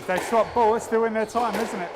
they swap ball, it's still in their time, isn't it?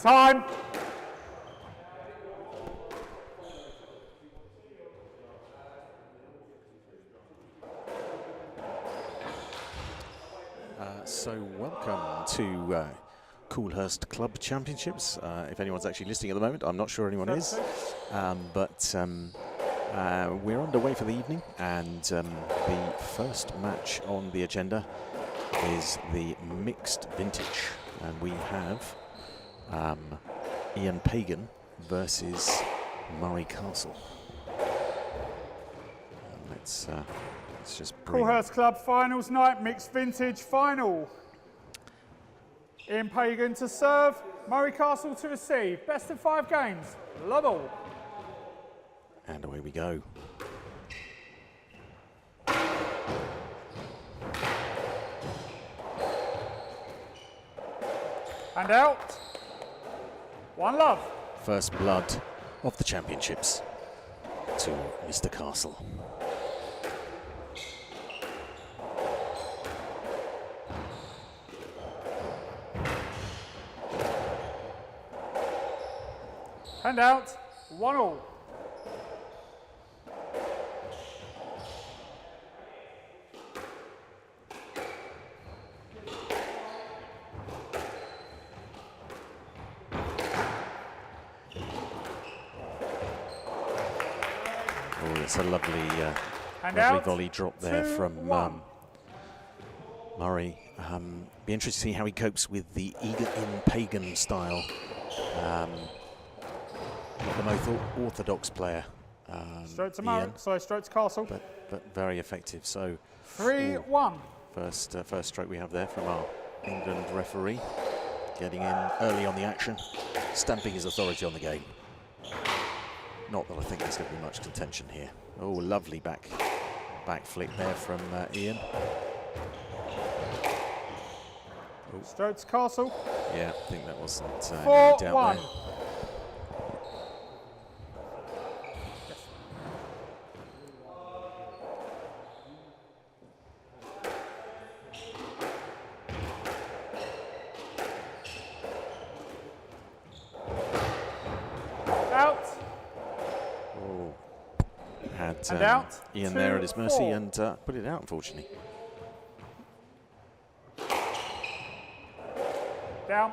Time. So welcome to Coolhurst Club Championships. If anyone's actually listening at the moment, I'm not sure anyone is. But we're underway for the evening, and the first match on the agenda is the mixed vintage. And we have Ian Pagan versus Murray Castle. Let's just bring... Coolhurst Club Finals night, mixed vintage final. Ian Pagan to serve, Murray Castle to receive. Best of 5 games, love all. And away we go. And out. One love. First blood of the championships to Mr. Castle. And out. 1-1. It's a lovely, lovely volley drop there from Murray. Be interested to see how he copes with the Ian Pagan style. Not the most orthodox player. Straight to Murray, sorry, straight to Castle. But very effective. So 3-1. First stroke we have there from our England referee, getting in early on the action, stamping his authority on the game. Not that I think there's going to be much contention here. Oh, lovely back flick there from Ian. Oh. Straight to Castle. Yeah, I think that wasn't any doubt 4-1. there. Ian there at his mercy and put it out, unfortunately. Down.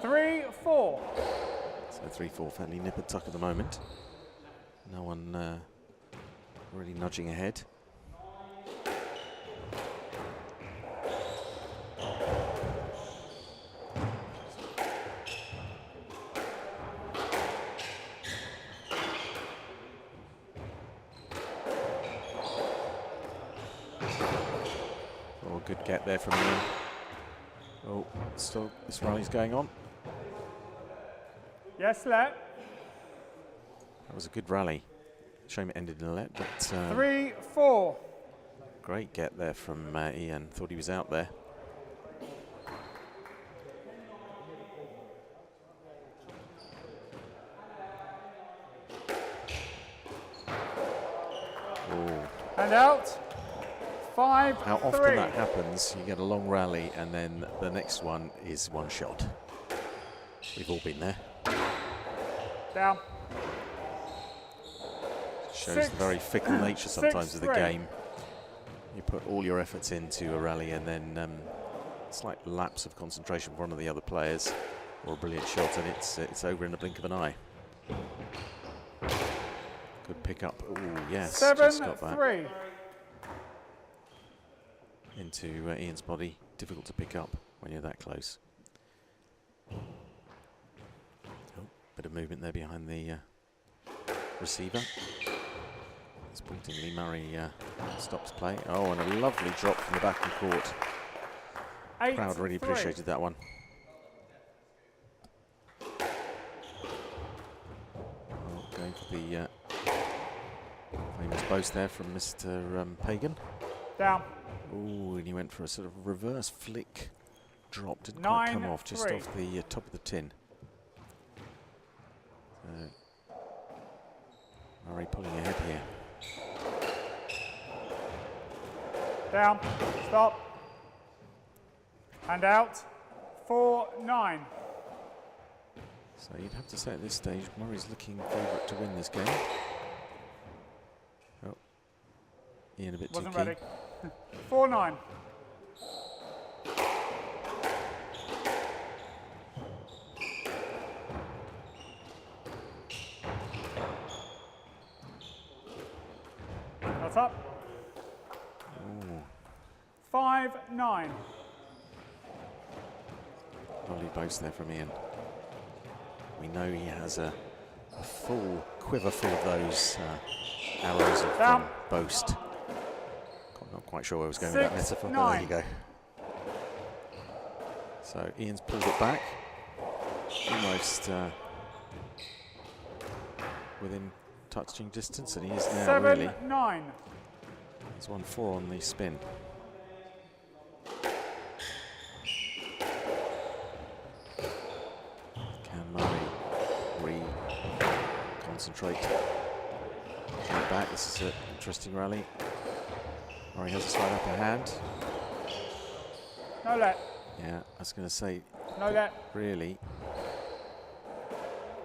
3-4. So 3-4, fairly nip and tuck at the moment. No one really nudging ahead. get there from Ian. Oh, still this rally's going on. Yes, let. That was a good rally. Shame it ended in a let, but 3-4. great get there from Ian. Thought he was out there. Oh. And out. 5-3. How often that happens, you get a long rally and then the next one is one shot. We've all been there. Down. Shows the very fickle nature sometimes of the game. You put all your efforts into a rally and then it's like lapse of concentration for one of the other players or a brilliant shot and it's over in the blink of an eye. Good pick up. Oh yes, just got that 7-3. into Ian's body. Difficult to pick up when you're that close. Oh, bit of movement there behind the receiver. Sportingly, Murray stops play. Oh, and a lovely drop from the back of the court. Crowd really appreciated that one. Oh, going for the famous boast there from Mr. Pagan. Down. Oh, and he went for a sort of reverse flick drop. Didn't quite come off, just off the top of the tin. Murray pulling ahead here. Down. Stop. And out. 4-9. So you'd have to say at this stage, Murray's looking favourite to win this game. Oh, Ian a bit Wasn't too keen. ready. 4-9. That's up. Ooh. 5-9. Lovely boast there from Ian. We know he has a full quiver full of those arrows of boast. Not quite sure where I was going with that metaphor, but there you go. So Ian's pulled it back, almost within touching distance, and he is now 7-9. really. He's 1-4 on the spin. Can Murray concentrate? Coming back. This is an interesting rally. Murray has a slight upper hand. No let. Yeah, I was going to say. No let. Really.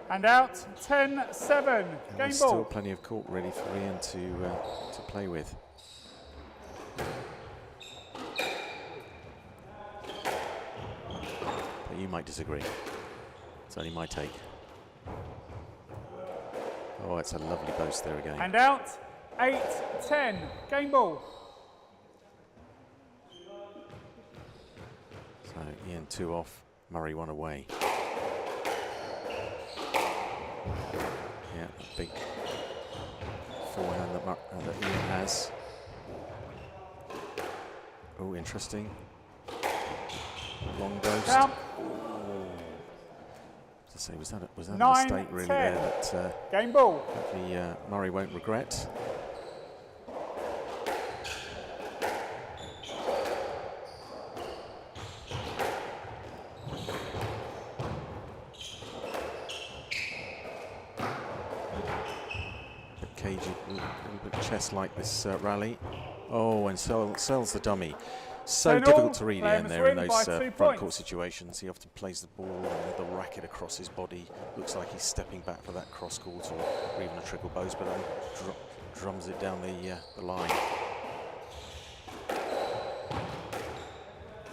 And out. 10-7. Game There's ball. still plenty of court ready for Ian to play with. But you might disagree. It's only my take. Oh, it's a lovely boast there again. And out. 8-10. Game ball. So Ian 2 off, Murray 1 away. Yeah, a big forehand that Ian has. Oh, interesting. Long boast. Down. To say, was that a mistake really there that Game ball. hopefully Murray won't regret. Cagey, a little bit chess-like this rally. Oh, and sells the dummy. So difficult to read Ian there in those front court situations. He often plays the ball with the racket across his body. Looks like he's stepping back for that cross court or even a triple boast, but then drums it down the line. As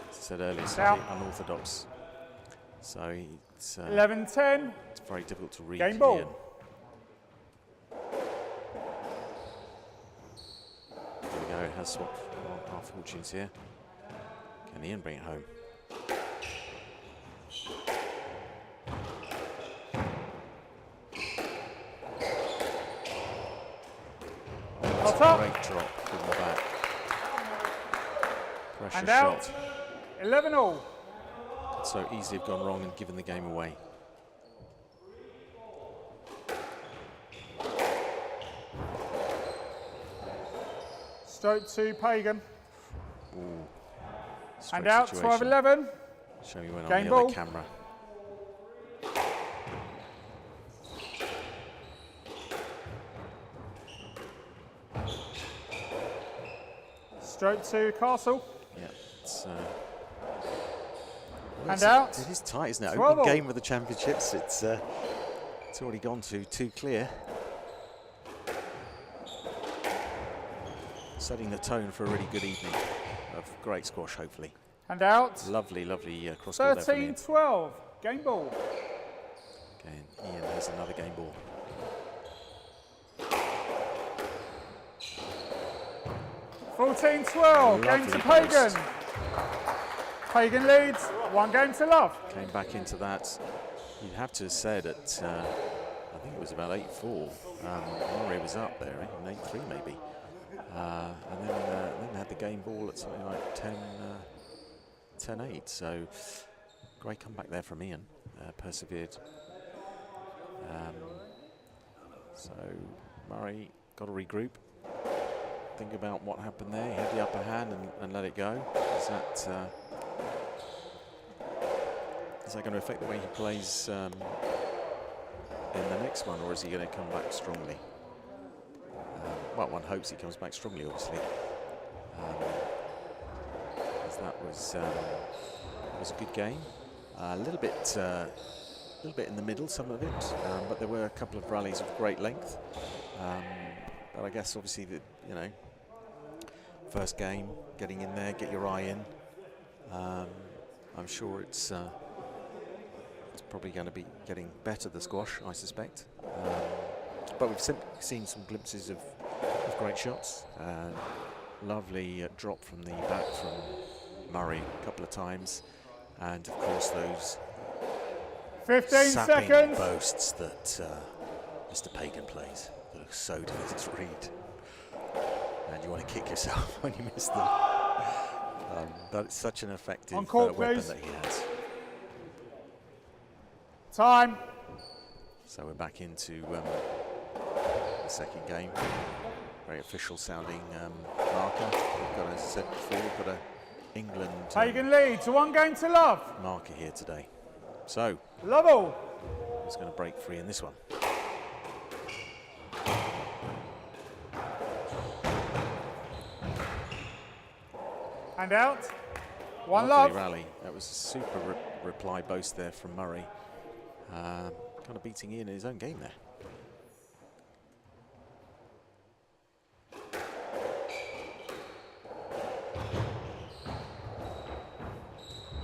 I said earlier, slightly unorthodox. So it's 11-10. It's very difficult to read Game ball. Ian. There we go, has swapped our fortunes here. Can Ian bring it home? Oh, that's a great drop from the back. precious And out. shot. 11 all. Could so easily have gone wrong and given the game away. Stroke to Pagan. Ooh. And out, 12-11. Show me when Game on the ball. other camera. Stroke to Castle. Yeah, it's And out. It is tight, isn't it? 12 Open all. game of the championships. It's already gone to 2 clear. Setting the tone for a really good evening of great squash, hopefully. And out. Lovely, lovely cross court there from Ian. 13-12. Game ball. Again, Ian has another game ball. Game to Pagan. Pagan leads. 1 game to love. Came back into that. You'd have to have said at, I think it was about 8-4. Murray was up there, even 8-3 maybe. And then had the game ball at something like 10-8. So great comeback there from Ian. Persevered. So Murray got to regroup. Think about what happened there. He had the upper hand and let it go. Is that going to affect the way he plays in the next one, or is he going to come back strongly? Well, one hopes he comes back strongly, obviously. As that was a good game. A little bit in the middle, some of it, but there were a couple of rallies of great length. But I guess obviously first game, getting in there, get your eye in. I'm sure it's probably going to be getting better, the squash, I suspect. But we've seen some glimpses of great shots. Lovely drop from the back from Murray a couple of times, and of course those 15 sapping seconds. boasts that Mr. Pagan plays. They're so difficult to read, and you want to kick yourself when you miss them. But it's such an effective weapon please. that he has. Time. So we're back into the second game. Very official sounding marker. We've got, as I said before, we've got a England Pagan leads. 1 game to love. marker here today. So Love all. who's going to break free in this one? And out. 1 Lovely love. rally. That was a super reply boast there from Murray. Kind of beating Ian in his own game there.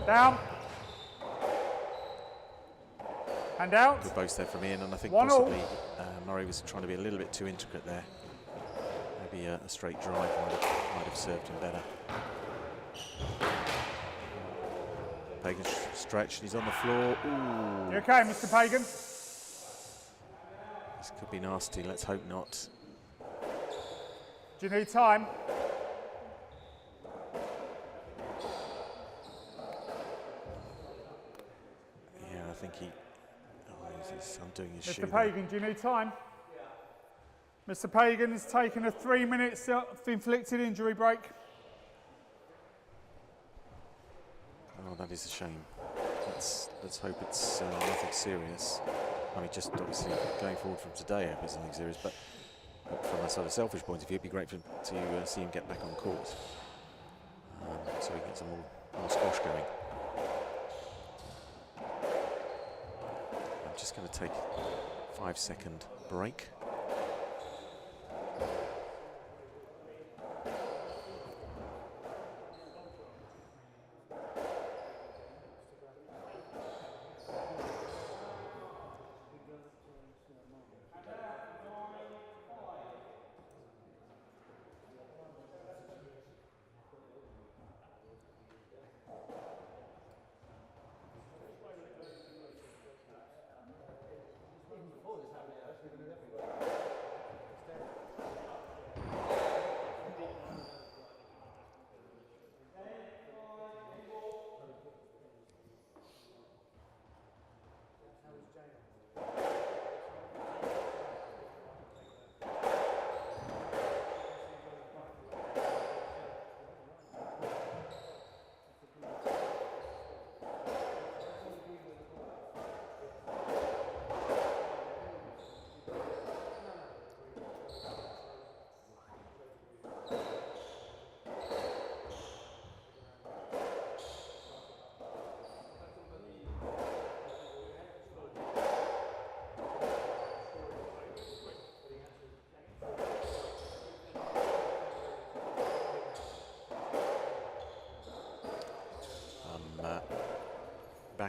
Down. And out. Good boast there from Ian, and I think 1 all. possibly Murray was trying to be a little bit too intricate there. Maybe a straight drive might have served him better. Pagan stretched, he's on the floor. Ooh. You okay, Mr. Pagan? This could be nasty, let's hope not. Do you need time? Yeah, I think he's undoing his shoe. Mr. Pagan, do you need time? Mr. Pagan has taken a 3-minute self-inflicted injury break. Oh, that is a shame. Let's hope it's nothing serious. I mean, just obviously going forward from today, I hope it's nothing serious, but from a sort of selfish point of view, it'd be great to see him get back on court, so we can get some more squash going. I'm just going to take a 5-second break.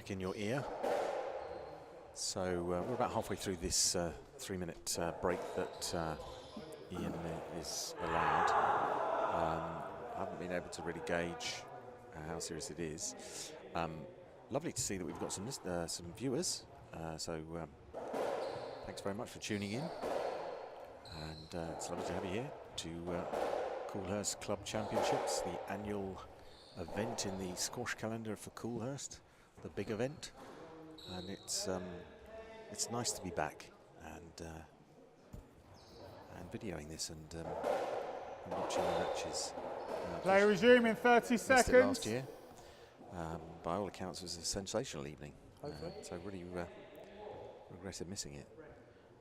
back in your ear. So we're about halfway through this 3-minute break that Ian is allowed. I haven't been able to really gauge how serious it is. Lovely to see that we've got some viewers. So thanks very much for tuning in. And it's lovely to have you here to Coolhurst Club Championships, the annual event in the squash calendar for Coolhurst, the big event. And it's nice to be back and videoing this and watching the matches. Play resume in 30 seconds. Last year, by all accounts, it was a sensational evening. So really regretted missing it.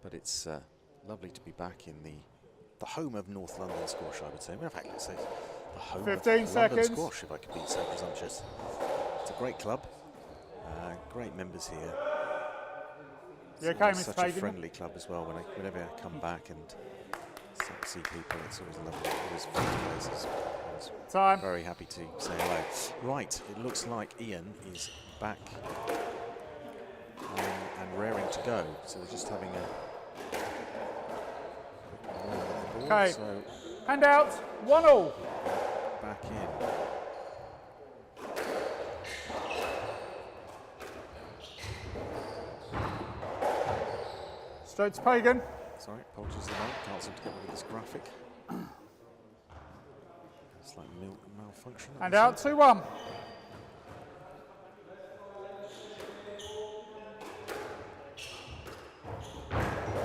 But it's lovely to be back in the home of North London squash, I would say. Well, in fact, let's say the home 15 of seconds. London squash, if I could be so presumptuous. It's a great club, great members here. You okay, Mr. Such Fagan? a friendly club as well. Whenever I come back and see people, it's always lovely. Always friendly places. Time. Very happy to say hello. Right, it looks like Ian is back and raring to go. So we're just having a Okay. So Hand out. 1-1. back in. Straight to Pagan. Sorry, apologies for that. Can't seem to get rid of this graphic. It's like malfunction. And out. 2-1.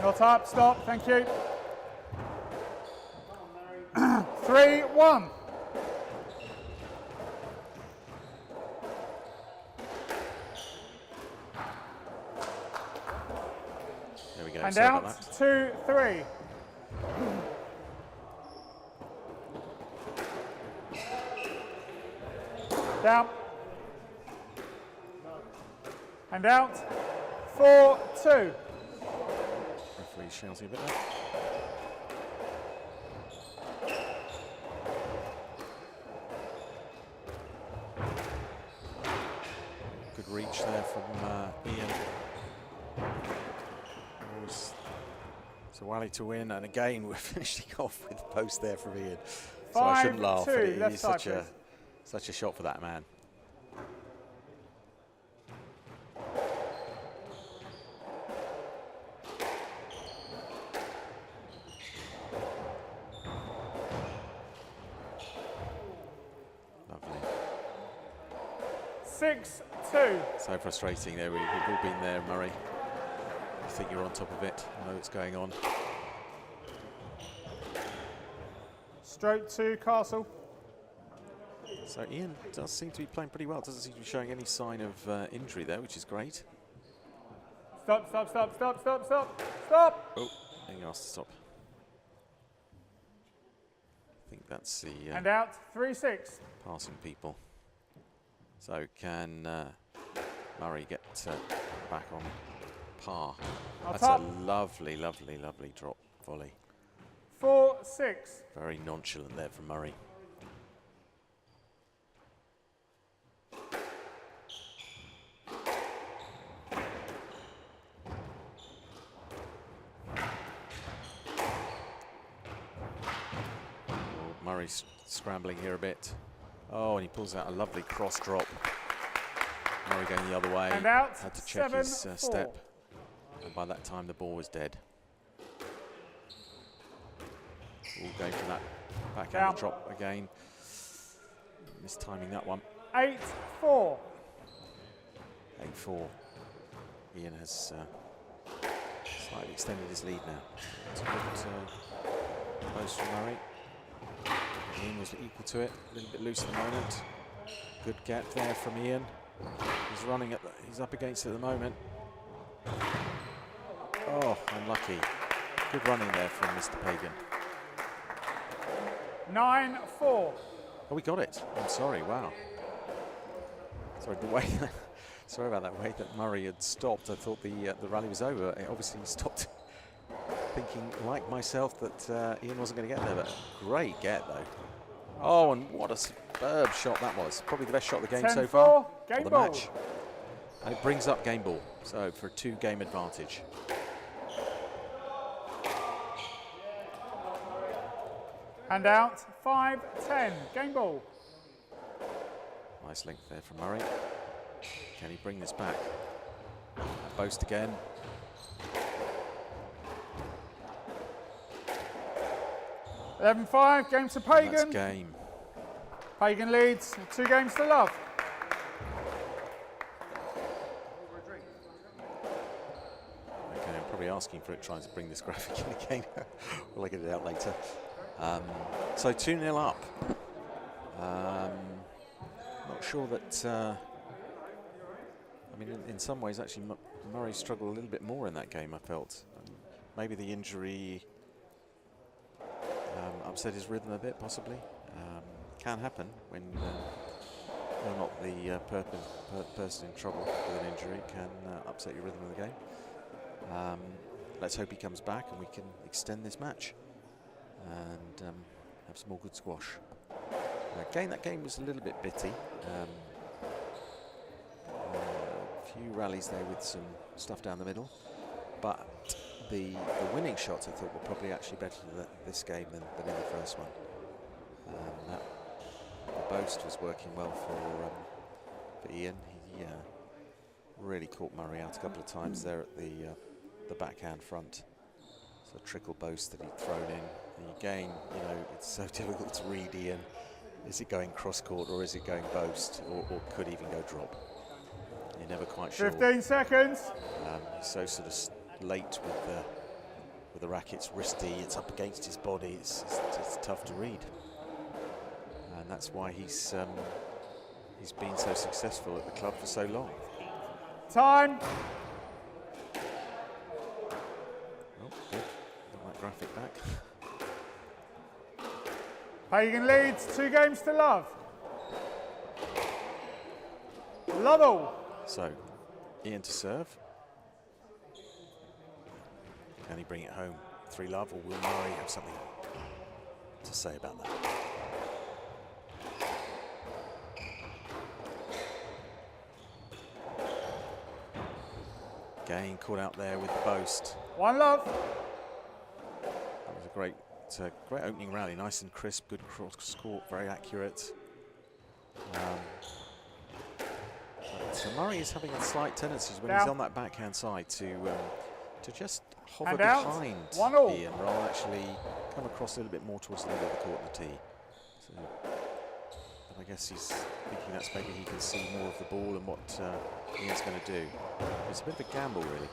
Not up. Stop. Thank you. 3-1. There we go. And Sorry out. about that. 2-3. Down. And out. 4-2. Referee shouting a bit there. Good reach there from Ian. So Wally to win, and again we're finishing off with the post there from Ian. So I shouldn't laugh, but it is such a shot for that man. Lovely. 6-2. So frustrating there. We've all been there, Murray. You think you're on top of it, you know what's going on. Straight to Castle. So Ian does seem to be playing pretty well. Doesn't seem to be showing any sign of injury there, which is great. Stop, stop, stop, stop, stop, stop, stop. Oh, being asked to stop. I think that's the And out. 3-6. passing people. So can Murray get back on par? That's a lovely, lovely, lovely drop volley. 4-6. Very nonchalant there from Murray. Murray's scrambling here a bit. Oh, and he pulls out a lovely cross drop. Murray going the other way. And out. Had to check his 7-4. step. And by that time, the ball was dead. All going for that backhand drop again. Mistiming that one. 8-4. 8-4. Ian has slightly extended his lead now. It's a good post from Murray. Ian was equal to it, a little bit loose at the moment. Good gap there from Ian. He's running at he's up against it at the moment. Oh, unlucky. Good running there from Mr. Pagan. 9-4. Oh, we got it. I'm sorry. Wow. Sorry, the way. Sorry about that way that Murray had stopped. I thought the rally was over. It obviously stopped. Thinking, like myself, that Ian wasn't going to get there, but great get though. Oh, and what a superb shot that was. Probably the best shot of the game so far. Game the ball. match. And it brings up game ball, so for a 2-game advantage. And out, 5-10, game ball. Nice length there from Murray. Can he bring this back? Boast again. $11-5, game to Pagan. That's game. Pagan leads, 2 games to love. Okay, I'm probably asking for it, trying to bring this graphic in again. Will I get it out later? So 2-0 up. Not sure that. I mean, in some ways, actually, Murray struggled a little bit more in that game. I felt maybe the injury upset his rhythm a bit, possibly. Can happen when you're not the person in trouble with an injury. It can upset your rhythm of the game. Let's hope he comes back and we can extend this match and have some more good squash. Again, that game was a little bit bitty. A few rallies there with some stuff down the middle, but the winning shots I thought were probably actually better this game than in the first one. The boast was working well for Ian. He really caught Murray out a couple of times there at the backhand front. So a trickle boast that he'd thrown in. And again, you know, it's so difficult to read Ian. Is it going cross court or is it going boast, or could even go drop? You're never quite sure. 15 seconds. He's so sort of late with the rackets, wristy. It's up against his body. It's tough to read, and that's why he's been so successful at the club for so long. Time. Oh, good. Got that graphic back. Pagan leads, 2 games to love. Lovell. So, Ian to serve. Can he bring it home? 3-love, or will Murray have something to say about that? Again, caught out there with the boast. 1-love. That was a great opening rally, nice and crisp, good cross court, very accurate. So Murray is having a slight tendency when he's on that backhand side to just hover behind Ian rather than actually come across a little bit more towards the middle of the court and the tee. So I guess he's thinking that's maybe he can see more of the ball and what Ian's going to do. It's a bit of a gamble, really.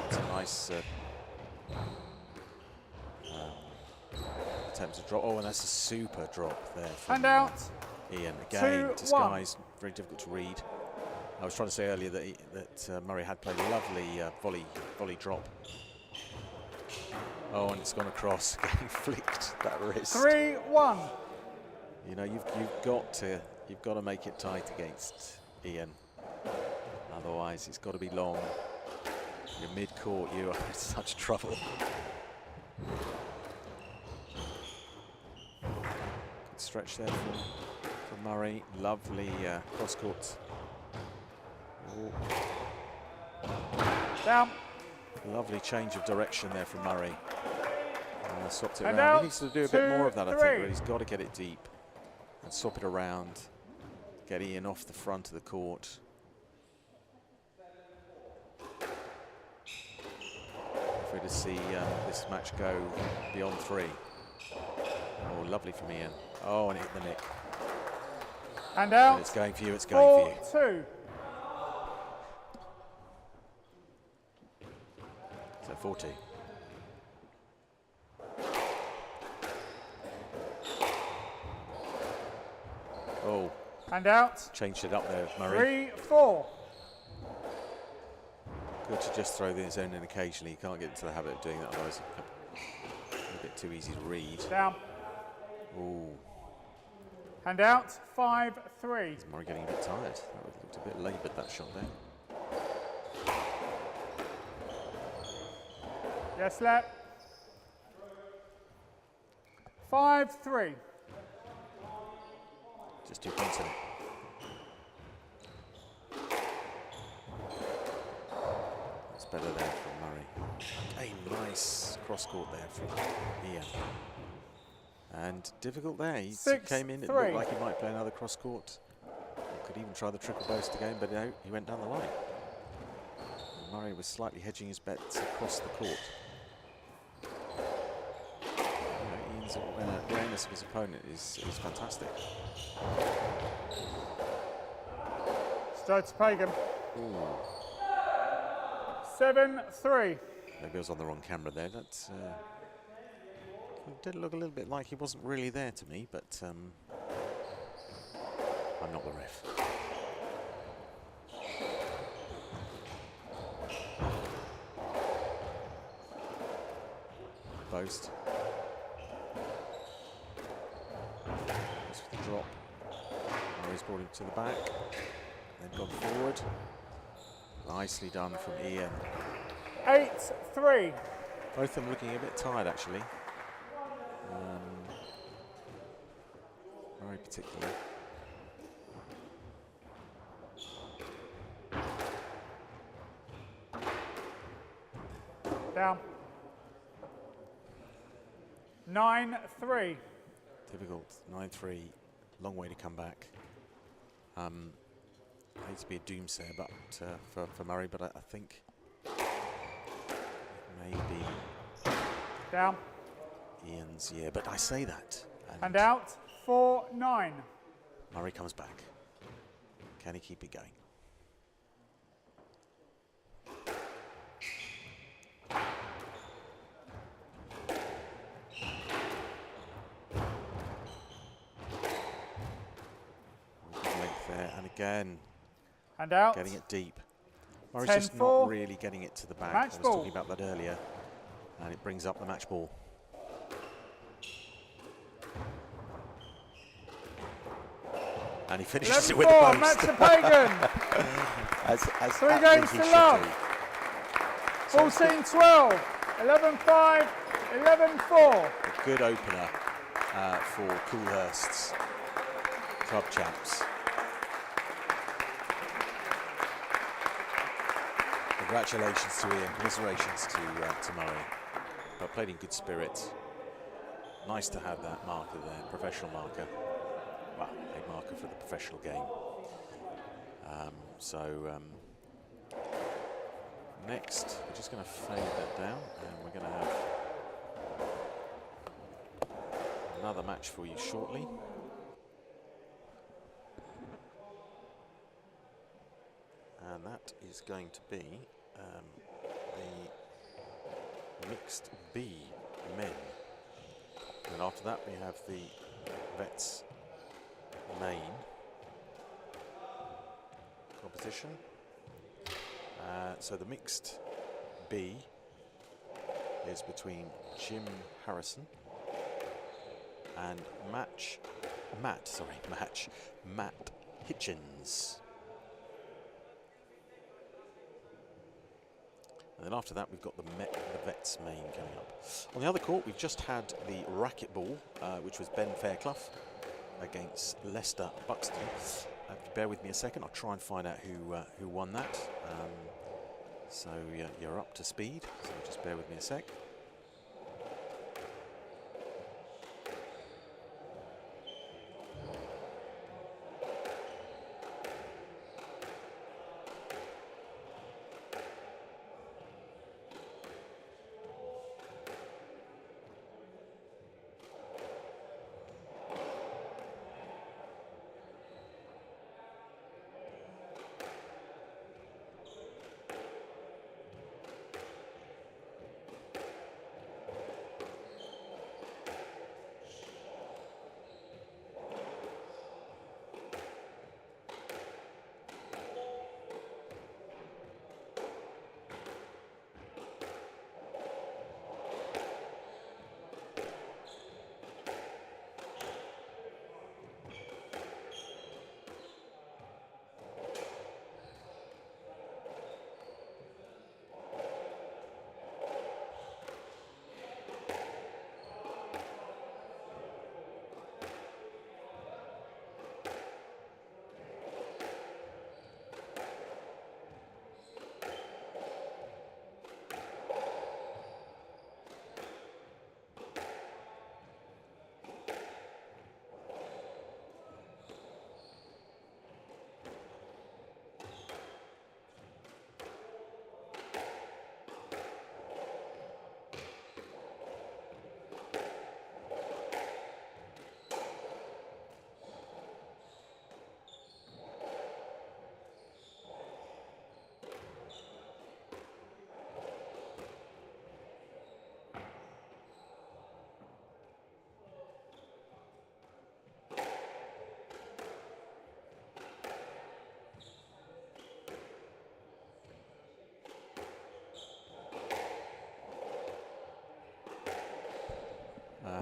It's a nice attempt to drop. Oh, and that's a super drop there from Ian. Again, disguised, very difficult to read. I was trying to say earlier that Murray had played a lovely volley drop. Oh, and it's gone across, getting flicked that wrist. 3-1. You know, you've got to make it tight against Ian. Otherwise, it's got to be long. You're mid-court, you are in such trouble. Good stretch there from Murray. Lovely cross-court. Down. Lovely change of direction there from Murray. Swapped it around. He needs to do a bit more of that, I think, but he's got to get it deep and swap it around. Get Ian off the front of the court. If we're to see this match go beyond 3. Oh, lovely from Ian. Oh, and it hit the nick. And out. And it's going for you, it's going for you. 4-2. So 40. Oh. And out. Changed it up there, Murray. 3-4. Good to just throw the zone in occasionally. You can't get into the habit of doing that, otherwise it's a bit too easy to read. Down. Ooh. And out. 5-3. Is Murray getting a bit tired? That looked a bit laboured, that shot there. Yes, let. 5-3. Just 2 points in it. better there from Murray. A nice cross-court there from Ian. And difficult there. He came in, it looked like he might play another cross-court. Could even try the triple boast again, but no, he went down the line. And Murray was slightly hedging his bets across the court. Ian's awareness of his opponent is fantastic. Straight to Pagan. Ooh. 7-3. Maybe I was on the wrong camera there. That did look a little bit like he wasn't really there to me, but I'm not the ref. Boast. Just the drop. Murray's brought him to the back. Then gone forward. Nicely done from Ian. 8-3. Both of them looking a bit tired, actually. Murray particularly. Down. 9-3. Difficult. 9-3. Long way to come back. Hate to be a doomsayer, but for Murray, but I think maybe Down. Ian's, yeah. But I say that. And out. 4-9. Murray comes back. Can he keep it going? Length there, and again. And out. Getting it deep. Murray's just not really getting it to the back. I was talking about that earlier. And it brings up the match ball. And he finishes it with the post. Match to Pagan. as 3 games to love. 14-12. 11-5. 11-4. A good opener for Coolhurst's club champs. Congratulations to Ian, commiserations to Murray. But played in good spirit. Nice to have that marker there, professional marker. Well, a marker for the professional game. Next, we're just going to fade that down, and we're going to have another match for you shortly. And that is going to be the mixed B men. And after that we have the Vets main competition. So the mixed B is between Jim Harrison and Matt Hitchens. And then after that, we've got the Vets main coming up. On the other court, we've just had the racquetball, which was Ben Fairclough against Leicester Buxton. Bear with me a second. I'll try and find out who won that. So you're up to speed. So just bear with me a sec.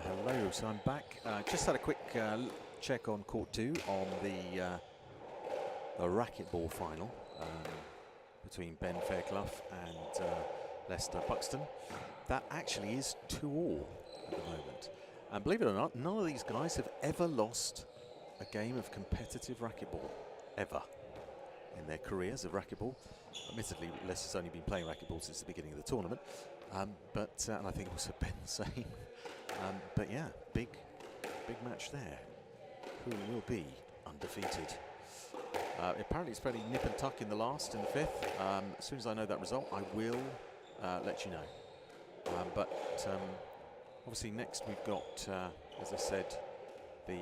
Hello, so I'm back. Just had a quick check on court 2 on the racquetball final between Ben Fairclough and Leicester Buxton. That actually is 2-all at the moment. And believe it or not, none of these guys have ever lost a game of competitive racquetball, ever, in their careers of racquetball. Admittedly, Leicester's only been playing racquetball since the beginning of the tournament, and I think also Ben the same. But yeah, big match there. Who will be undefeated? Apparently it's fairly nip and tuck in the last, in the fifth. As soon as I know that result, I will let you know. Obviously next we've got, as I said, the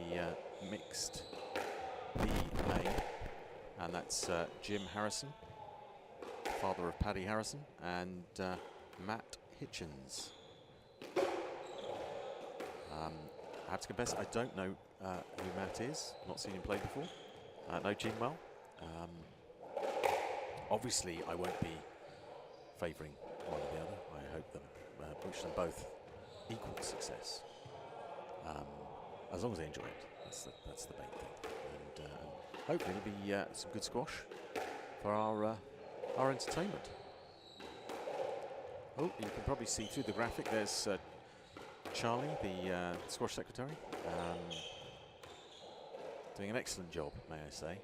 mixed B main, and that's Jim Harrison, father of Paddy Harrison, and Matt Hitchens. I have to confess, I don't know who Matt is. Not seen him play before. Know Jim well. Obviously, I won't be favouring one or the other. I hope them, wish them both equal success. As long as they enjoy it, that's the main thing. And hopefully it'll be some good squash for our entertainment. Oh, you can probably see through the graphic. There's Charlie, the squash secretary, doing an excellent job, may I say,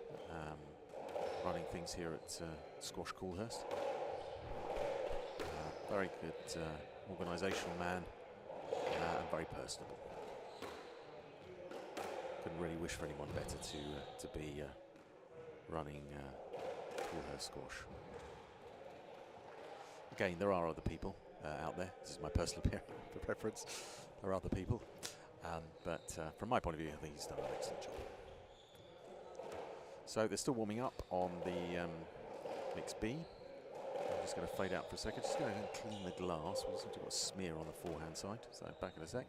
running things here at Squash Coolhurst. Very good organisational man and very personable. Couldn't really wish for anyone better to be running Coolhurst Squash. Again, there are other people out there. This is my personal preference. There are other people, but from my point of view, I think he's done an excellent job. So they're still warming up on the mix B. I'm just going to fade out for a second. Just going to clean the glass. We seem to have got a smear on the forehand side. So back in a sec.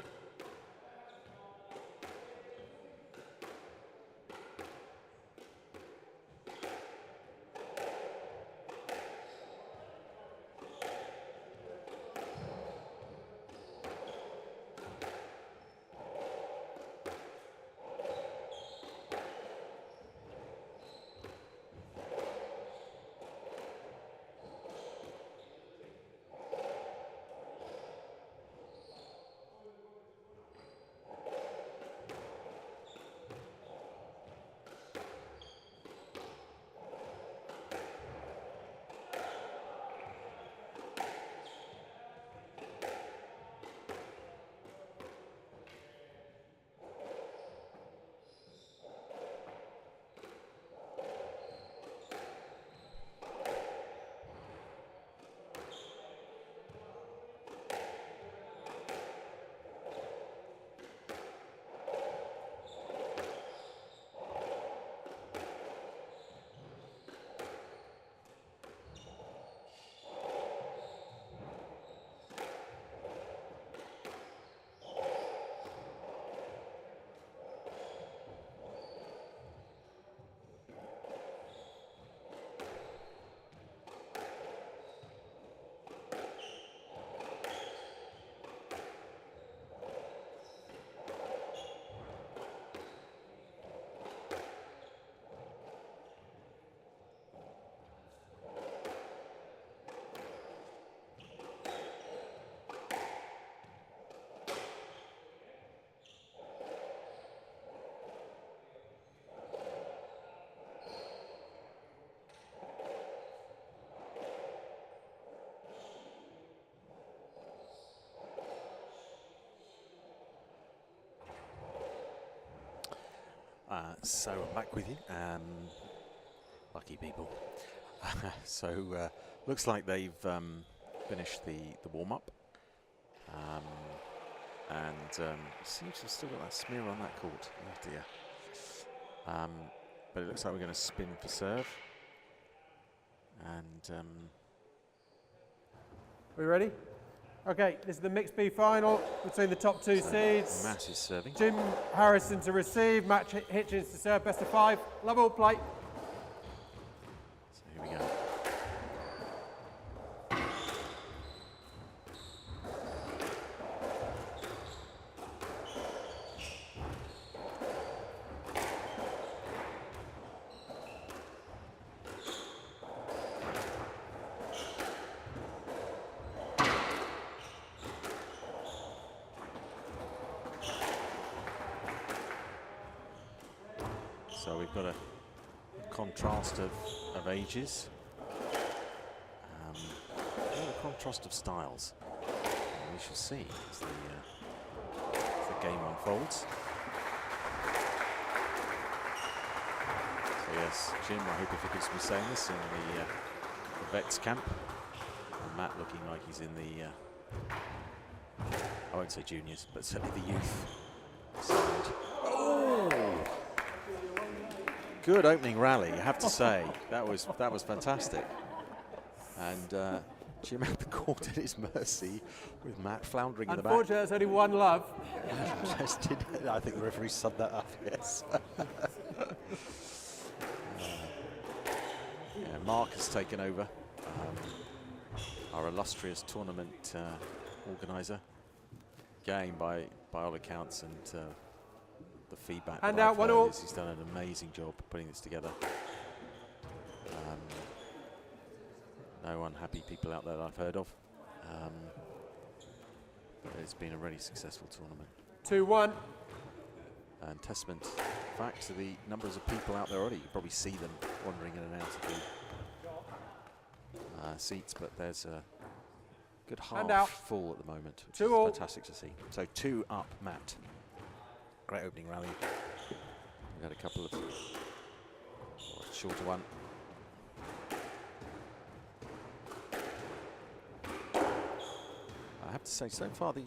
So I'm back with you, lucky people. So looks like they've finished the warm-up, and seems to have still got that smear on that court. Oh dear. But it looks like we're going to spin for serve, and we ready? Okay, this is the mixed B final between the top two seeds. Matt is serving. Jim Harrison to receive, Matt Hitchens to serve, best of 5. Love all play. So here we go. So we've got a contrast of ages, and a contrast of styles. And we shall see as the game unfolds. So yes, Jim, I hope if you could be saying this in the vets camp, and Matt looking like he's in the I won't say juniors, but certainly the youth side. Oh! Good opening rally, I have to say. That was fantastic. And Jim had the court at his mercy with Matt floundering in the back. Unfortunately, there's only one love. I think the referee subbed that up, yes. Yeah, Mark has taken over, our illustrious tournament organiser. Again, by all accounts, and the feedback And that out I've one heard all. is he's done an amazing job putting this together. No unhappy people out there that I've heard of. But it's been a really successful tournament. 2-1. And testament, in fact, to the numbers of people out there already. You can probably see them wandering in and out of the seats, but there's a good half full at the moment, which is fantastic to see. So 2 up, Matt. Great opening rally. We had a couple of shorter one. I have to say, so far, they're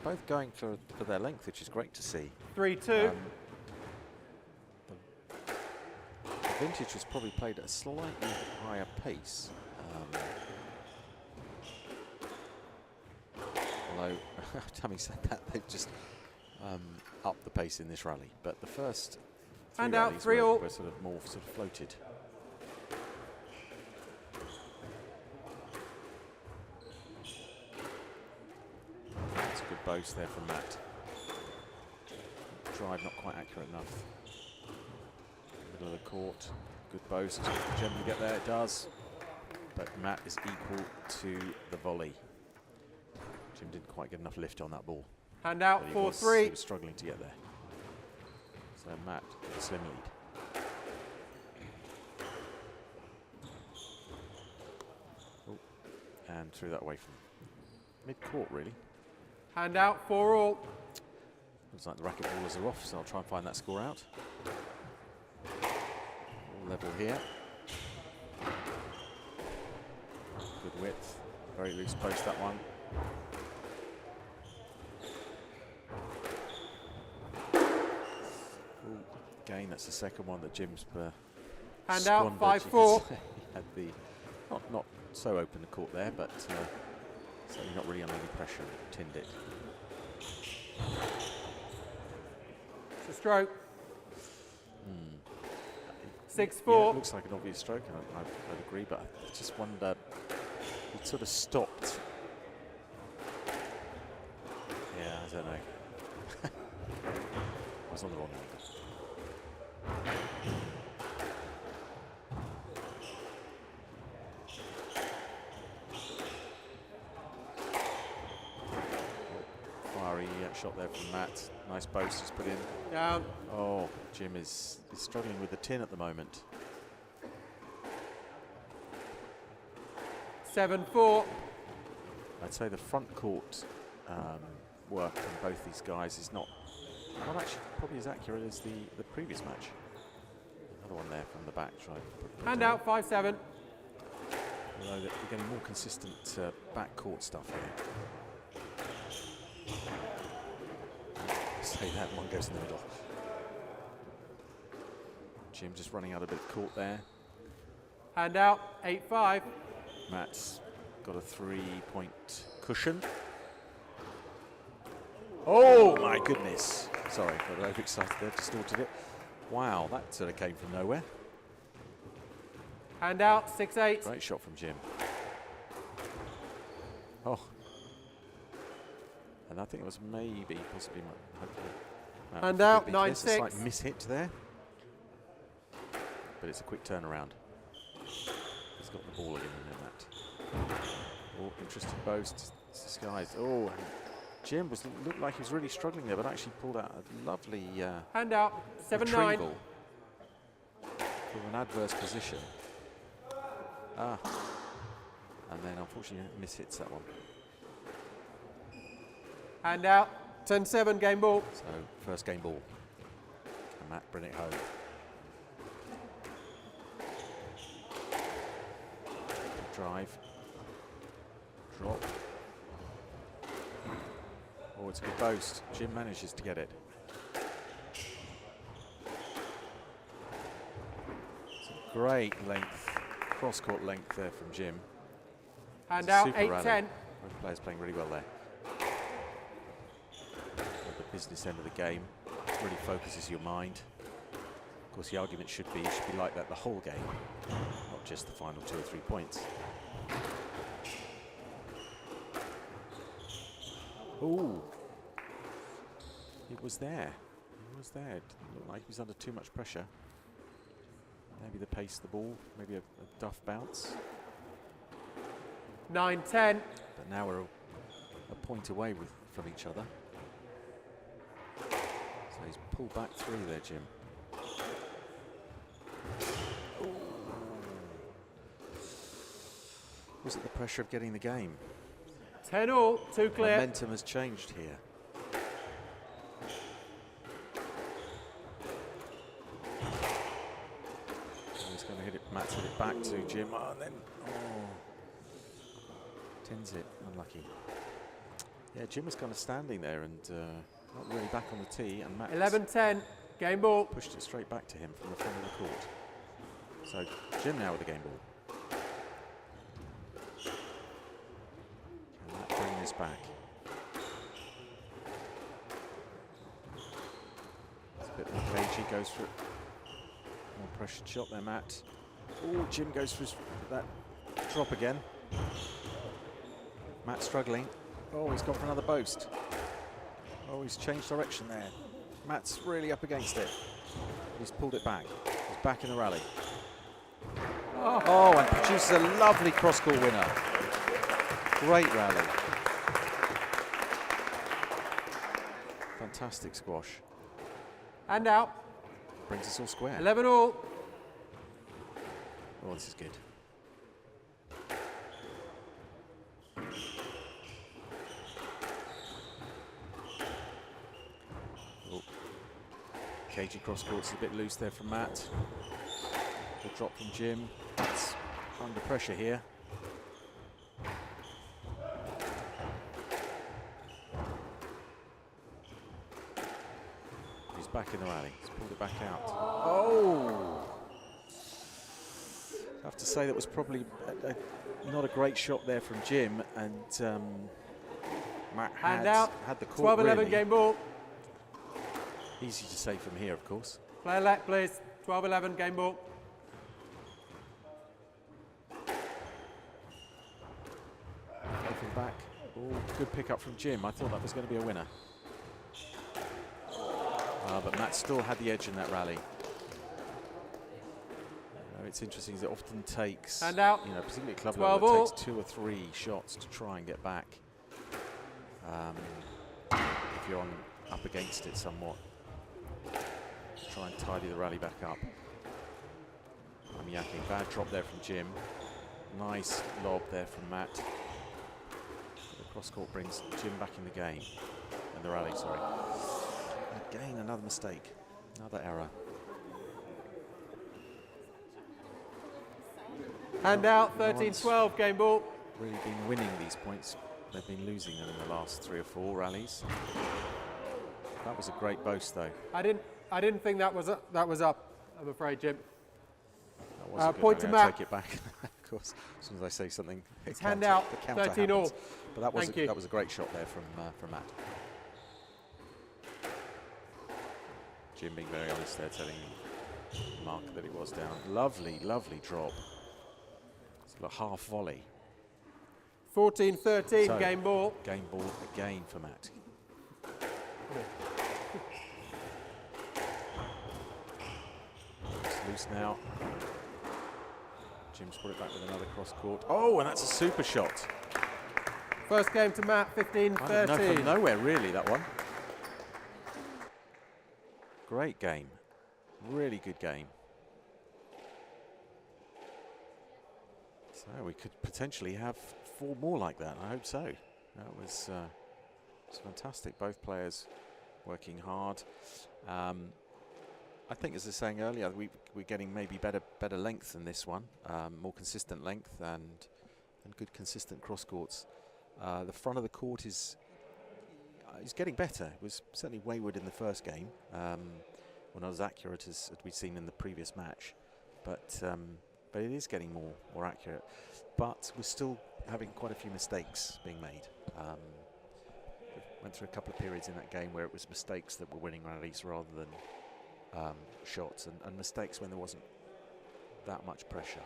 both going for their length, which is great to see. 3-2. The vintage was probably played at a slightly higher pace. Although, having said that, they've just upped the pace in this rally. But the first 3 And out, rallies 3 all. were sort of more sort of floated. That's a good boast there from Matt. Drive not quite accurate enough. Middle of the court, good boast. Gem to get there, it does. But Matt is equal to the volley. Jim didn't quite get enough lift on that ball. And out, He 4-3. was struggling to get there. So Matt with a slim lead. Oh, and threw that away from mid-court, really. And out, 4 all. Looks like the racket ballers are off, so I'll try and find that score out. All level here. Good width. Very loose post, that one. Ooh, again, that's the second one that Jim's And out, squandered. 5-4. He had the not so open the court there, but certainly not really under any pressure. Tinned it. It's a stroke. 6-4. Yeah, it looks like an obvious stroke. I'd agree, but I just wonder. It sort of stopped. Yeah, I don't know. I was on the wrong angle. Fiery shot there from Matt. Nice boast he's put in. Down. Oh, Jim is struggling with the tin at the moment. 7-4. I'd say the front court work from both these guys is not actually probably as accurate as the previous match. Another one there from the back. And out, 5-7. Although they're getting more consistent back court stuff here. Say that, one goes in the middle. Jim just running out a bit of court there. And out, 8-5. Matt's got a 3-point cushion. Oh my goodness. Sorry, I got overexcited there, distorted it. Wow, that sort of came from nowhere. And out, 6-8. Great shot from Jim. Oh. And I think it was maybe, possibly, hopefully. And out, a slight 9-6. miss-hit there. But it's a quick turnaround. He's got the ball again in that. Oh, interesting boast. It's disguised. Oh, and Jim looked like he was really struggling there, but actually pulled out a lovely Hand out, 7-9. retrieval from an adverse position. And then unfortunately mishits that one. Hand out, 10-7, game ball. So first game ball. And Matt bring it home. Drive. Drop. Oh, it's a good boast. Jim manages to get it. Some great length, cross-court length there from Jim. Hand out, Super 8-10. rally. Both players playing really well there. At the business end of the game, really focuses your mind. Of course, the argument should be, it should be like that the whole game, not just the final 2 or 3 points. Ooh. It was there. It was there. It didn't look like he was under too much pressure. Maybe the pace of the ball, maybe a duff bounce. 9-10. But now we're a point away from each other. So he's pulled back through there, Jim. Ooh. Was it the pressure of getting the game? 10-all, 2 clear. Momentum has changed here. He's going to hit it. Matt's hit it back to Jim. Oh, and then tins it. Unlucky. Yeah, Jim was kind of standing there and not really back on the tee, and Matt 11-10, game ball. pushed it straight back to him from the front of the court. So Jim now with the game ball. Can Matt bring this back? It's a bit more cagey, goes for it. More pressured shot there, Matt. Oh, Jim goes for that drop again. Matt struggling. Oh, he's gone for another boast. Oh, he's changed direction there. Matt's really up against it. He's pulled it back. He's back in the rally. Oh, and produces a lovely cross-court winner. Great rally. Fantastic squash. And out, Brings us all square. 11-all. Oh, this is good. Oh. Cagey cross court's a bit loose there from Matt. Good drop from Jim. It's under pressure here. He's back in the rally. He's pulled it back out. Oh! I have to say that was probably not a great shot there from Jim, and Matt had the court 12-11 really. game ball. Easy to say from here, of course. Player left, please. 12-11 game ball. Looking back. Oh, good pick up from Jim. I thought that was going to be a winner. But Matt still had the edge in that rally. It's interesting, it often takes, Hand out. you know, particularly at club level, it takes 2 or 3 shots to try and get back. If you're up against it somewhat, try and tidy the rally back up. I'm yakking. Bad drop there from Jim. Nice lob there from Matt. The cross court brings Jim back in the game, in the rally, sorry. Again, another mistake, another error. Hand out, 13-12 game ball. Really been winning these points. They've been losing them in the last 3 or 4 rallies. That was a great boast, though. I didn't think that was up. I'm afraid, Jim. That was a good point to rally. I Matt. take it back, of course. As soon as I say something, It's hand out, the counter 13-all. happens. But that was Thank you. that was a great shot there from Matt. Jim being very honest there, telling Mark that it was down. Lovely, lovely drop. It's a half volley. 14-13 So, game ball. Game ball again for Matt. It's loose now. Jim's put it back with another cross court. Oh, and that's a super shot. First game to Matt, 15-13. I don't know from nowhere, really, that one. Great game. Really good game. So we could potentially have 4 more like that. I hope so. That was fantastic. Both players working hard. I think, as I was saying earlier, we're getting maybe better length than this one, more consistent length and good consistent cross courts. The front of the court is getting better. It was certainly wayward in the first game, when not as accurate as we'd seen in the previous match, but it is getting more accurate. But we're still having quite a few mistakes being made. We went through a couple of periods in that game where it was mistakes that were winning rallies rather than shots, and mistakes when there wasn't that much pressure.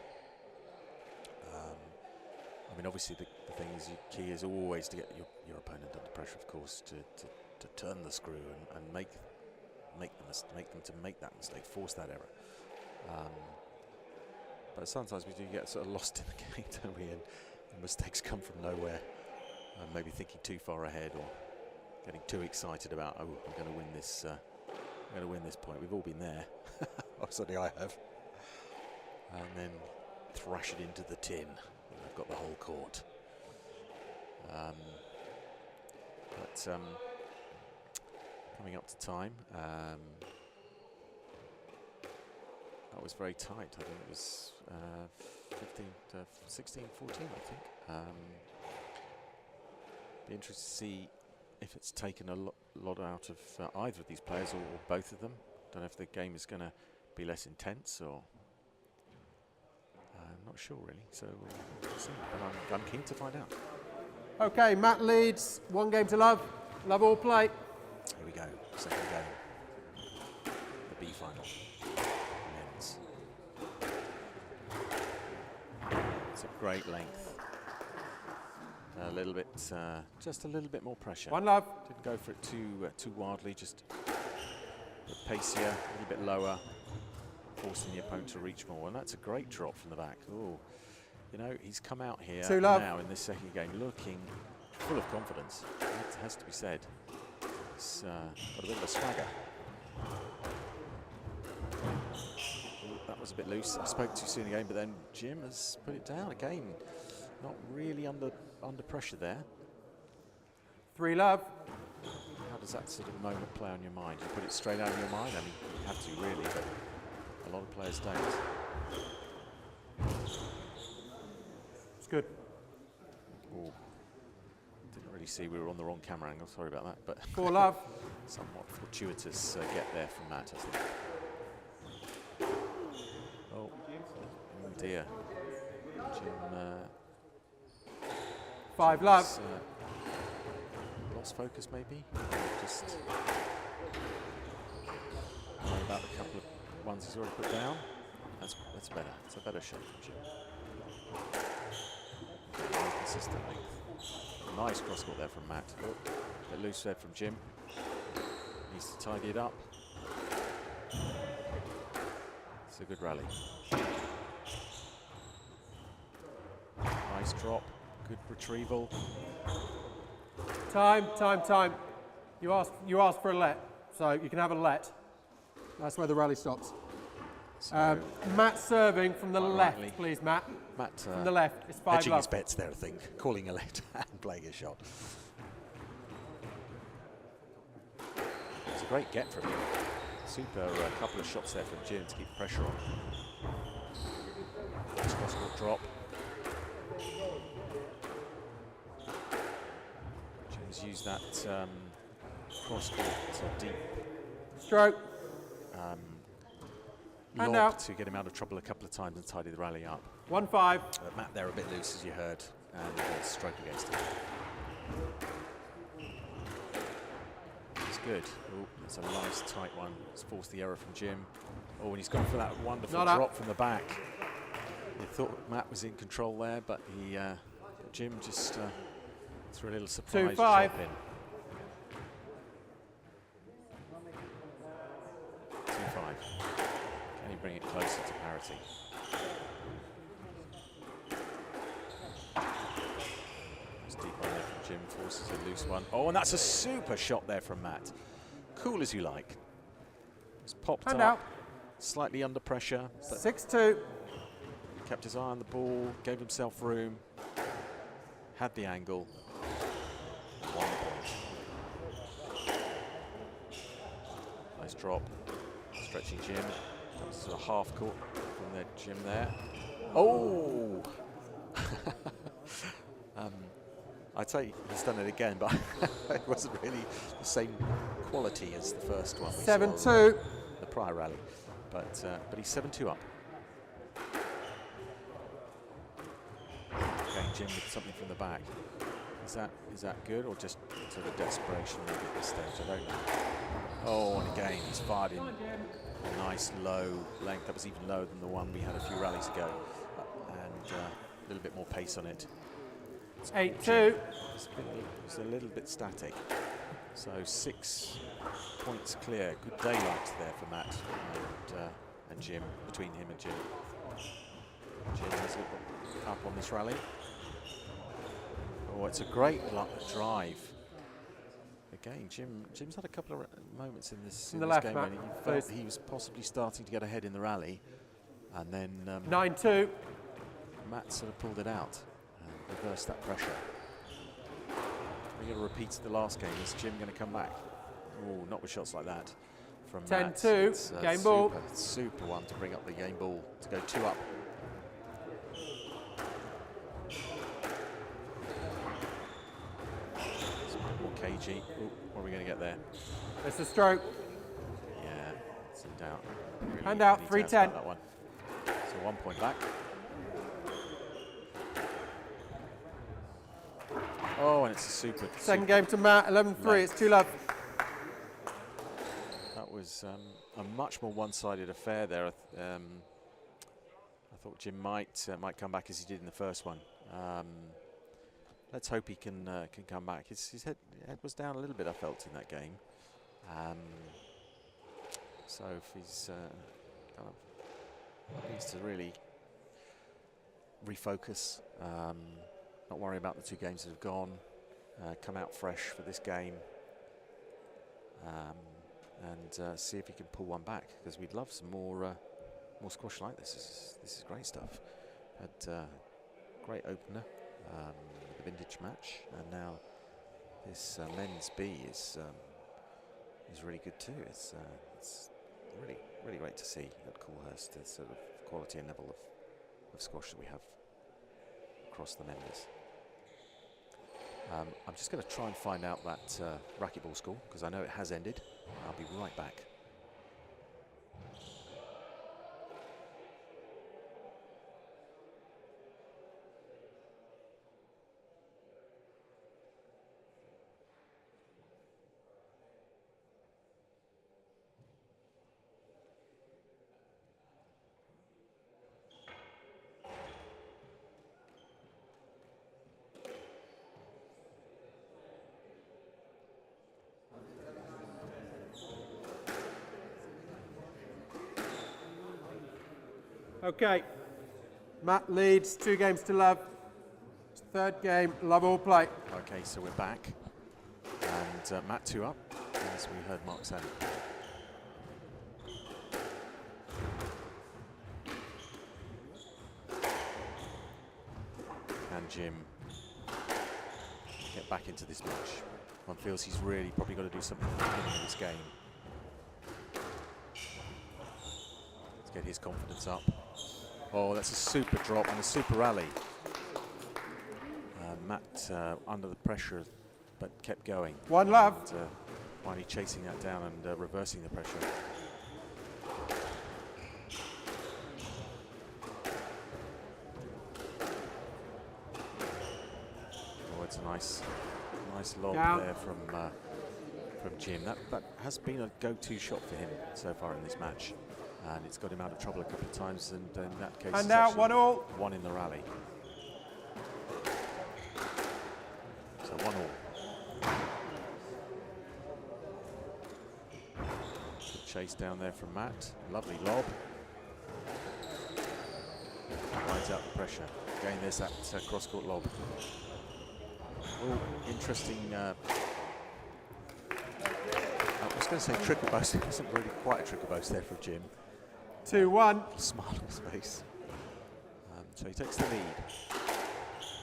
I mean, obviously the thing is, key is always to get your opponent under pressure, of course, to turn the screw and make them to make that mistake, force that error. But sometimes we do get sort of lost in the game, don't we? And mistakes come from nowhere. Maybe thinking too far ahead or getting too excited about, oh, I'm going to win this. I'm going to win this point. We've all been there. Certainly I have. And then thrash it into the tin. I've got the whole court. Coming up to time. That was very tight. I think it was 16-14, I think. Be interested to see if it's taken a lot out of either of these players or both of them. Don't know if the game is going to be less intense or... I'm not sure, really. So we'll see. But I'm keen to find out. Okay, Matt leads. 1 game to love. Love all play. Here we go. Second game. The B final. Men's. It's a great length. A little bit, just a little bit more pressure. 1 love. Didn't go for it too wildly, just a bit pacier, a little bit lower, forcing the opponent to reach more. And that's a great drop from the back. Oh, you know, he's come out here now in this second game looking full of confidence. It has to be said. He's got a bit of a swagger. Ooh, that was a bit loose. I spoke too soon again, but then Jim has put it down again. Not really under pressure there. 3 love. How does that sort of moment play on your mind? You put it straight out of your mind? I mean, you have to really, but a lot of players don't. It's good. Ooh. Didn't really see we were on the wrong camera angle. Sorry about that, but 4 love. somewhat fortuitous get there from Matt, I think. Oh dear. Jim 5 love. Lost focus, maybe. Just worry about the couple of ones he's already put down. That's better. It's a better shot from Jim. Very consistent length. Nice cross court there from Matt. Oh, a bit loose there from Jim. Needs to tidy it up. It's a good rally. Nice drop. Good retrieval. Time. You asked for a let, so you can have a let. That's where the rally stops. So Matt serving from the left, rightly. please, Matt. Matt From the left. It's 5 hedging love. his bets there, I think. Calling a left and playing a shot. It's a great get from him. Super couple of shots there from Jim to keep pressure on. Nice cross court drop. Jim's used that cross court deep Stroke. And lob out. to get him out of trouble a couple of times and tidy the rally up. 1-5. Matt there a bit loose, as you heard, and stroke against him. It's good. Oh, that's a nice tight one. It's forced the error from Jim. Oh, and he's gone for that wonderful drop from the back. You thought Matt was in control there, but Jim just threw a little surprise 2-5. drop in. 2-5. Can he bring it closer to parity? It's deep on there from Jim forces a loose one. Oh, and that's a super shot there from Matt. Cool as you like. It's popped And up, out. slightly under pressure. But 6-2. kept his eye on the ball, gave himself room, had the angle. 1 point. Nice drop. Stretching Jim. Comes to a half court from their Jim there. Oh! I'd say he's done it again, but it wasn't really the same quality as the first one. 7-2. The prior rally, but he's 7-2 up. Okay, Jim with something from the back. Is that good, or just sort of desperation maybe at this stage? I don't know. Oh, and again he's fired in a nice low length. That was even lower than the one we had a few rallies ago, and a little bit more pace on it. 8-2. It's a little bit static. So 6 points clear. Good daylight there for Matt and Jim, between him and Jim. Jim has a little up on this rally. Oh, it's a great drive. Again, Jim's had a couple of moments in this, the left, game Matt. when he felt he was possibly starting to get ahead in the rally, and then 9-2. Matt sort of pulled it out and reversed that pressure. We're going to repeat the last game. Is Jim going to come back? Oh, not with shots like that from Matt. 10-2, game ball. Super one to bring up the game ball, to go 2 up. More cagey. Ooh, what are we going to get there? It's a stroke. Yeah, it's in doubt. Really Hand out, need to 3-10. ask about that one. So 1 point back. Oh, and it's a super. Second game to Matt, 11-3. It's 2-love. That was a much more one-sided affair there. I thought Jim might come back as he did in the first one. Let's hope he can come back. His head was down a little bit, I felt, in that game. So if he's kind of needs to really refocus, not worry about the 2 games that have gone, come out fresh for this game, and see if he can pull one back, because we'd love some more squash like this. This is great stuff. Had great opener, the vintage match, and now this men's B is really good too. It's really great to see at Coolhurst the sort of quality and level of squash that we have across the members. I'm just going to try and find out that racquetball score, because I know it has ended. I'll be right back. Okay. Matt leads, 2 games to love. Third game, love all play. Okay, so we're back. And Matt 2 up, as we heard Mark say. And Jim get back into this match. One feels he's really probably got to do something at the beginning of this game. Let's get his confidence up. Oh, that's a super drop and a super rally. Matt under the pressure, but kept going. 1-love. And, finally chasing that down and reversing the pressure. Oh, it's a nice lob there from Jim. That has been a go-to shot for him so far in this match, and it's got him out of trouble a couple of times. And in that case, And now 1-all. 1 in the rally. So 1-all. Good chase down there from Matt. Lovely lob. Rides out the pressure. Again, there's that cross-court lob. Oh, interesting. I was going to say trickle boast. It wasn't really quite a trickle boast there from Jim. 2-1. Smile on his face. So he takes the lead.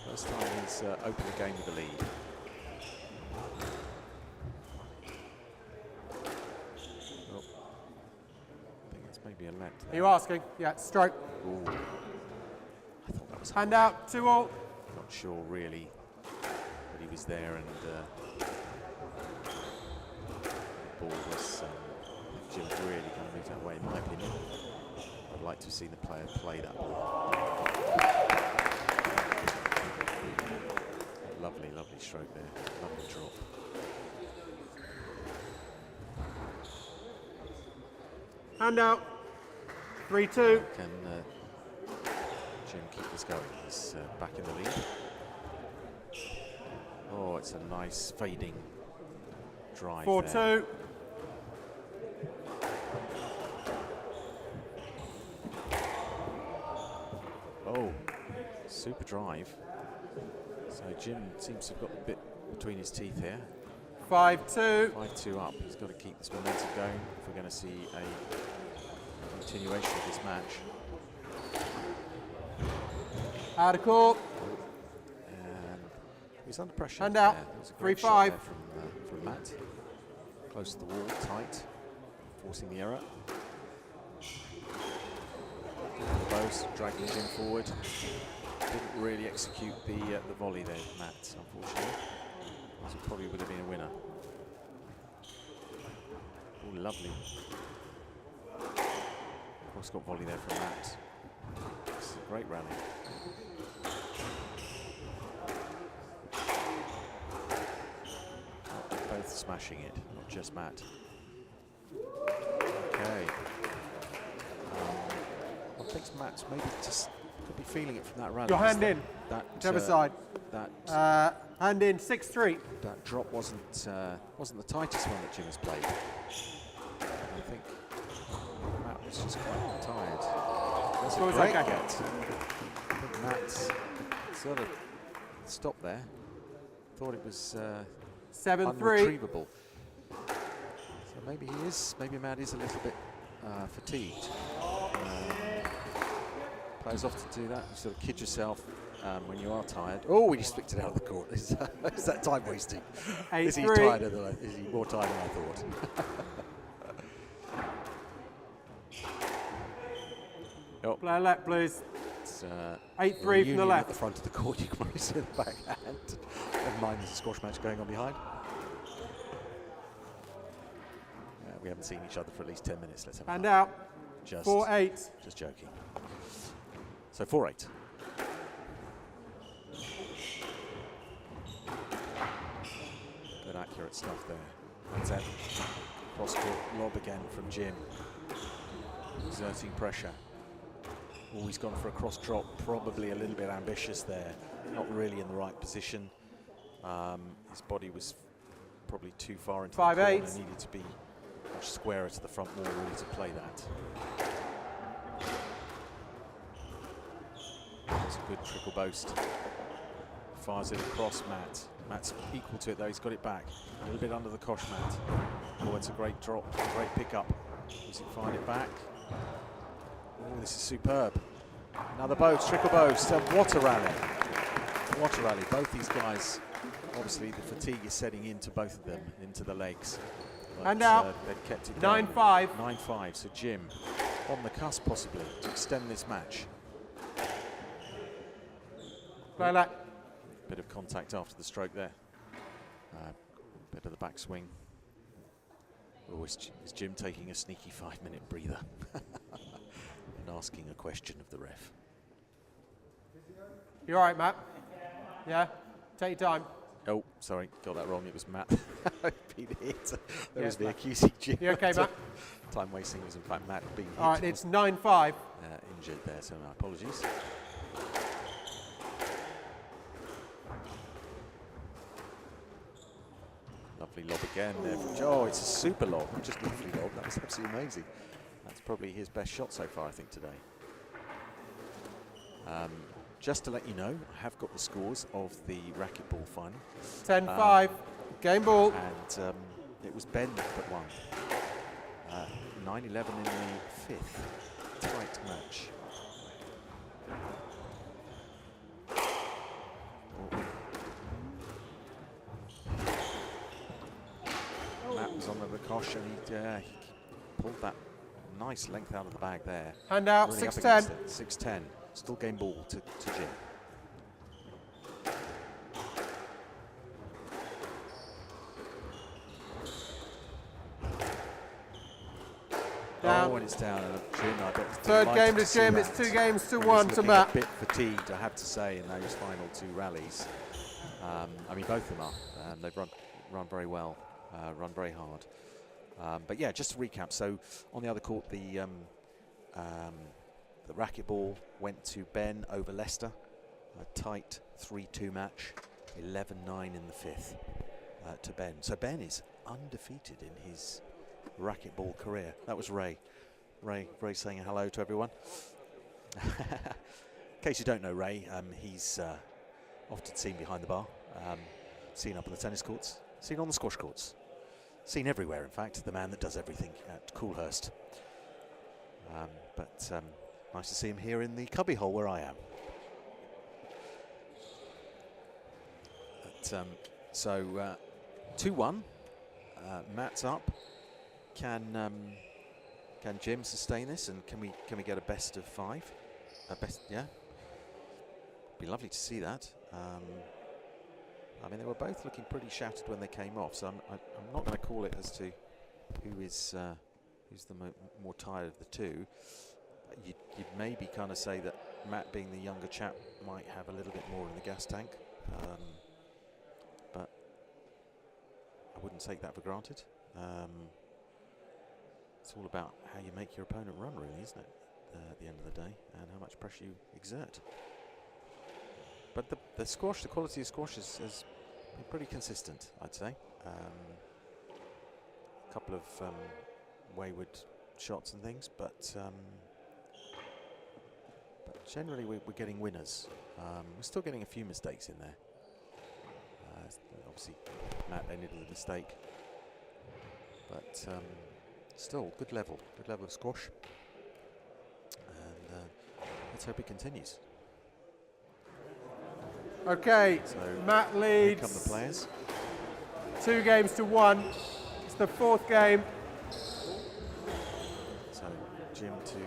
First time he's opened the game with the lead. Oh, I think it's maybe a let. Are you asking? Yeah, stroke. Ooh. I thought that was Hand out, 2-all. not sure really, but he was there, and the ball was. Jim's really going to move that way, in my opinion. I'd like to see the player play that ball. Lovely, lovely stroke there. Lovely drop. Hand out. 3-2. Can Jim keep this going? He's back in the lead. Oh, it's a nice fading drive 4-2. there. Oh, super drive. So Jim seems to have got a bit between his teeth here. 5-2. 5-2 up. He's got to keep this momentum going if we're going to see a continuation of this match. Out of court. And he's under pressure. Hand out. There was a great 3-5. shot there from Matt. Close to the wall, tight, forcing the error. Close, dragging Jim forward. Didn't really execute the volley there, Matt, unfortunately. So probably would have been a winner. Oh, lovely. Cross-court volley there from Matt. This is a great rally. Both smashing it, not just Matt. Okay. I think Matt maybe just could be feeling it from that rally. Your hand in. Whichever side. Hand in. 6-3. That drop wasn't the tightest one that Jim has played. I think Matt was just quite tired. That's a great get. I think Matt sort of stopped there. Thought it was 7-3. unretrievable. So maybe he is. Maybe Matt is a little bit fatigued. Players often do that. You sort of kid yourself when you are tired. Oh, we just flicked it out of the court. Is that time wasting? Is he tired? Is he more tired than I thought? Oh. Player left, please. It's 8-3 from the left. At the front of the court, you can probably see the backhand. Never mind, there's a squash match going on behind. We haven't seen each other for at least 10 minutes. Let's have a Hand look. out. Just 4-8. Just joking. So 4-8. Good accurate stuff there. That's it. Cross-court lob again from Jim. Exerting pressure. Oh, he's gone for a cross drop, probably a little bit ambitious there. Not really in the right position. His body was probably too far into the corner. 5-8. Needed to be much squarer to the front wall really to play that. That's a good trickle boast. Fires it across Matt. Matt's equal to it though, he's got it back. A little bit under the cosh, Matt. Oh, it's a great drop, a great pickup. Does he find it back? Oh, this is superb. Another boast, trickle boast. What a rally. What a rally. Both these guys, obviously the fatigue is setting into both of them, into the legs. But, and now, they've kept it going. 9-5. 9-5, so Jim on the cusp possibly to extend this match. Play left. Bit of contact after the stroke there. Bit of the backswing. Oh, is Jim taking a sneaky 5-minute breather and asking a question of the ref? You all right, Matt? Yeah? Take your time. Oh, sorry, got that wrong. It was Matt. Being hit. There was the accusing Jim. You okay, Matt? Time wasting was in fact Matt being hit. All right, it's 9-5. Injured there, so my apologies. Lovely lob again there from Joe. Oh, it's a super lob, not just lovely lob. That was absolutely amazing. That's probably his best shot so far, I think, today. just to let you know, I have got the scores of the racquetball final. 10-5, game ball. And it was Ben that won. 9-11 in the 5th. Tight match. Matt was on the Lacoste and he pulled that nice length out of the bag there. Hand out, Really 6-10. 6-10. Still game ball to Jim. Down. Oh, and it's down. And Jim, I bet, Third game to Jim. It's 2 games to 1 to Matt. A bit fatigued, I have to say, in those final 2 rallies. I mean, both of them are. They've run very well, run very hard. But yeah, just to recap. So on the other court, the racquetball went to Ben over Leicester. A tight 3-2 match. 11-9 in the 5th to Ben. So Ben is undefeated in his racquetball career. That was Ray. Ray saying hello to everyone. In case you don't know Ray, he's often seen behind the bar, seen up on the tennis courts, seen on the squash courts, seen everywhere, in fact, the man that does everything at Coolhurst. But nice to see him here in the cubbyhole where I am. But, so 2-1, Matt's up. Can Jim sustain this, and can we get a best of 5? Yeah. Be lovely to see that. I mean, they were both looking pretty shattered when they came off, so I'm not going to call it as to who's the more tired of the two. You'd maybe kind of say that Matt, being the younger chap, might have a little bit more in the gas tank, but I wouldn't take that for granted. It's all about how you make your opponent run, really, isn't it, at the end of the day, and how much pressure you exert. But the squash, the quality of squash has been pretty consistent, I'd say. A couple of wayward shots and things, but generally we're getting winners. We're still getting a few mistakes in there. Obviously, Matt ended with a mistake, but still good level of squash, and let's hope it continues. Okay, So Matt here leads. come the players. 2 games to 1. It's the 4th game. So Jim to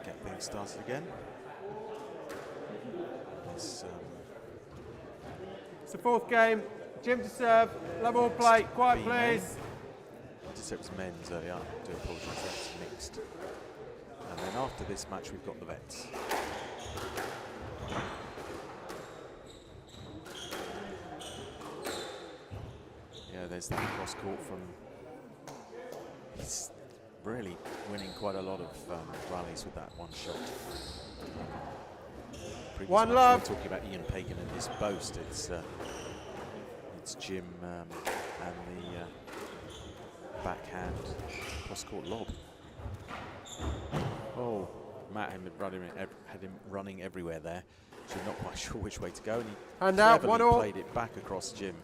get things started again. It's the 4th game. Jim to serve. Love all play. Quiet, B please. I just said it was men's earlier. I do apologise, that's mixed. And then after this match, we've got the vets. Yeah, there's that cross court from. He's really winning quite a lot of rallies with that one shot. Previous One match, love. we were talking about Ian Pagan and his boast. It's Jim and the backhand cross-court lob. Oh, Matt had him running everywhere there. So not quite sure which way to go, and he Hand out, cleverly 1-all. played it back across Jim.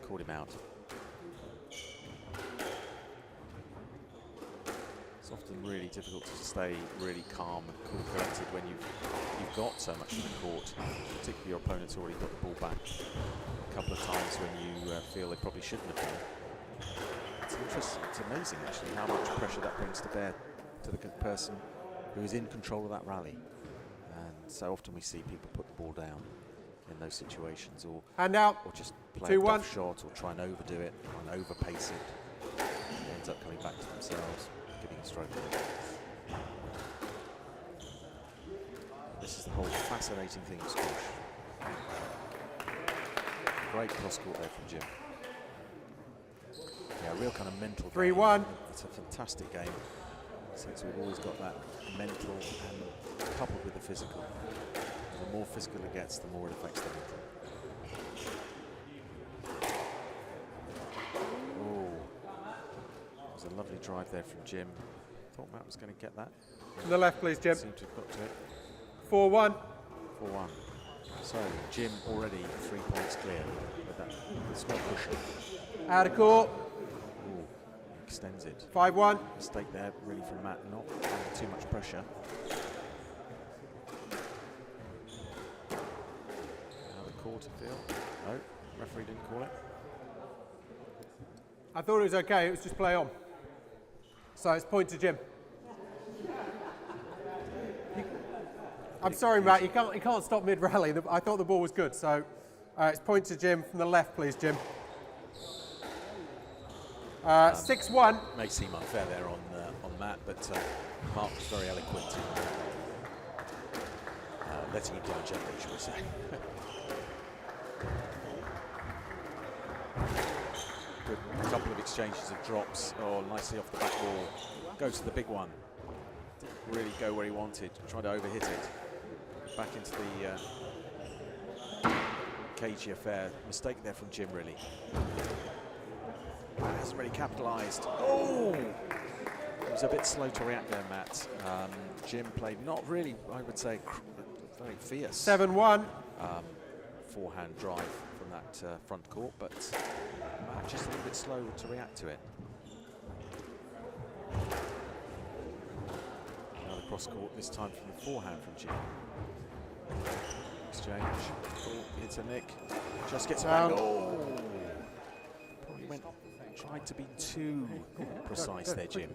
Called him out. It's often really difficult to stay really calm and cool collected when you've got so much in the court, particularly your opponent's already got the ball back a couple of times when you feel they probably shouldn't have done. It's interesting, it's amazing actually how much pressure that brings to bear to the person who is in control of that rally. And so often we see people put the ball down in those situations, or Hand out. just play a 2-1. tough shot, or try and overdo it, try and overpace it. It ends up coming back to themselves, giving a stroke. This is the whole fascinating thing of squash. Great cross court there from Jim. Yeah, a real kind of mental 3-1. game. It's a fantastic game, since we've always got that mental and coupled with the physical. The more physical it gets, the more it affects the mental. Oh, it was a lovely drive there from Jim. thought Matt was going to get that. To the left, please, Jim. Seemed to have got to it. 4-1. 4-1. So Jim already 3 points clear, but it's not pushing. Out of court. Ooh, extends it. 5-1. Mistake there, really, from Matt, not under too much pressure. Now the call to feel. No, referee didn't call it. I thought it was okay, it was just play on. So it's point to Jim. I'm sorry, Matt, you can't stop mid-rally. I thought the ball was good, so it's point to Jim from the left, please, Jim. 6-1. May seem unfair there on Matt, but Mark was very eloquent in letting him down gently, shall we say. Good couple of exchanges of drops. Oh, nicely off the back wall. Goes to the big one. Didn't really go where he wanted. Tried to overhit it. Back into the cagey affair. Mistake there from Jim, really. Hasn't really capitalised. Oh! He was a bit slow to react there, Matt. Jim played not really, I would say, very fierce. 7-1. Forehand drive from that front court, but Matt just a little bit slow to react to it. Another cross court, this time from the forehand from Jim. Exchange. Oh, hits a nick. Just gets back. Oh! Probably tried to be too precise there, Jim.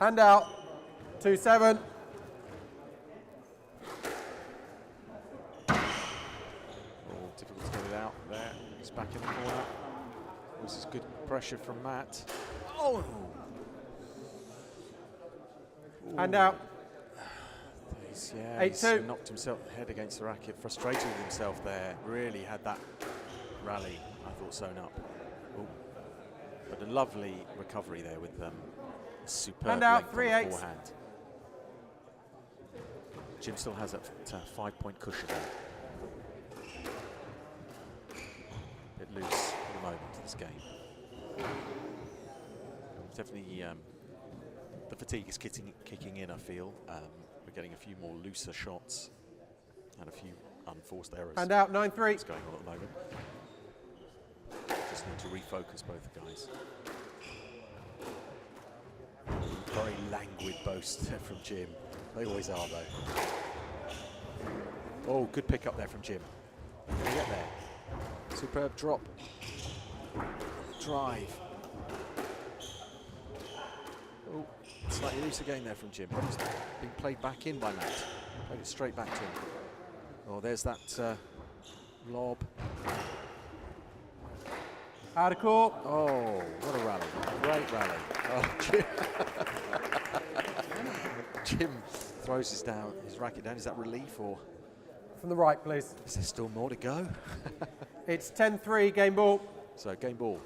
Hand out. 2-7. Oh, difficult to get it out there. He's back in the corner. This is good pressure from Matt. Oh! Hand out. Yeah, he's knocked himself head against the racket, frustrated with himself there. Really had that rally, I thought, sewn up. Ooh. But a lovely recovery there with superb Hand out, length on the 3-8. forehand. Jim still has that 5-point cushion there. Bit loose at the moment in this game. Definitely the fatigue is kicking in, I feel. We're getting a few more looser shots and a few unforced errors. Hand out, 9-3. What's going on at the moment? Just need to refocus both guys. Very languid boast from Jim. They always are, though. Oh, good pick up there from Jim. Can he get there? Superb drop. Drive. Oh, slightly loose again there from Jim. It's being played back in by Matt. Played it straight back to him. Oh, there's that lob. Out of court. Oh, what a rally. Great rally. Oh, Jim. Jim throws his racket down. Is that relief, or From the right, please. is there still more to go? It's 10-3, game ball. So, game ball.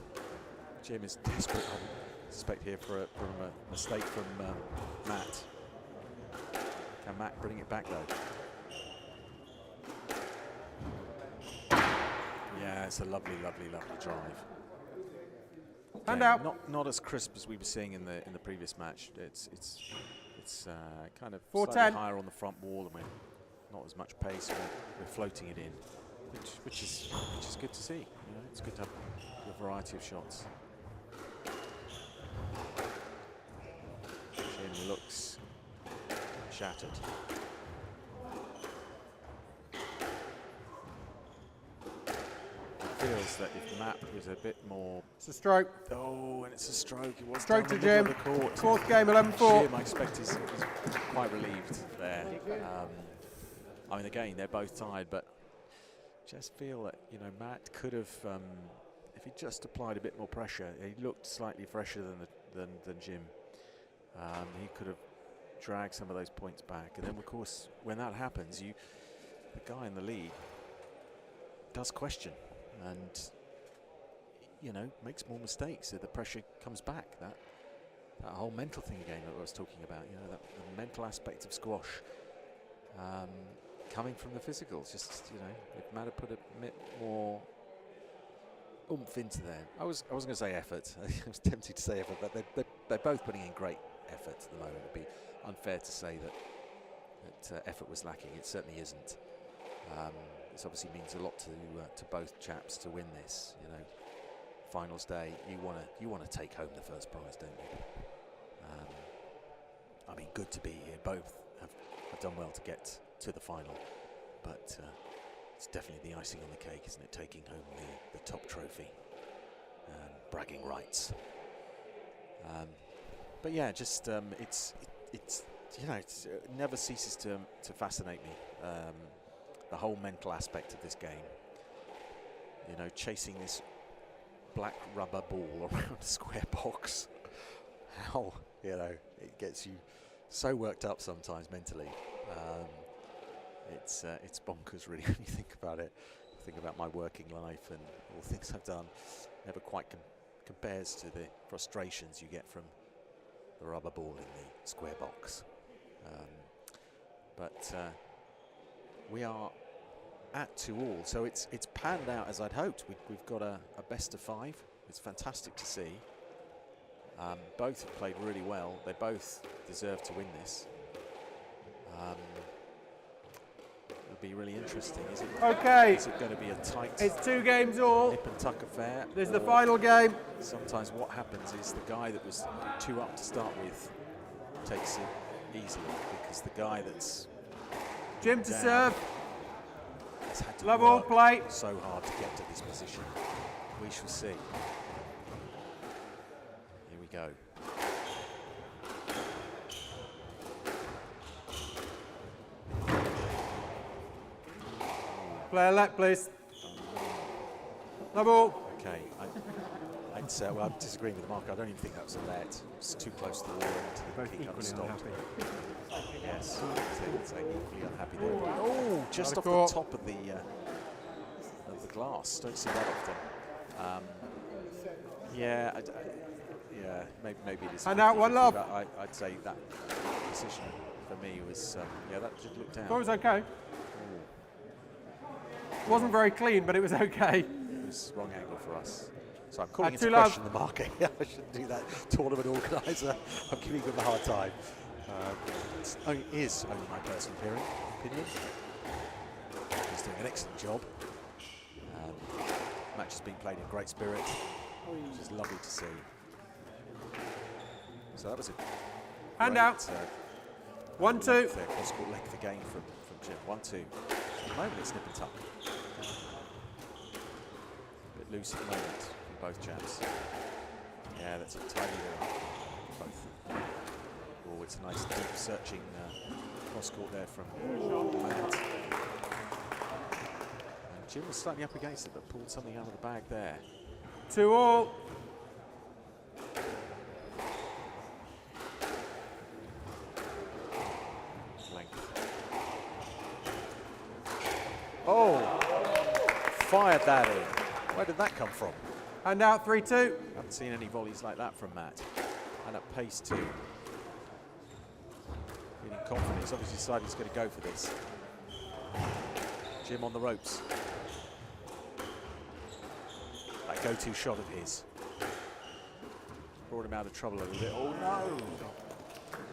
Jim is desperate, I suspect, here from a mistake from Matt. Can Matt bring it back, though? Yeah, it's a lovely, lovely, lovely drive. Hand Again, out. Not as crisp as we were seeing in the previous match. It's kind of 4-10. slightly higher on the front wall, and we're not as much pace. We're floating it in, which is good to see. You know, it's good to have a variety of shots. Jim looks shattered. Feels that if Matt was a bit more... It's a stroke. Oh, and it's a stroke. It was Stroke down to the middle Jim. of the court. Fourth game, 11-4. Jim, I expect, is quite relieved there. I mean, again, they're both tied, but just feel that, you know, Matt could have, if he just applied a bit more pressure, he looked slightly fresher than Jim. He could have dragged some of those points back. And then, of course, when that happens, the guy in the lead does question. And, you know, makes more mistakes. So the pressure comes back. That whole mental thing again that I was talking about, you know, the mental aspect of squash coming from the physical. Just, you know, if Matt had put a bit more oomph into there. I wasn't going to say effort. I was tempted to say effort, but they're both putting in great effort at the moment. It'd be unfair to say that effort was lacking. It certainly isn't. This obviously means a lot to both chaps to win this. You know, finals day, you want to take home the first prize, don't you? I mean, good to be here. Both have done well to get to the final, but it's definitely the icing on the cake, isn't it? Taking home the top trophy, bragging rights. But yeah, just it's you know, it never ceases to fascinate me. The whole mental aspect of this game. You know, chasing this black rubber ball around a square box. How, you know, it gets you so worked up sometimes mentally. It's bonkers really when you think about it. Think about my working life and all the things I've done. Never quite compares to the frustrations you get from the rubber ball in the square box. But we are at 2-2, so it's panned out as I'd hoped. We've got a best of 5. It's fantastic to see. Both have played really well. They both deserve to win this. It'll be really interesting. Is it going to be a tight? It's 2 games all. Nip and tuck affair. There's the final game. Sometimes what happens is the guy that was 2 up to start with takes it easily, because the guy that's Jim to down serve. has had to Love all work play. so hard to get to this position. We shall see. Here we go. Player left, please. Love all. Okay, I'd say, well, I'm disagreeing with the marker. I don't even think that was a let. It's too close to the wall and the kick unstopped. Yes, I'd say equally unhappy there. Oh, just off the top of the glass. Don't see that often. Yeah, maybe it is. And out, one love. I'd say that decision for me was, yeah, that did look down. It was okay. It wasn't very clean, but it was okay. It was wrong angle for us. So I'm calling into too loud. question the marking. I shouldn't do that. Tournament organiser. I'm giving them a hard time. It is only my personal opinion. He's doing an excellent job. Match has been played in great spirit, which is lovely to see. So that was a Hand great, out. 1-2. Cross-court length of game from Jim. 1-2. At the moment it's nip and tuck. A bit loose at the moment from both chaps. Yeah, that's a tidy there. Both. Oh, it's a nice deep searching cross-court there from Matt. And Jim was slightly up against it, but pulled something out of the bag there. 2-2. Oh, fired that in. Where did that come from? Hand out 3-2. Haven't seen any volleys like that from Matt. And at pace too. Feeling confident. He's obviously decided he's going to go for this. Jim on the ropes. That go-to shot of his. Brought him out of trouble a little bit. Oh no!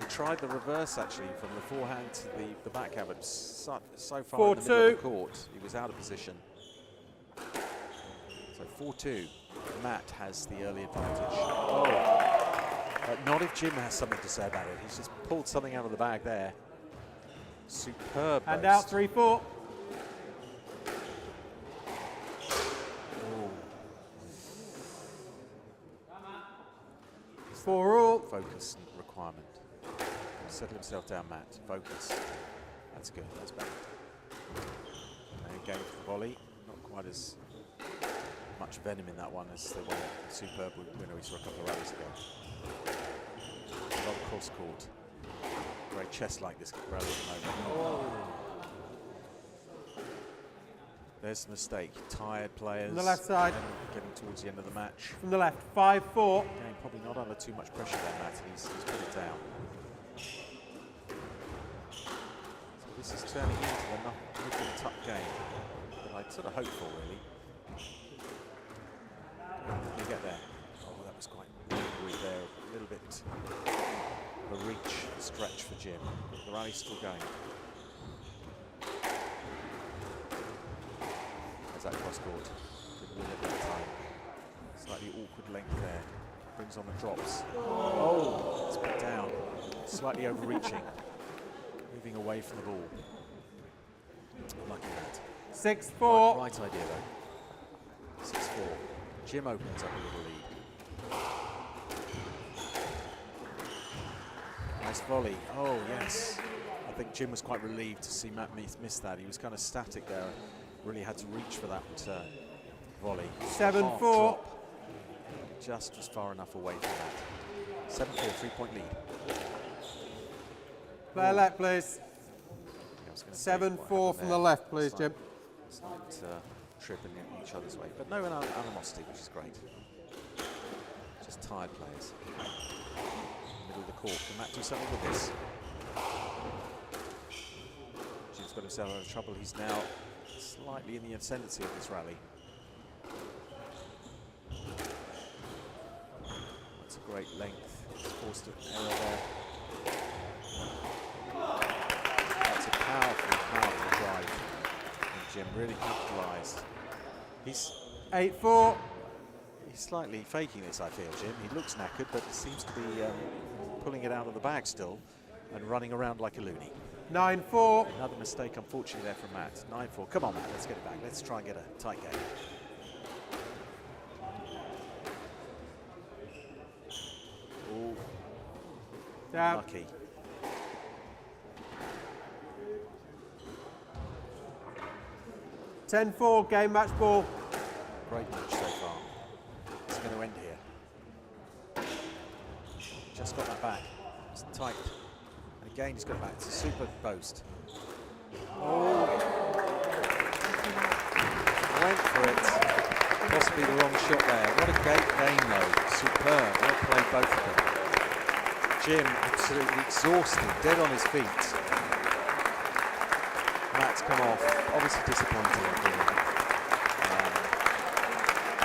He tried the reverse actually from the forehand to the backhand, but so far in the middle of the court, he was out of position. So 4-2. Matt has the early advantage. Oh, but not if Jim has something to say about it. He's just pulled something out of the bag there. Superb. Hand out 3-4. Oh. 4-all. Focus requirement. Settle himself down, Matt. Focus. That's good. That's better. And again for the volley. Not quite as much venom in that one as the one superb winner we saw a couple of rallies ago. A lot of cross court. Very chess-like this rally at the moment. Oh. There's the mistake. Tired players. On the left side. Getting towards the end of the match. From the left. 5-4. Again, probably not under too much pressure there, Matt. He's put it down. This is turning into a nip and tuck game that I'd sort of hoped for, really. stretch for Jim. The rally's still going. There's that cross court. Could win a bit of time. Slightly awkward length there. Brings on the drops. Oh, it's put down. Slightly overreaching. Moving away from the ball. Lucky that. 6-4. Right idea though. 6-4. Jim opens up a little lead. Nice volley. Oh, yes. I think Jim was quite relieved to see Matt miss that. He was kind of static there. Really had to reach for that volley. 7-4. Just was far enough away from that. 7-4, 3-point lead. Player left, please. 7-4 from the left, please, Jim. Slight trip in each other's way, but no animosity, which is great. Just tired players. Middle of the court. Can Matt do something with this? Jim's got himself out of trouble. He's now slightly in the ascendancy of this rally. That's a great length. He's forced an error there. That's a powerful, powerful drive from Jim. Really capitalised. He's 8-4. He's slightly faking this, I feel, Jim. He looks knackered, but seems to be pulling it out of the bag still and running around like a loony. 9-4. Another mistake, unfortunately, there from Matt. 9-4. Come on, Matt, let's get it back. Let's try and get a tight game. Ooh. Down. Lucky. $10-4, game match ball. Great match so far. It's going to end here. Just got that back. It's tight. And again, he's got it back. It's a super boast. Oh. Went for it. Possibly the wrong shot there. What a great game, though. Superb. Well played, both of them. Jim, absolutely exhausted, dead on his feet. Matt's come off. Obviously disappointing.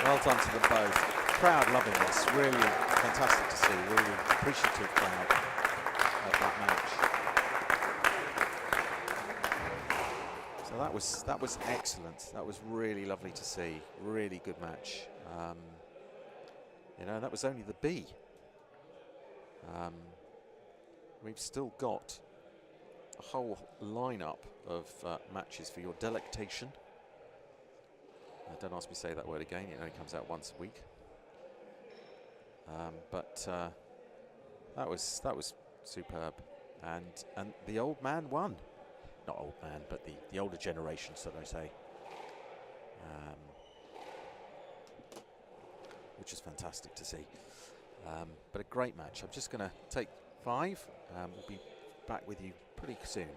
Well done to them both. Crowd loving this. Really fantastic to see. Really appreciative crowd of that match. So that was excellent. That was really lovely to see. Really good match. You know, that was only the B. We've still got a whole lineup of matches for your delectation. Don't ask me to say that word again. It only comes out once a week. But that was superb, and the old man won. Not old man, but the older generation, so they say. Which is fantastic to see. But a great match. I'm just going to take 5. We'll be back with you pretty soon.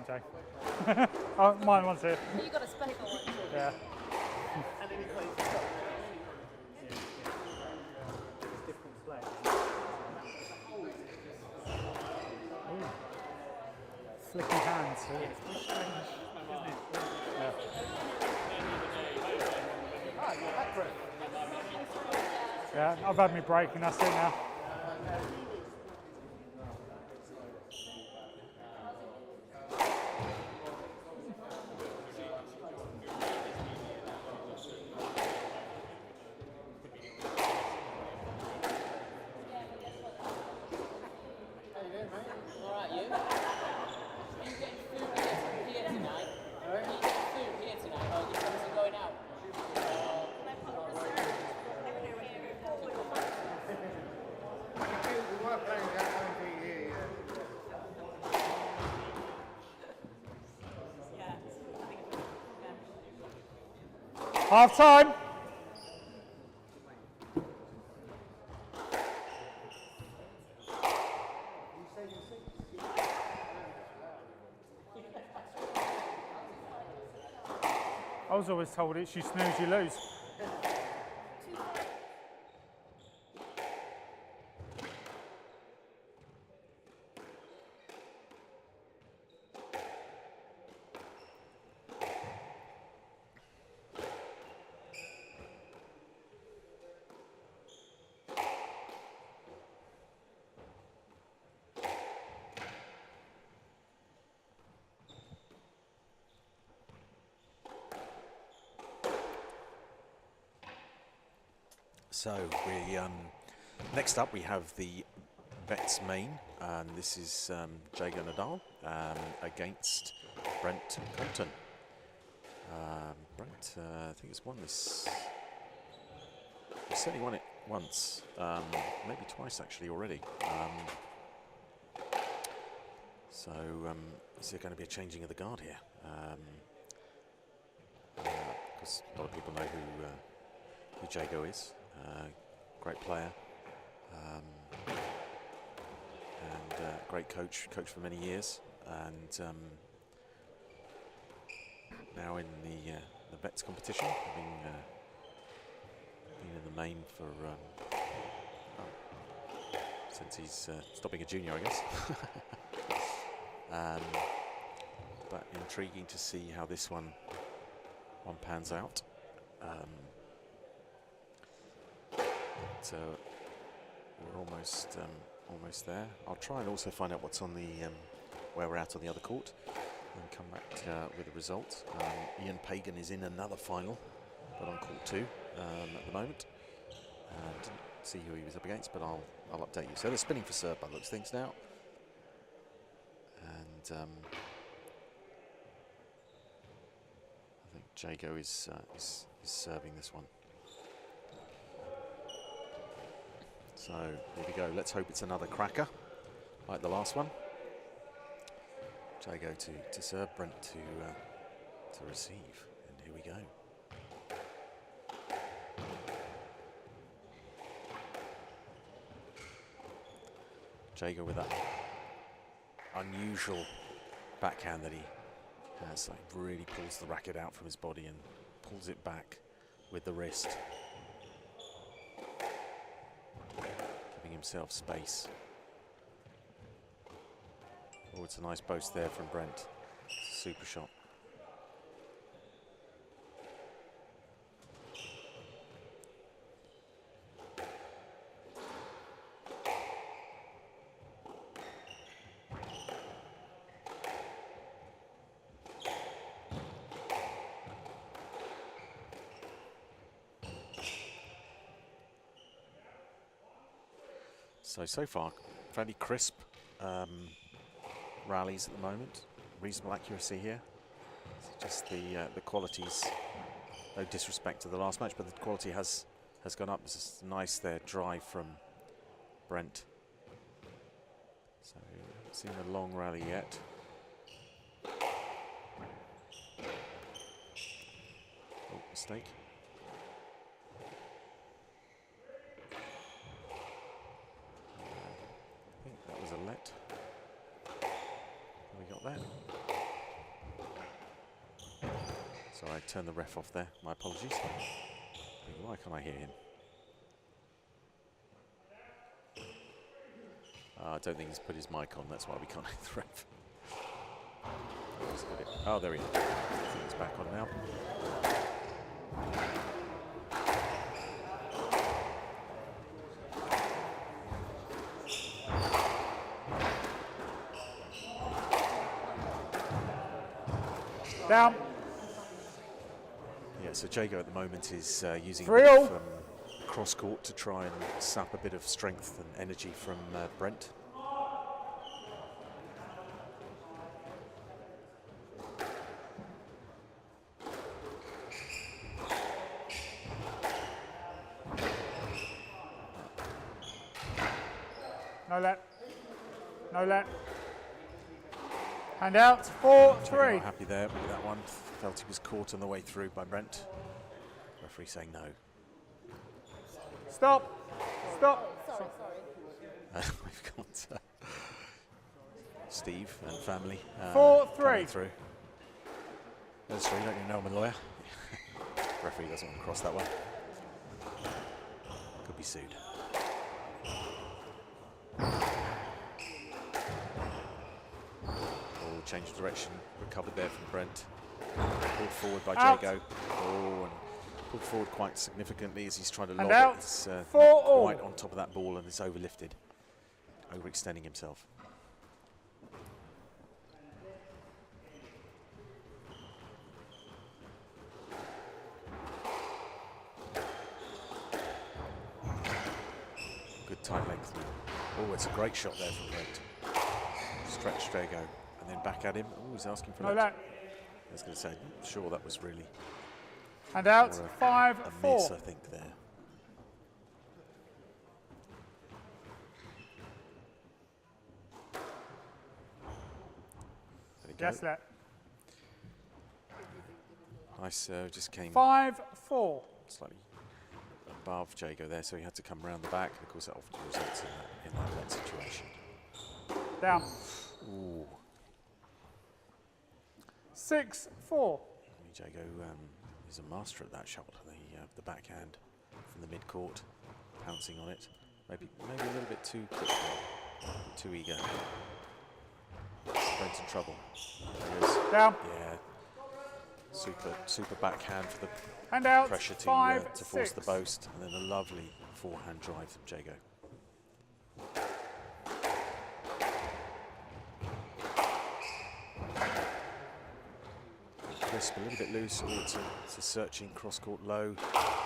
Jay. Oh, mine one's here. You got a special one. Yeah. Ooh. Flicky hands. Yeah. Yeah, I've had my break and that's it now. Alright, you? Are you getting food here tonight? Are you getting food here tonight? Or are you promising going out? We were playing that one here. Half time. I was always told it's you snooze, you lose. So we next up we have the Vets main, and this is Jago Nadal against Brent Compton. Brent, I think has won this. He's certainly won it once, maybe twice actually already. So is there going to be a changing of the guard here? Because a lot of people know who Jago is. Great player, and great coach for many years, and now in the Vets competition, having been in the main for since he's stopped being a junior, I guess. But intriguing to see how this one pans out. So we're almost there. I'll try and also find out what's on the where we're at on the other court, and come back with the results. Ian Pagan is in another final, but on court 2 at the moment. Didn't see who he was up against, but I'll update you. So they're spinning for serve by the looks of things now, and I think Jago is serving this one. So here we go. Let's hope it's another cracker, like the last one. Jago to serve, Brent to receive, and here we go. Jago with that unusual backhand that he has, like really pulls the racket out from his body and pulls it back with the wrist, giving himself space. Oh, it's a nice boast there from Brent. It's a super shot. So far, fairly crisp rallies at the moment. Reasonable accuracy here. It's just the qualities. No disrespect to the last match, but the quality has gone up. This is nice there drive from Brent. So haven't seen a long rally yet. Oh, mistake. That was a let. We got that. Sorry, I turned the ref off there. My apologies. Why can't I hear him? I don't think he's put his mic on. That's why we can't hear the ref. Oh, there he is. I think he's back on now. Down. Yeah, so Jago at the moment is using 3-all. cross court to try and sap a bit of strength and energy from Brent. No let. No let. Hand out. 4-3. Not happy there with that one. Felt he was caught on the way through by Brent. Referee saying no. Stop. Stop. Sorry. We've got Steve and family 4-3. coming through. That's true, don't you know I'm a lawyer? Referee doesn't want to cross that one. Could be sued. Change of direction, recovered there from Brent. Pulled forward by Out. Jago. Oh, and pulled forward quite significantly as he's trying to And lob out. it. It's 4-all. quite on top of that ball and it's overlifted, overextending himself. Good tight length. Oh, it's a great shot there from Brent. Stretch Jago. And then back at him. Oh, he's asking for No that. let. I was going to say, sure, that was really Hand out. a 5-4. miss, I think, there. There we go. Yes let. Nice, just came 5-4. slightly above Jago there, so he had to come around the back. And of course, that often results in that net situation. Down. Ooh. 6-4. Jago is a master at that shot, the backhand from the mid-court, pouncing on it. Maybe a little bit too quick, too eager. Brent's in trouble. There he is. Down. Yeah. Super backhand for the Hand out. pressure to 5-6. force the boast, and then a lovely forehand drive from Jago. Crisp, a little bit loose. Oh, it's a searching cross-court low.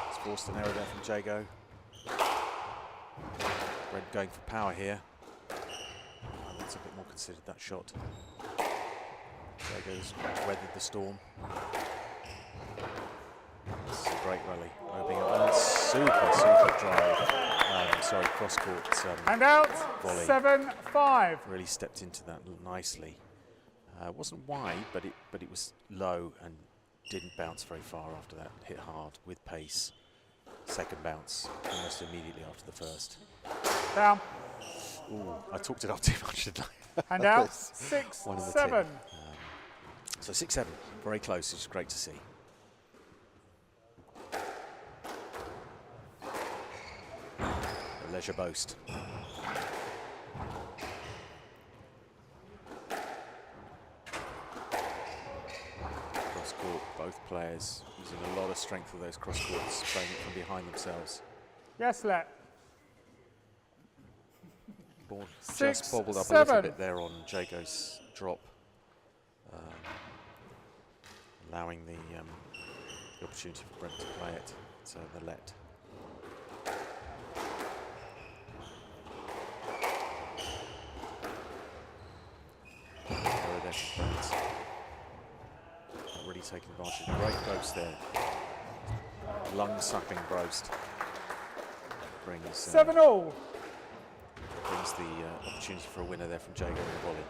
It's forced an error there from Jago. Brent going for power here. And that's a bit more considered, that shot. Jago's weathered the storm. This is a great rally. Opening up, and super drive. Cross-court Hand out. volley. 7-5. Really stepped into that nicely. It wasn't wide, but it was low and didn't bounce very far after that. Hit hard with pace. Second bounce almost immediately after the first. Down. Ooh, I talked it up too much, didn't I? Hand out. One of the 6-7. two. So 6-7, very close, which is great to see. A leisure boast. Cross-court, both players using a lot of strength of those cross-courts, playing it from behind themselves. Yes let. Ball 6, just bobbled up a little 7. bit there on Jago's drop, allowing the opportunity for Brent to play it. So the let. Really taking advantage. Great boast there. Lung-sucking boast. Brings 7-all. brings the opportunity for a winner there from Jago in the volley.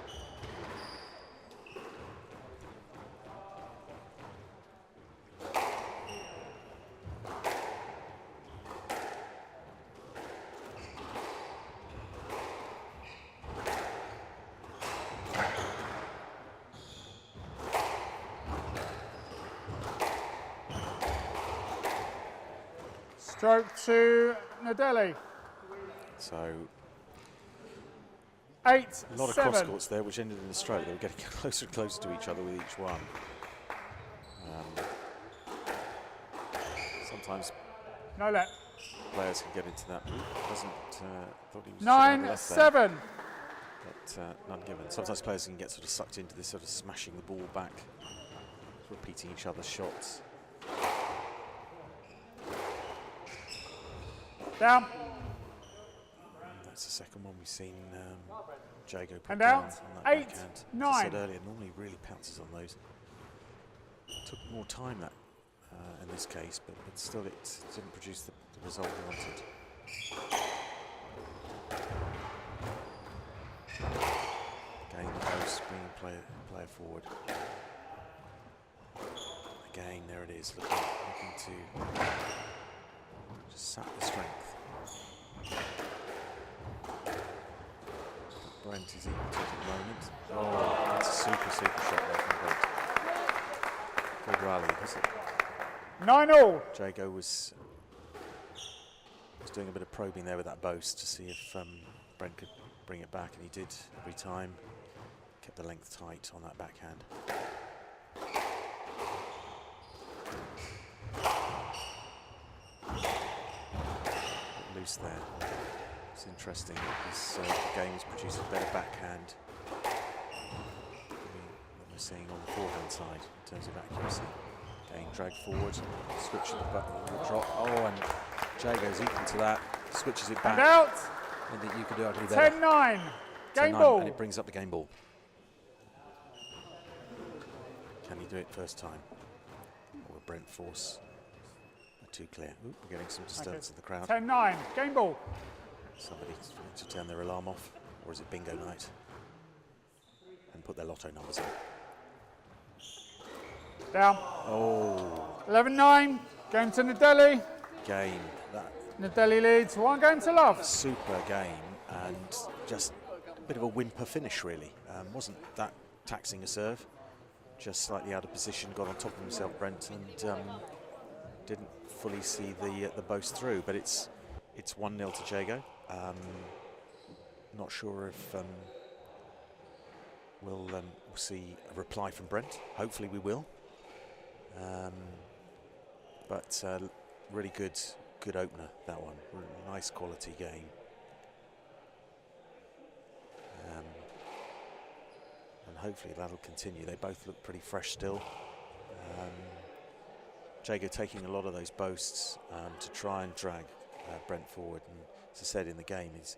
Stroke to Nadelli. So 8, a lot of 7. cross courts there, which ended in a stroke. They were getting closer and closer to each other with each one. Sometimes No let. players can get into that. Wasn't thought he was 9, left 7. there, but none given. Sometimes players can get sort of sucked into this sort of smashing the ball back, repeating each other's shots. Down. That's the second one we've seen Jago put And down out. on that 8, backhand. As I 9. said earlier, normally he really pounces on those. Took more time that in this case, but still it didn't produce the result we wanted. Again, the post, bringing player forward. Again, there it is, looking to just sap the strength. Brent is equal to it at the moment. Oh, that's a super shot there from Brent. Good rally, was it? 9 all. Jago was doing a bit of probing there with that boast to see if Brent could bring it back, and he did every time. Kept the length tight on that backhand. Bit loose there. It's interesting that this game has produced a better backhand than we're seeing on the forehand side in terms of accuracy. Again, drag forward, switch the drop. Oh, and Jago's equal to that. Switches it back. And out. I think you can do ugly better. 10-9. Game 10-9, ball. and it brings up the game ball. Can he do it first time? Or will Brent force too clear? Ooh, we're getting some disturbance in the crowd. 10-9. Game ball. Somebody to turn their alarm off, or is it bingo night? And put their lotto numbers on. Down. Oh, 11-9. Game to Nadelli. game. That Nadelli leads 1 game to love. super game, and just a bit of a whimper finish, really. Wasn't that taxing a serve. Just slightly out of position, got on top of himself, Brent, and didn't fully see the boast through. But it's 1-0 to Jago. Not sure if we'll see a reply from Brent. Hopefully we will. But really good opener, that one. Really nice quality game. And hopefully that'll continue. They both look pretty fresh still. Jago taking a lot of those boasts to try and drag Brent forward. And as I said in the game, it's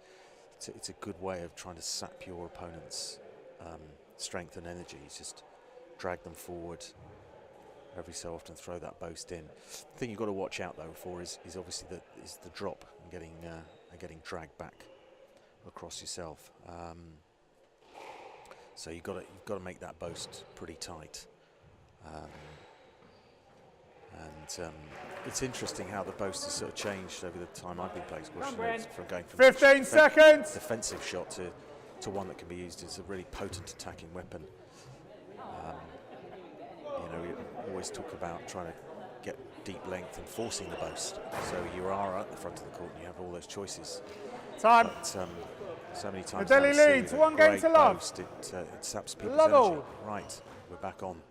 a good way of trying to sap your opponent's strength and energy. Just drag them forward. Every so often throw that boast in. The thing you've got to watch out though for is obviously the drop and getting dragged back across yourself. So you've got to make that boast pretty tight. It's interesting how the boast has sort of changed over the time I've been playing squash, from going from 15 seconds. defensive shot to one that can be used as a really potent attacking weapon. We always talk about trying to get deep length and forcing the boast. So you are at the front of the court and you have all those choices. Time. But so many times Nadelli now we see leads, that 1 game great to love. boast, it saps people's Level. energy. Right, we're back on.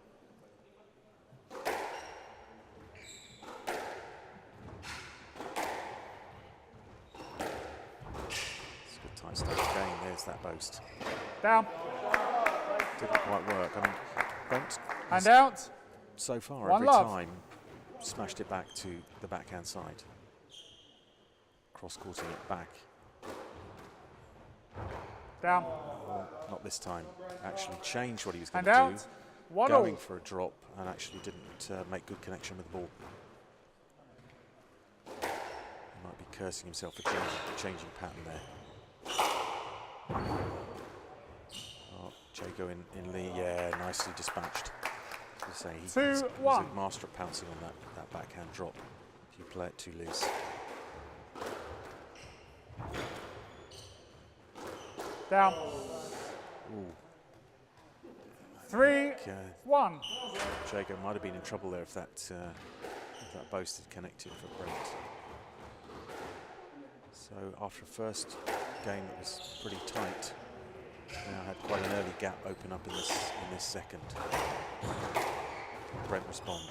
It's a good tight start game. There's that boast. Down. Didn't quite work. I mean, Brent And out. so far 1 every love. time smashed it back to the backhand side. Cross-courting it back. Down. Well, not this time. Actually changed what he was going And to out. do. 1 all. Going for a drop and actually didn't make good connection with the ball. He might be cursing himself for changing pattern there. Oh, Jago in the nicely dispatched. As I say, he's 2-1. a master at pouncing on that backhand drop if you play it too loose. Down. Ooh. 3-1. Jago might have been in trouble there if that boast had connected for Brent. So after a first game that was pretty tight, now had quite an early gap open up in this second. Brent respond.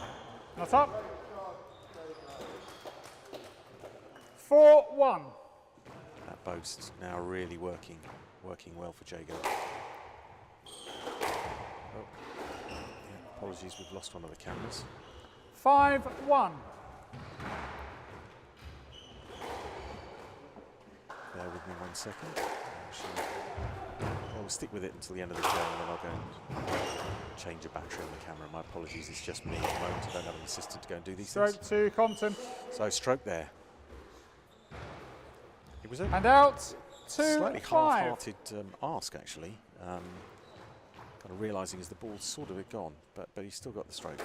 Not up. 4-1. That boast now really working well for Jago. Oh, yeah, apologies, we've lost one of the cameras. 5-1. Bear with me 1 second. Actually, we'll stick with it until the end of the show, and then I'll go and change a battery on the camera. My apologies, it's just me at the moment. I don't have an assistant to go and do these Stroke things. to Compton. So stroke there. It was a And out. slightly 2-5. half-hearted ask, actually. Kind of realising as the ball's sort of gone, but he's still got the stroke.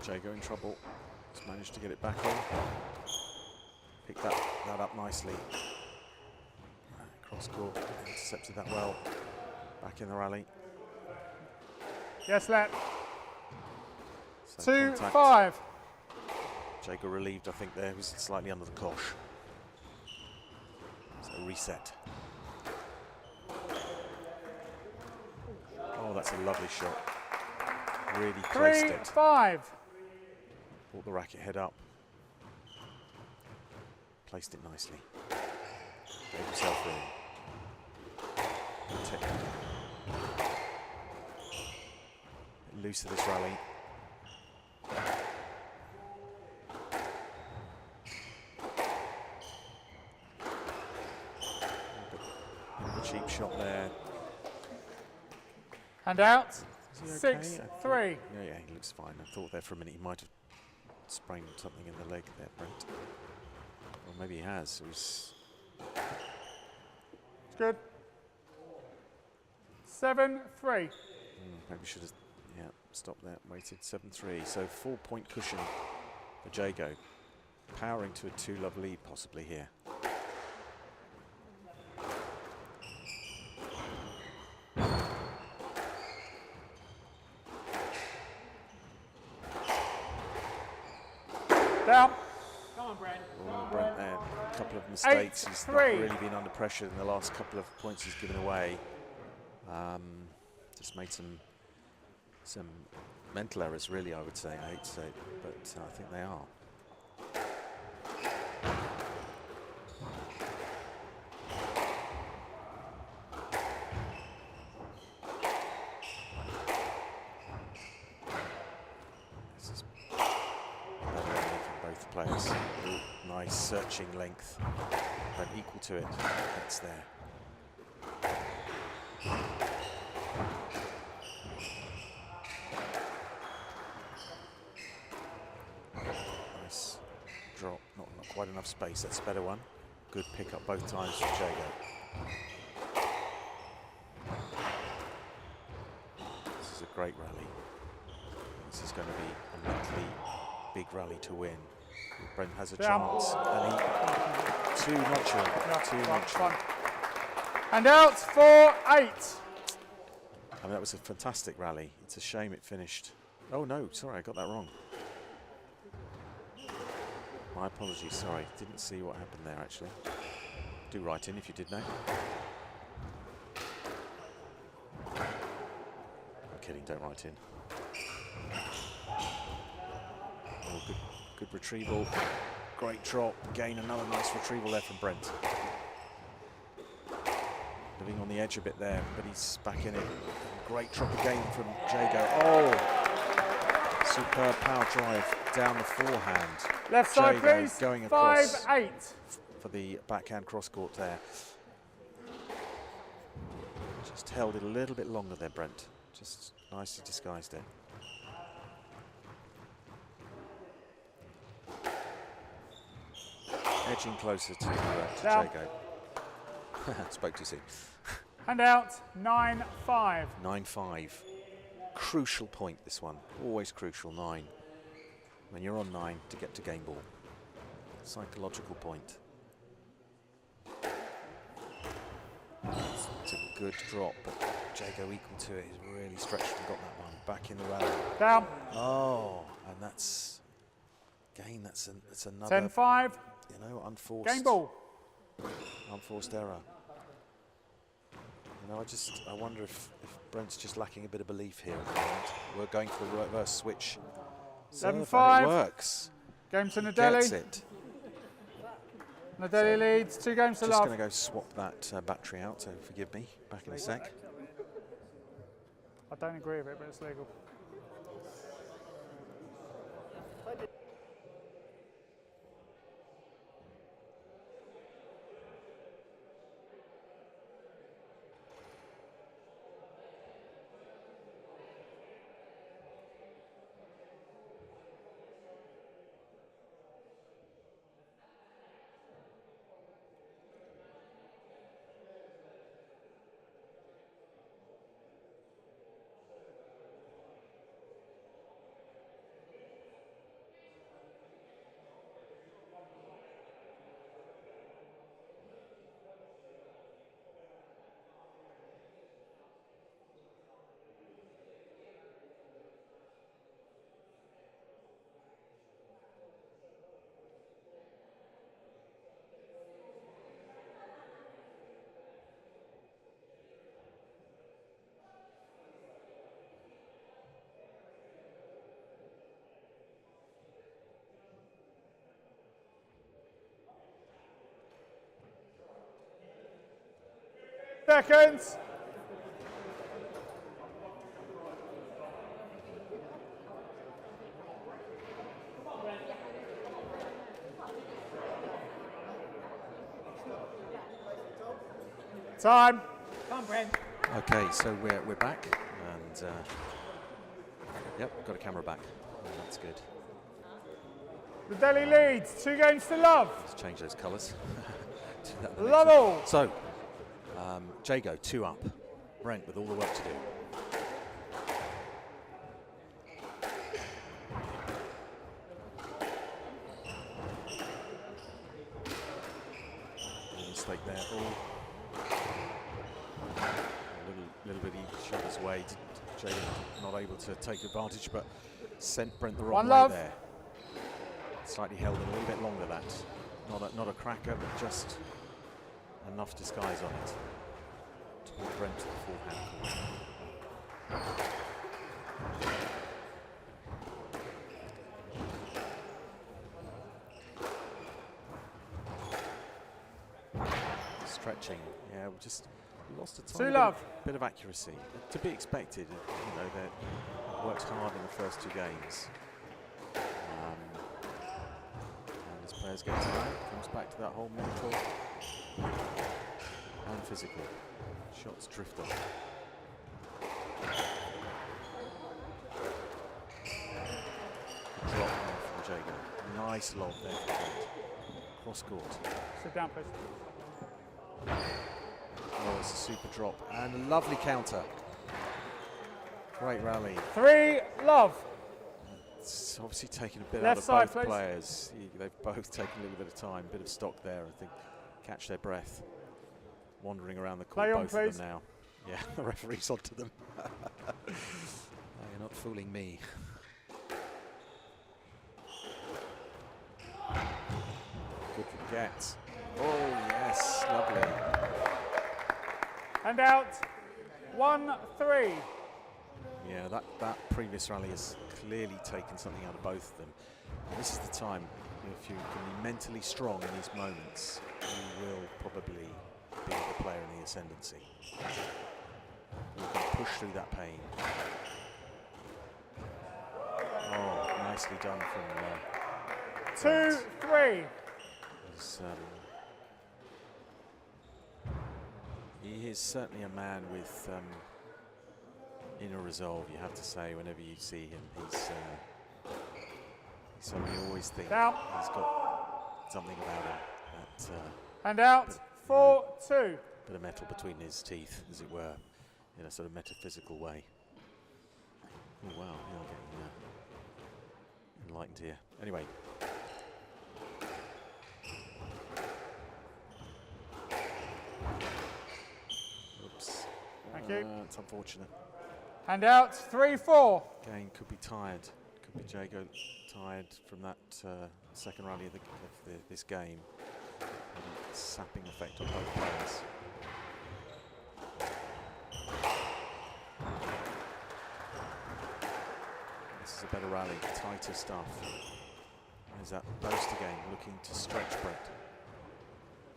Jago in trouble. He's managed to get it back on. Picked that up nicely. Cross court, intercepted that well. Back in the rally. Yes, let. So 2-5. Jago relieved, I think, there. He was slightly under the cosh. So reset. Oh, that's a lovely shot. Really placed it. 3-5. Brought the racket head up. Placed it nicely. Gave himself room. Good technique. Bit loose of this rally. Bit of a cheap shot there. And out. Is he okay? 6-3. Yeah, he looks fine. I thought there for a minute he might have sprained something in the leg there, Brent. Or maybe he has. It was It's good. 7-3. maybe should have stopped there, waited. 7-3. So 4-point cushion for Jago. Powering to a 2-love lead possibly here. Down. Come on, Brent. Oh, Brent there, a couple of mistakes. He's not 8-3. really been under pressure in the last couple of points he's given away. Just made some mental errors, really, I would say. I hate to say it, but I think they are. This is better from both players. Ooh, nice searching length, but equal to it. That's there. Nice drop, not quite enough space. That's a better one. Good pick up both times from Jago. This is a great rally. This is going to be a mentally big rally to win. Brent has a chance, and he too much. And out 4-8. I mean, that was a fantastic rally. It's a shame it finished. Oh no, sorry, I got that wrong. My apologies, sorry. Didn't see what happened there, actually. Do write in if you did know. I'm kidding, don't write in. Oh, good retrieval. Great drop. Again, another nice retrieval there from Brent. Living on the edge a bit there, but he's back in it. Great drop again from Jago. Oh! Superb power drive down the forehand. Left side, Jago please. going across 5-8. for the backhand cross court there. Just held it a little bit longer there, Brent. Just nicely disguised it. Edging closer to Jago. Spoke too soon. And out 9-5. 9-5. Crucial point, this one. Always crucial, 9. When you're on 9 to get to game ball. Psychological point. It's a good drop, but Jago equal to it. He's really stretched and got that one back in the rally. Down. Oh, and that's again, that's another 10-5. You know, unforced Game ball. unforced error. You know, I wonder if Brent's just lacking a bit of belief here at the moment. We're going for the reverse switch. 7-5. It works. Game to Gets Nadelli. it. Nadelli leads 2 games to Just love. going to go swap that battery out, so forgive me. Back in a sec. I don't agree with it, but it's legal. Seconds. Time. Come on, Brent. Okay, so we're back, and yep, got a camera back. Oh, that's good. Nadelli leads 2 games to love. Let's change those colours. Do that in the next Love one. all. So, Jago 2 up. Brent with all the work to do. Little mistake there. Oh. A little bit he shot his way. Jago not able to take advantage, but sent Brent the wrong way love. there. Slightly held him a little bit longer, that. Not a cracker, but just enough disguise on it to put Brent to the forehand corner. Stretching, yeah, we just lost a tiny bit of accuracy. To be expected, you know, they worked hard in the first 2 games. And as players get to that, it comes back to that whole mental and physical. Shots drift off. Drop from Jago. Nice lob there from Brent. Cross court. Sit down, please. Oh, it's a super drop and a lovely counter. Great rally. 3 love. It's obviously taken a bit Left out of side, both please. players. They've both taken a little bit of time, a bit of stock there, I think. Catch their breath. Wandering around the court, Play on, both please. of them now. Yeah, the referee's onto them. Oh, you're not fooling me. Good for Getz. Oh, yes, lovely. And out. 1-3. Yeah, that previous rally has clearly taken something out of both of them. And this is the time, if you can be mentally strong in these moments, you will probably be the player in the ascendancy. You can push through that pain. Oh, nicely done from 2-3. He is certainly a man with inner resolve, you have to say, whenever you see him. He's somebody you always think Down. he's got something about him. That And out. 4-2. bit of metal between his teeth, as it were, in a sort of metaphysical way. Oh, wow, yeah, I'm getting enlightened here. Anyway. Oops. Thank you. It's unfortunate. And out, 3-4. Again, could be tired. Could be Jago tired from that second rally of this game. Maybe sapping effect on both players. This is a better rally, tighter stuff. There's that boast again, looking to stretch Brent.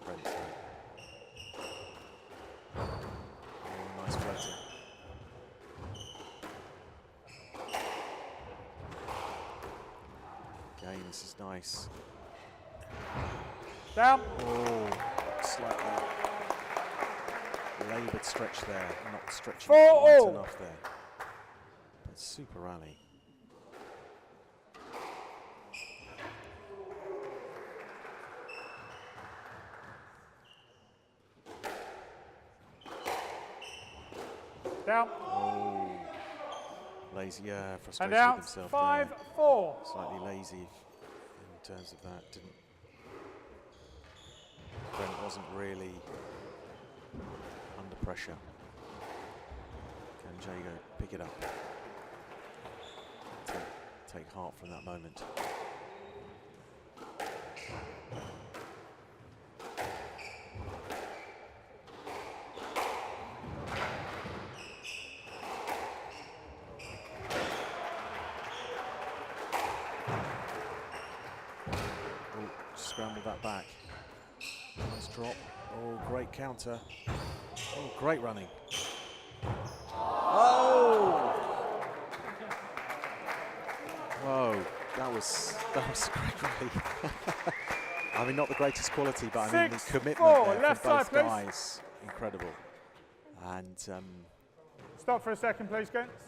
Brent's there. Oh, nice floating. Again, this is nice. Down. Oh, slightly laboured stretch there, not stretching 4-4. quite enough there. But super rally. Down. Oh, lazy, frustration And with out, himself there. 5-4. Slightly lazy in terms of that. Brent wasn't really under pressure. Can Jago pick it up? Take heart from that moment. Scrambled that back. Nice drop. Oh, great counter. Oh, great running. Oh! Whoa, that was a great rally. I mean, not the greatest quality, but I mean the commitment there left from both side, please. guys, incredible. And Stop for a second, please, Gents.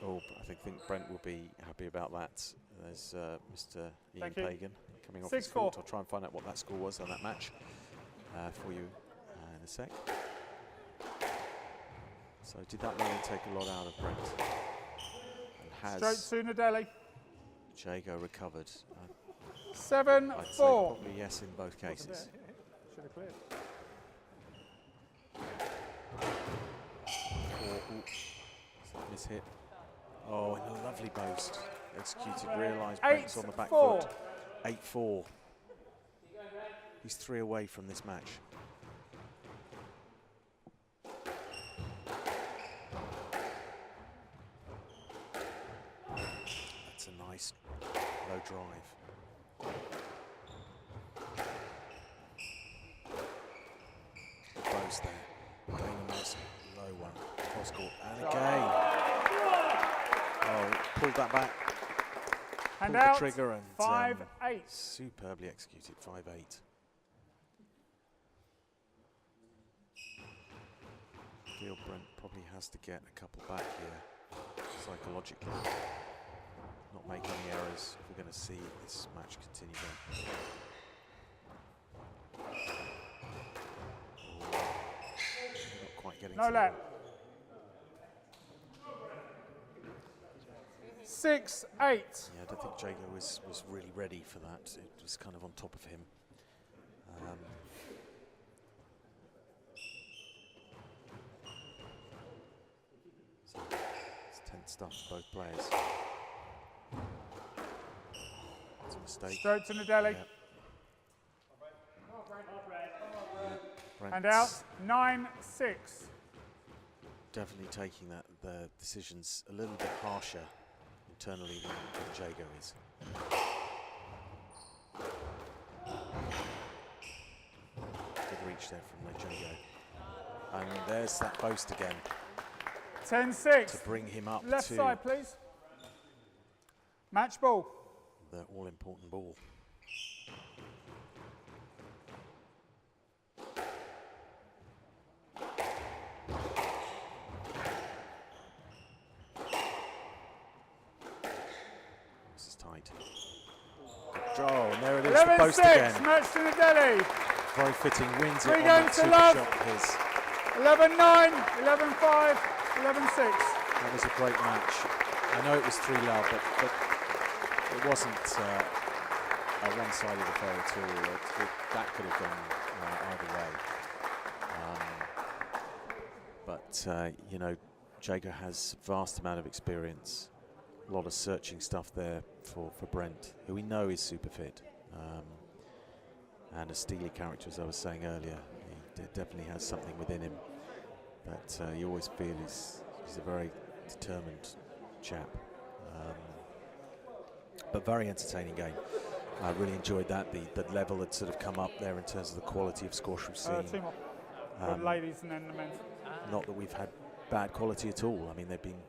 oh, I think Brent will be happy about that. There's Mr. Ian Thank you. Pagan coming off his 6-4. court. I'll try and find out what that score was on that match for you in a sec. So did that really take a lot out of Brent? And has Straight to Nadelli. Jago recovered? 7-4. I'd say probably yes in both cases. Should have cleared. Mishit. Oh, and a lovely boast. Executed, realised Brent's on the back 8-4. foot. 8-4. He's 3 away from this match. That's a nice low drive. Boast there. Again a nice low one. Cross court. And again. Oh, pulled that back. And Pulled out, the trigger and 5-8. superbly executed. 5-8. Feel Brent probably has to get a couple back here psychologically. Not make any errors if we're going to see this match continue on. Not quite getting No to lap. 6-8. Yeah, I don't think Jago was really ready for that. It was kind of on top of him. So it's tense stuff for both players. It's a mistake. Straight to Nadelli. Yeah. Yeah, And Brent's out, 9-6. definitely taking the decisions a little bit harsher internally than Jago is. Good reach there from Jago. And there's that boast again 10-6. to bring him up Left to side, please. Match ball. the all-important ball. This is tight. Oh, and there it is, the post 11-6. again. Match to Nadelli. Very fitting, wins it 3 on that games to super love. shot of his. 11-9, 11-5, 11-6. That was a great match. I know it was 3-love, but it wasn't a one-sided affair at all. That could have gone either way. But you know, Jago has vast amount of experience, a lot of searching stuff there for Brent, who we know is super fit, and a steely character, as I was saying earlier. He definitely has something within him that you always feel he's a very determined chap. But very entertaining game. I really enjoyed that. The level had sort of come up there in terms of the quality of squash we've seen. Two more. For the ladies and then the men's. Not that we've had bad quality at all. I mean, they've been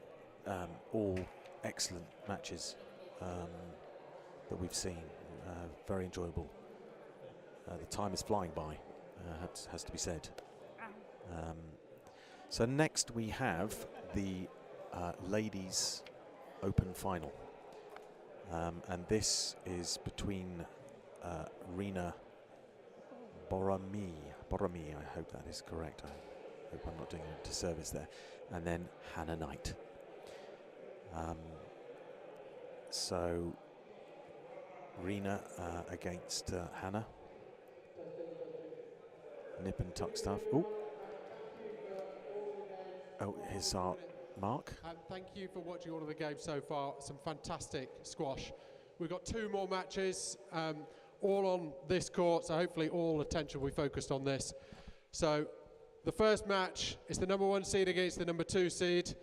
all excellent matches that we've seen. Very enjoyable. The time is flying by, has to be said. So next we have the ladies' open final. And this is between Rina Borami, I hope that is correct. I hope I'm not doing a disservice there. And then Hannah Knight. So Rina against Hannah. Nip and tuck stuff. Oh, here's our mark. Thank you for watching all of the games so far. Some fantastic squash. We've got 2 more matches, all on this court, so hopefully all attention will be focused on this. So the first match is the #1 seed against the #2 seed.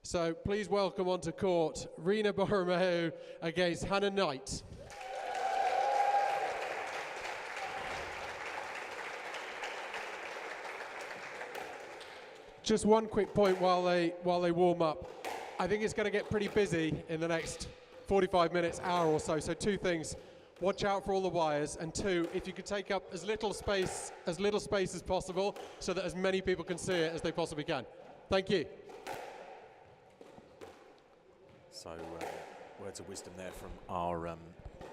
So please welcome onto court Rina Boromeu against Hannah Knight. Just one quick point while they warm up. I think it's going to get pretty busy in the next 45 minutes, hour or so. So 2 things: watch out for all the wires, and 2, if you could take up as little space as possible, so that as many people can see it as they possibly can. Thank you. So words of wisdom there from our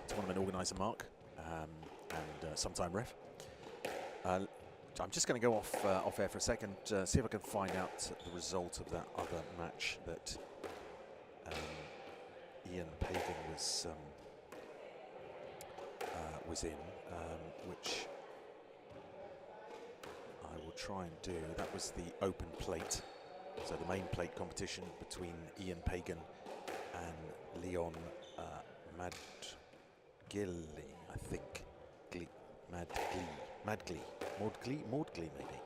tournament organizer Mark and sometime ref. I'm just going to go off air for a second, see if I can find out the result of that other match that Ian Pagan was in, which I will try and do. That was the open plate, so the main plate competition between Ian Pagan and Leon Madgili, I think. Maudgley maybe.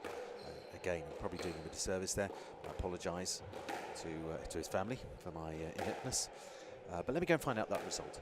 Again, I'm probably doing him a disservice there. I apologise to his family for my ineptness. But let me go and find out that result.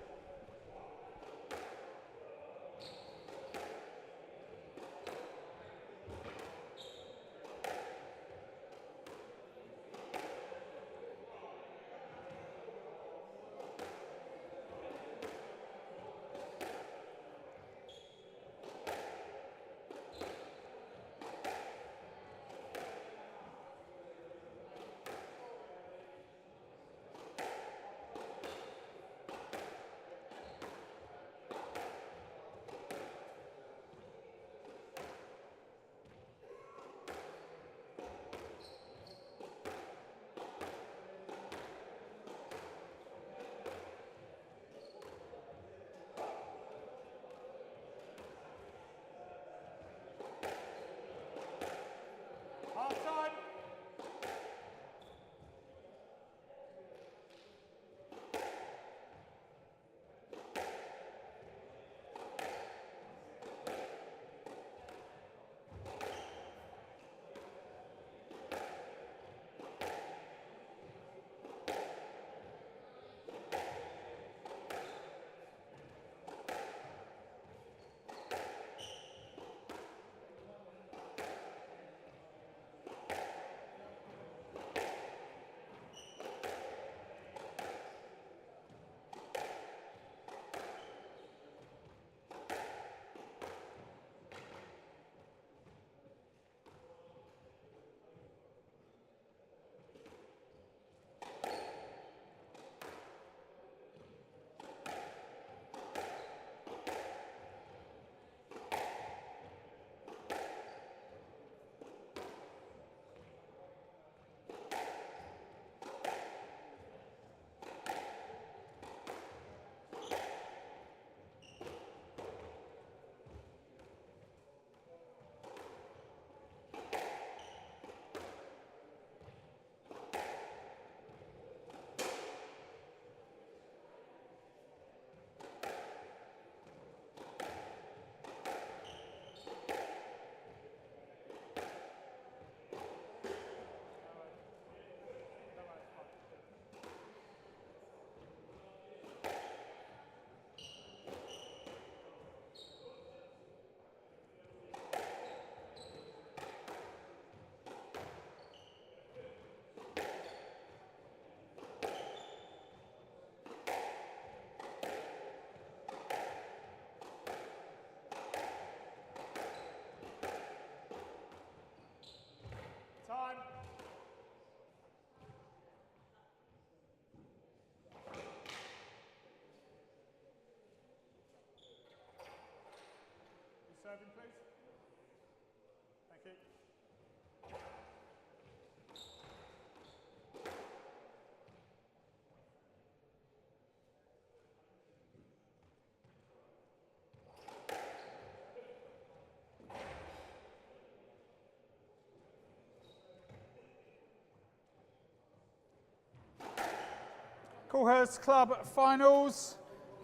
Coolhurst Club Finals,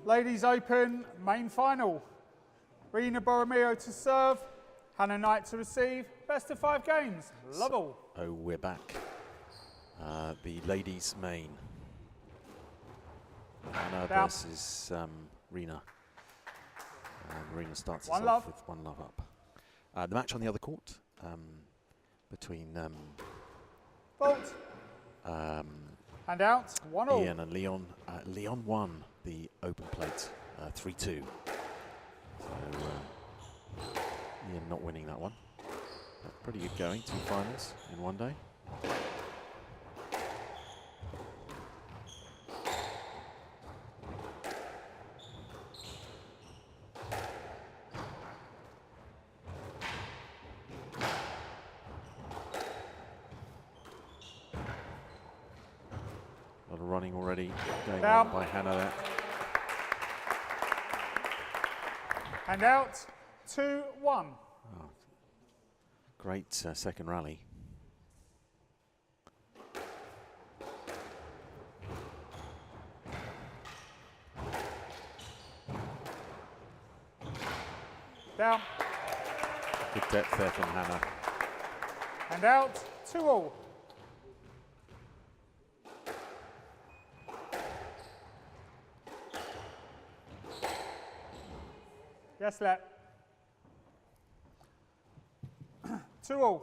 Ladies Open main final. Rina Borromeo to serve, Hannah Knight to receive. Best of 5 games. Love all. Oh, we're back. The ladies' main. Hannah versus Rina. And Rina starts us off with 1 love up. The match on the other court between Fault. And out, 1-1. Ian and Leon. Leon won the open plate 3-2. So Ian not winning that one. But pretty good going, 2 finals in one day. A lot of running already going on by Hannah there. And out, 2-1. Oh, great second rally. Down. Good depth there from Hannah. And out, 2-2. Yes, let. 2-2.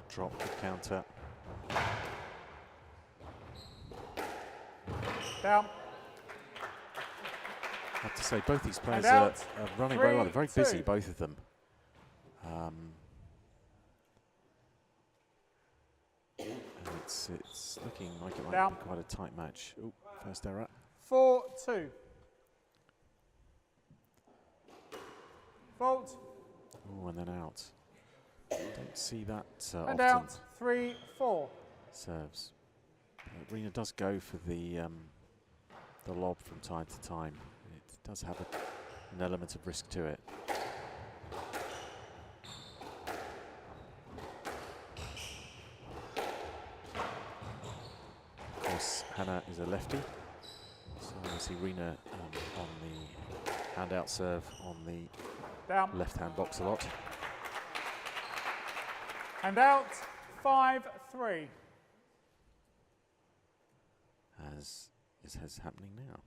Drop the counter. Down. I have to say, both these players are running very well. They're very 3-2. busy, both of them. And it's looking like it might be quite a tight match. Oh, first error. 4-2. Fault. Oh, and then out. Don't see that And often. out, 3-4. Serves. Rina does go for the lob from time to time. It does have an element of risk to it. Of course, Hannah is a lefty, so I see Rina on the hand-out serve on the left-hand box a lot. And out, 5-3. As is happening now.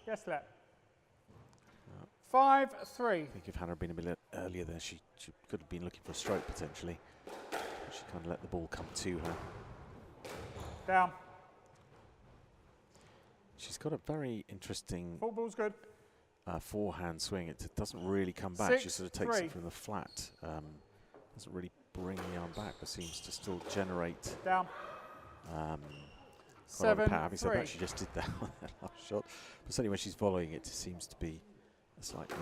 Yes, let. 5-3. I think if Hannah had been a bit earlier there, she could have been looking for a stroke potentially. But she kind of let the ball come to her. Down. She's got a very interesting Football's good. forehand swing. It doesn't really come back. She sort of takes 6-3. it from the flat. Doesn't really bring the arm back, but seems to still generate Down. quite a lot of power. 7-3. Having said that, she just did that on that last shot. But certainly when she's volleying, it seems to be a slightly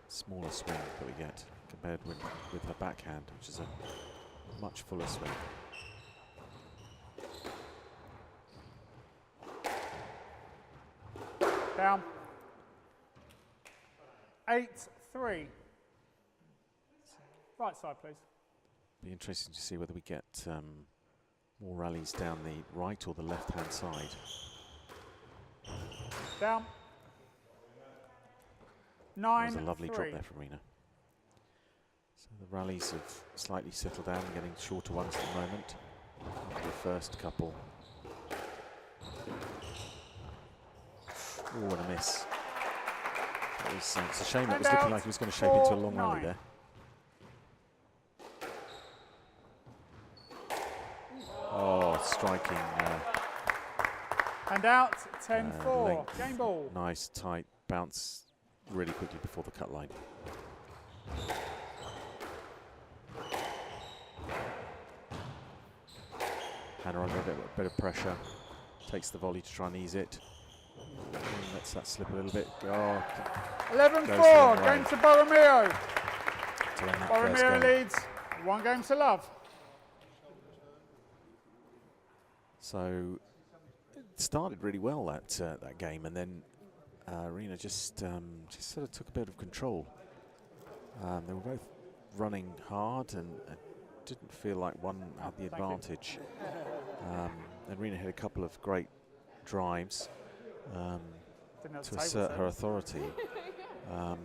smaller swing that we get compared with her backhand, which is a much fuller swing. Down. 8-3. Right side, please. Be interesting to see whether we get more rallies down the right or the left-hand side. Down. That was a lovely 9-3. drop there from Rina. So the rallies have slightly settled down, getting shorter ones at the moment. After the first couple. Oh, and a miss. That was, it's a shame it was looking like it was going to shape into a long rally there. Oh, striking. And out, 10-4. Length. Game ball. Nice, tight bounce really quickly before the cut line. Hannah under a bit of pressure. Takes the volley to try and ease it. Lets that slip a little bit. Oh, 11-4. Game to Borromeo. to win that first Borromeo game. leads 1 game to love. So it started really well that game, and then Rena just sort of took a bit of control. They were both running hard, and didn't feel like one had the advantage. And Rena had a couple of great drives to assert her authority. And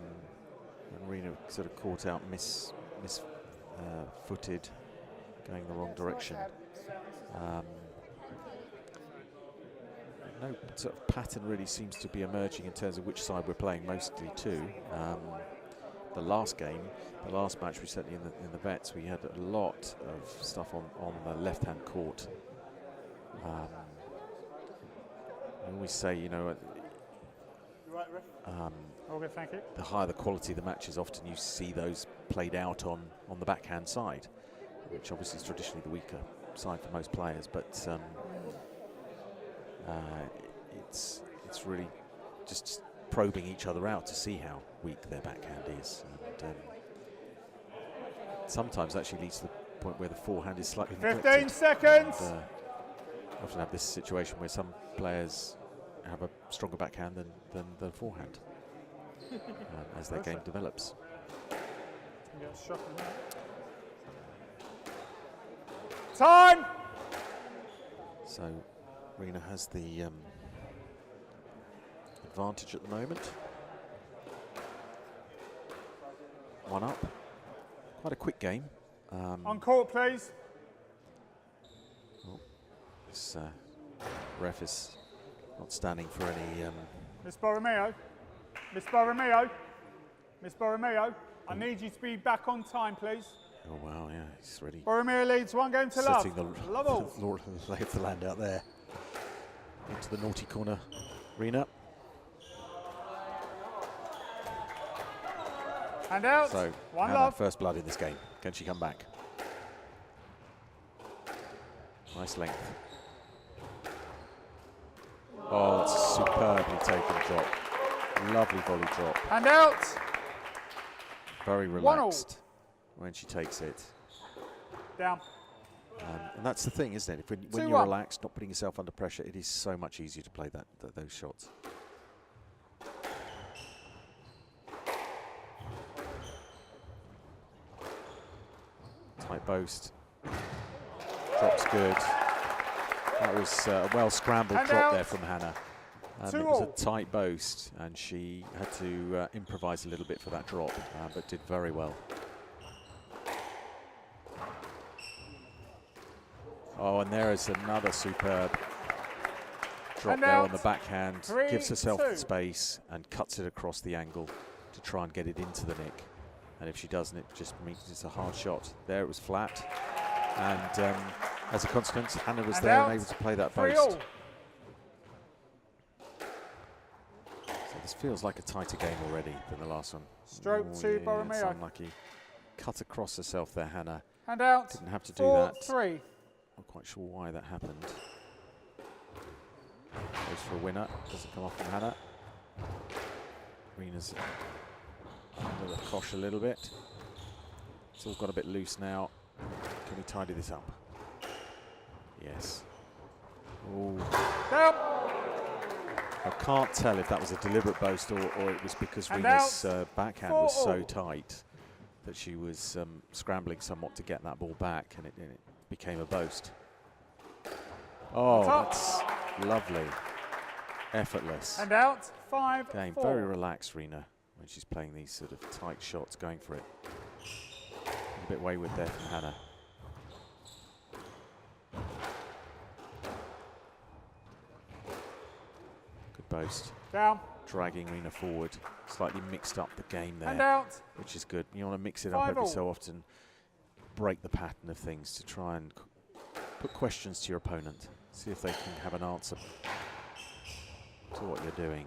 Rena sort of caught out footed, going the wrong direction. No sort of pattern really seems to be emerging in terms of which side we're playing mostly to. The last game, the last match, we certainly in the vets, we had a lot of stuff on the left-hand court. I always say, you know, Okay, thank you. the higher the quality of the matches, often you see those played out on the backhand side, which obviously is traditionally the weaker side for most players. But it's really just probing each other out to see how weak their backhand is, and sometimes actually leads to the point where the forehand is slightly 15 neglected. seconds. And, often have this situation where some players have a stronger backhand than the forehand as their game develops. Time. So Rena has the advantage at the moment. 1 up. Quite a quick game. On court, please. This ref is not standing for any. Miss Borromeo. Miss Borromeo. Miss Borromeo. I need you to be back on time, please. Oh wow, yeah, he's ready. Borromeo leads 1 game to love. Setting Love all. the lay of the land out there. Into the naughty corner, Rena. And out. So, 1 Hannah, love. first blood in this game. Can she come back? Nice length. Oh, that's a superbly taken drop. Lovely volley drop. And out. Very 1-all. relaxed when she takes it. Down. And that's the thing, isn't it? When 2-1. you're relaxed, not putting yourself under pressure, it is so much easier to play those shots. Tight boast. Drop's good. That was a well scrambled And drop out. there from Hannah. It was a 2-all. tight boast, and she had to improvise a little bit for that drop, but did very well. Oh, and there is another superb drop And there out. on the backhand. 3-2. Gives herself the space and cuts it across the angle to try and get it into the nick. And if she doesn't, it just means it's a hard shot. There it was flat. And as a consequence, Hannah was And there out. and able to play that 3-all. boast. So this feels like a tighter game already than the last one. Stroke Oh, to yeah, it's Borromeo. unlucky. Cut across herself there, Hannah. And out. Didn't have to do that. 4-3. Not quite sure why that happened. Goes for a winner. Doesn't come off from Hannah. Rena's under the cosh a little bit. It's all got a bit loose now. Can we tidy this up? Yes. Oh. Down. I can't tell if that was a deliberate boast or it was because And Rena's backhand was so 4-all. tight that she was scrambling somewhat to get that ball back, and it became a boast. Oh, that's lovely. Effortless. And out. 5-4. Game. Very relaxed, Rena, when she's playing these sort of tight shots, going for it. A bit wayward there from Hannah. Good boast. Down. Dragging Rena forward. Slightly mixed up the game And there, out. which is good. You want to mix it up every 5-all. so often. Break the pattern of things to try and put questions to your opponent. See if they can have an answer to what you're doing.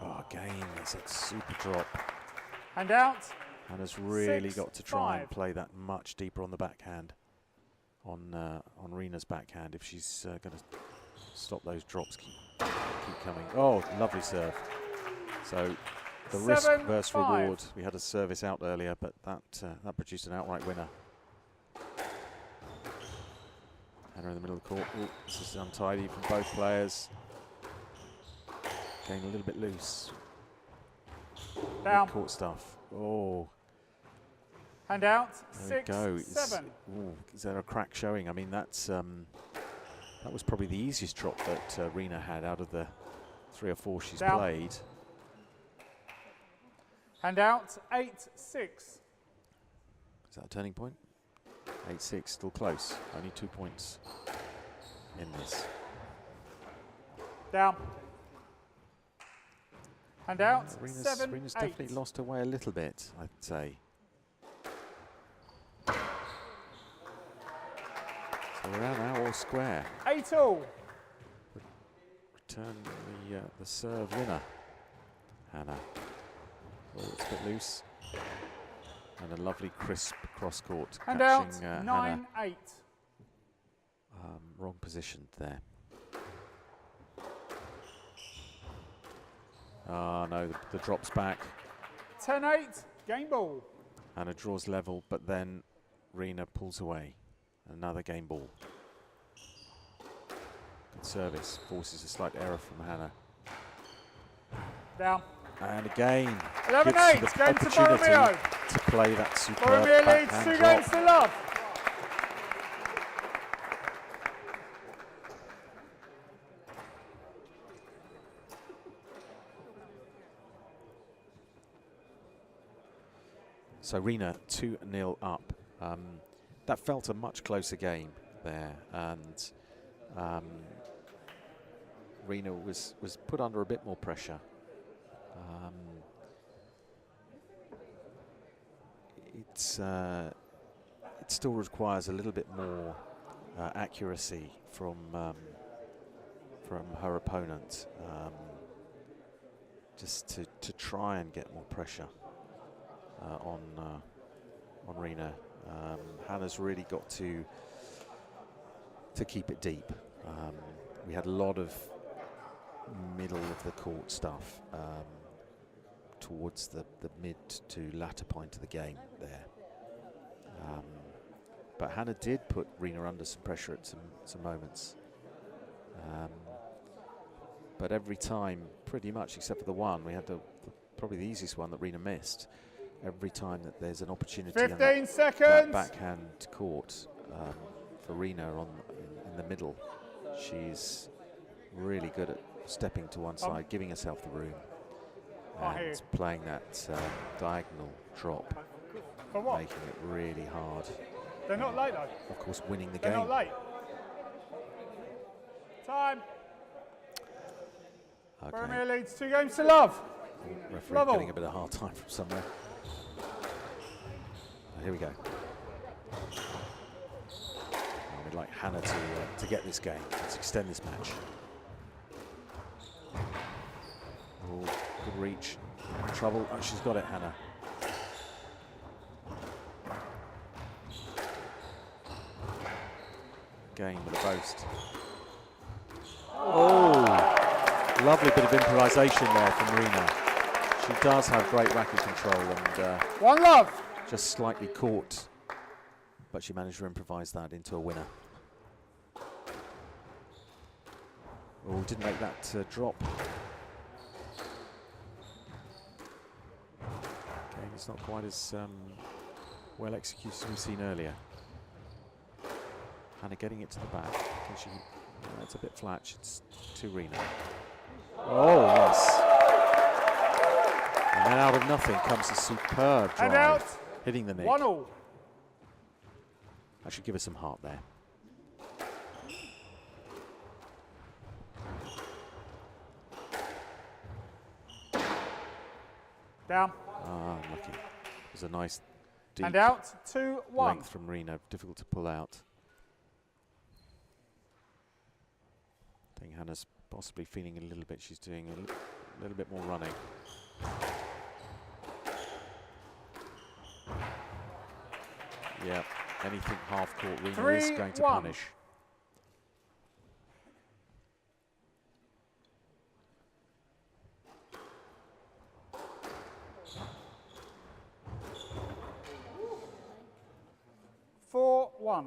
Oh, again, that's a super drop. And out. Hannah's really got to try 6-5. and play that much deeper on the backhand, on Rena's backhand, if she's going to stop those drops keep coming. Oh, lovely serve. So the risk 7-5. versus reward. We had a service out earlier, but that produced an outright winner. Hannah in the middle of the court. Ooh, this is untidy from both players. Getting a little bit loose. Down. Court stuff. Oh. Hand out. There we go. 6-7. Ooh, is there a crack showing? I mean, that's that was probably the easiest drop that Rena had out of the 3 or 4 she's Down. played. Hand out. 8-6. Is that a turning point? 8-6, still close. Only 2 points in this. Down. Hand out. Rena's 7-8. definitely lost her way a little bit, I'd say. So we're out now all square. 8-all. Return the serve winner, Hannah. Oh, it's a bit loose. And a lovely crisp cross court Hand catching out. Hannah. 9-8. Wrong positioned there. Ah, no, the drop's back. 10-8. Game ball. Hannah draws level, but then Rena pulls away. Another game ball. Good service. Forces a slight error from Hannah. Down. And again, 11-8. gives the Game to opportunity Borromeo. to play that superb Borromeo leads backhand 2 drop. games to love. So Rena 2-0 up. That felt a much closer game there, and Rena was put under a bit more pressure. It still requires a little bit more accuracy from her opponent, just to try and get more pressure on Rena. Hannah's really got to keep it deep. We had a lot of middle of the court stuff towards the mid to latter point of the game there. But Hannah did put Rena under some pressure at some moments. But every time, pretty much except for the one, we had probably the easiest one that Rena missed. Every time that there's an opportunity 15 that seconds. backhand court for Rena in the middle, she's really good at stepping to one side, giving herself the room, and playing that diagonal drop, For what? making it really hard. They're not late though. Of course, winning the They're game. not late. Time. Borromeo Okay. leads 2 games to love. Referee Level. getting a bit of hard time from somewhere. Here we go. And we'd like Hannah to get this game. Let's extend this match. Oh, good reach. Trouble. Oh, she's got it, Hannah. Game with a boast. Oh, lovely bit of improvisation there from Rena. She does have great racket control and 1 love. just slightly caught, but she managed to improvise that into a winner. Oh, didn't make that drop. Okay, it's not quite as well executed as we've seen earlier. Hannah getting it to the back. Can she? It's a bit flat. It's to Rena. Oh yes. And then out of nothing comes a superb And drive, out. hitting the nick. 1-all. That should give us some heart there. Down. Ah, lucky. It was a nice deep And out. 2-1. length from Rena, difficult to pull out. I think Hannah's possibly feeling a little bit. She's doing a little bit more running. Yeah, anything half court, Rena is going to 3-1. punish. I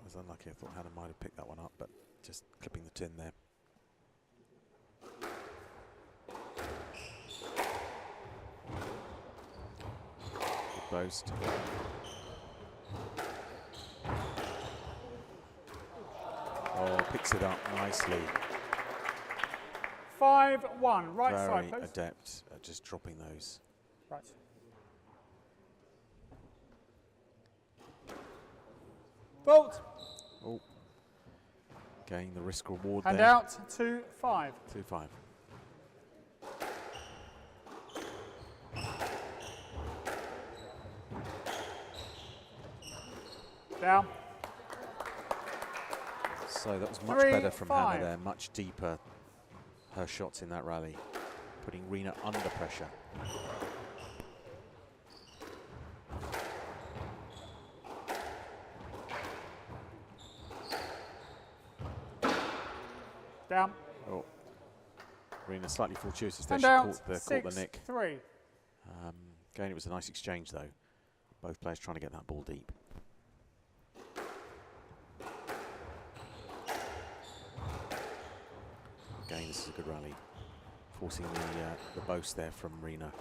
was unlucky. I thought Hannah might have picked that one up, but just clipping the tin there. Good boast. Oh, picks it up nicely. 5-1. Right Very side, please. adept at just dropping those. Right. Vault. Oh, again the risk reward And there. out 2-5. 2-5. Down. So that was much 3-5. better from Hannah there, much deeper her shots in that rally, putting Rena under pressure. Down. Oh, Rena slightly fortuitous there. And She out caught the nick. 6-3. Again, it was a nice exchange though. Both players trying to get that ball deep. Again, this is a good rally, forcing the boast there from Rena.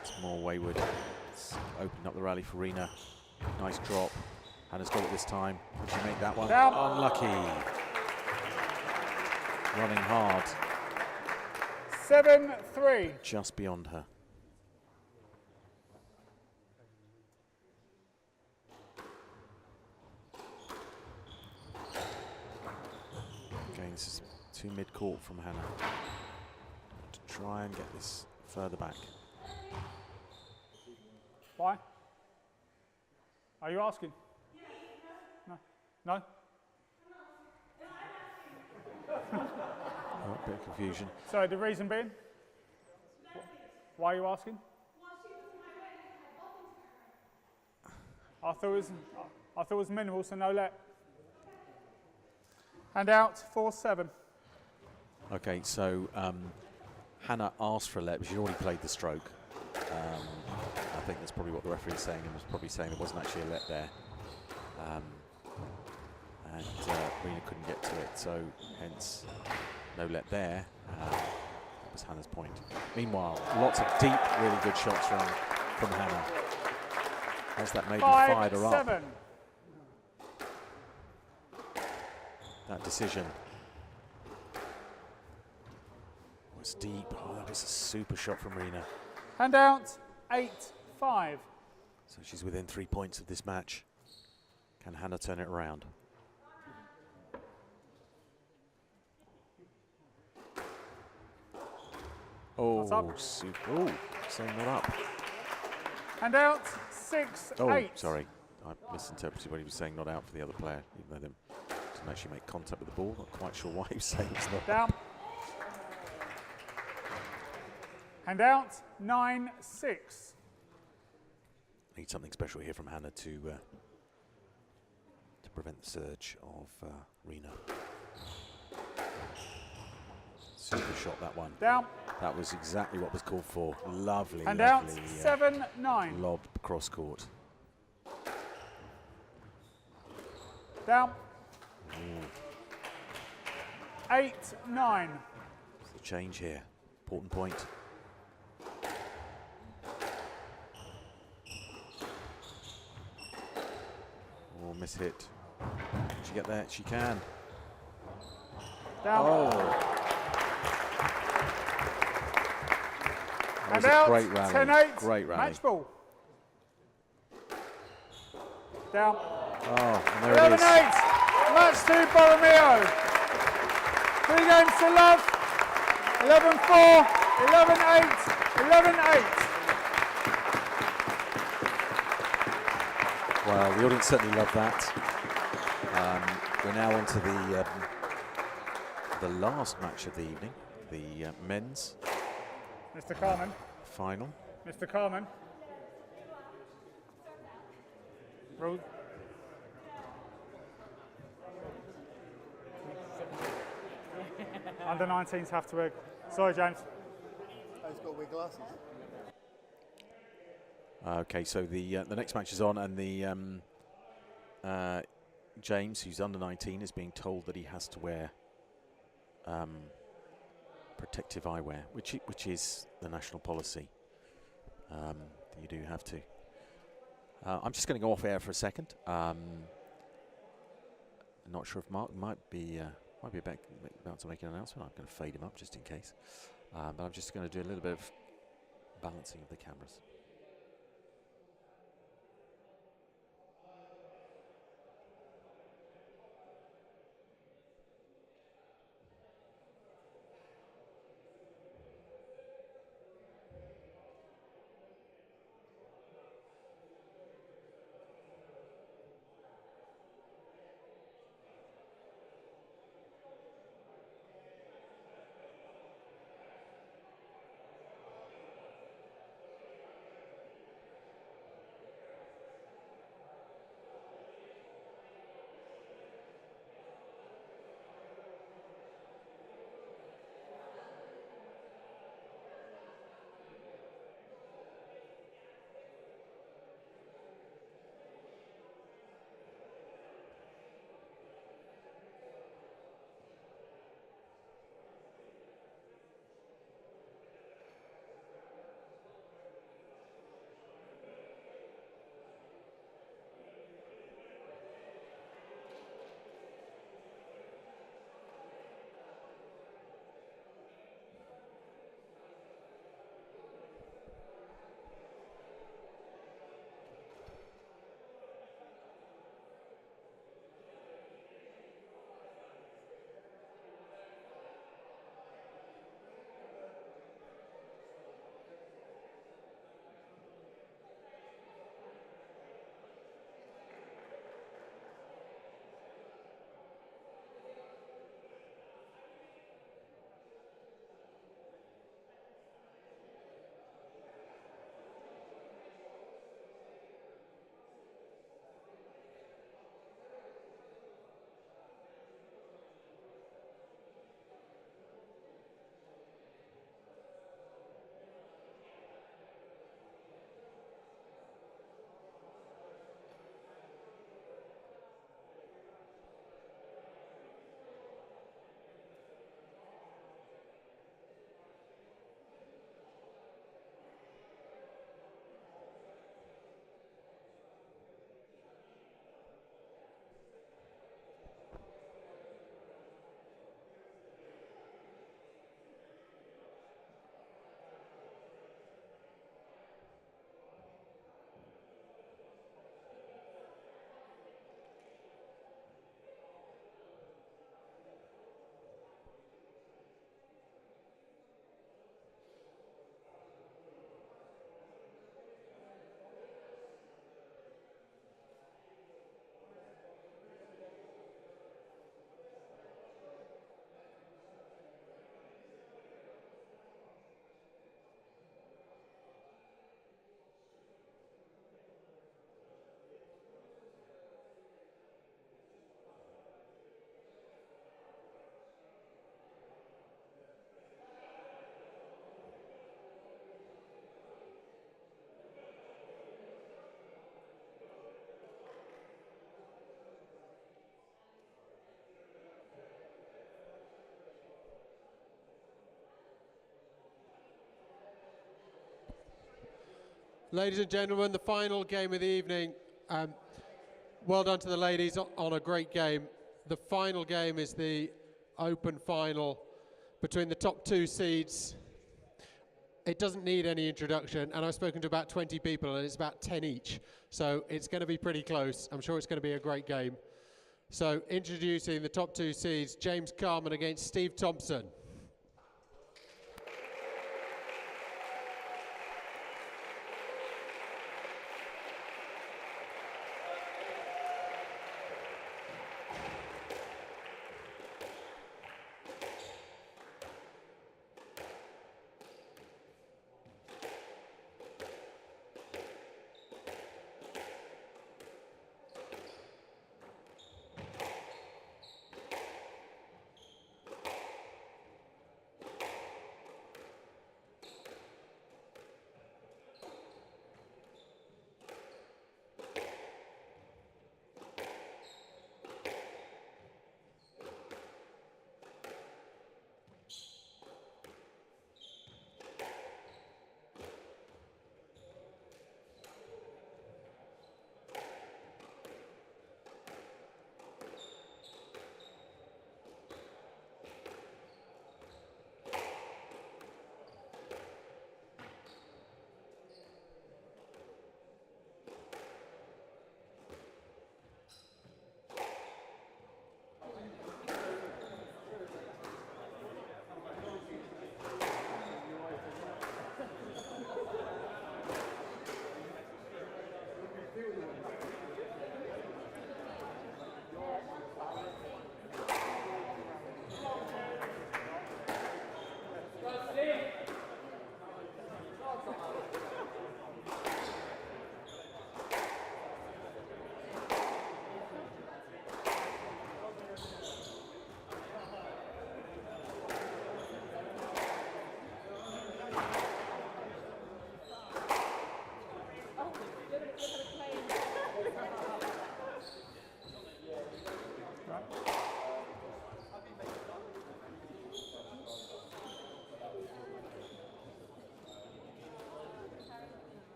It's more wayward. It's opened up the rally for Rena. Nice drop. Hannah's got it this time. Did she make that one? Down. Unlucky. Running hard. 7-3. Just beyond her. Again, this is too mid-court from Hannah to try and get this further back. Why? Are you asking? No? No? Oh, a bit of confusion. So the reason being? Why are you asking? I thought it was minimal, so no let. And out 4-7. Okay, so Hannah asked for a let, but she'd already played the stroke. I think that's probably what the referee is saying, and was probably saying there wasn't actually a let there. And Rena couldn't get to it, so hence no let there. That was Hannah's point. Meanwhile, lots of deep, really good shots from Hannah. Has that maybe fired her up? 5-7. That decision was deep. Oh, that is a super shot from Rena. And out 8-5. So she's within 3 points of this match. Can Hannah turn it around? Oh, up. super. Oh, saying not up. And out 6-8. Oh, sorry. I misinterpreted when he was saying not out for the other player, even though they didn't actually make contact with the ball. Not quite sure why he was saying it's not. Down. And out 9-6. Need something special here from Hannah to prevent the surge of Rena. Super shot, that one. Down. That was exactly what was called for. Lovely, And lovely out 7-9. lob cross court. Down. Ooh. 8-9. It's a change here. Important point. Oh, miss hit. Can she get there? She can. Down. Oh. That was And a out great rally. 10-8. Great rally. Match ball. Down. Oh, and there it 11-8. is. Match to Borromeo. 3 games to love. 11-4. 11-8. 11-8. Well, the audience certainly loved that. We're now on to the last match of the evening, the men's Mr. Carmen. final. Mr. Carmen. Rule. Under 19s have to wear. Sorry, James. He's got to wear glasses. Okay, so the next match is on, and the James, who's under 19, is being told that he has to wear protective eyewear, which is the national policy. You do have to. I'm just going to go off air for a second. I'm not sure if Mark might be about to make an announcement. I'm going to fade him up just in case. But I'm just going to do a little bit of balancing of the cameras. Ladies and gentlemen, the final game of the evening. Well done to the ladies on a great game. The final game is the open final between the top two seeds. It doesn't need any introduction, and I've spoken to about 20 people, and it's about 10 each. So it's going to be pretty close. I'm sure it's going to be a great game. So introducing the top two seeds, James Carman against Steve Thompson.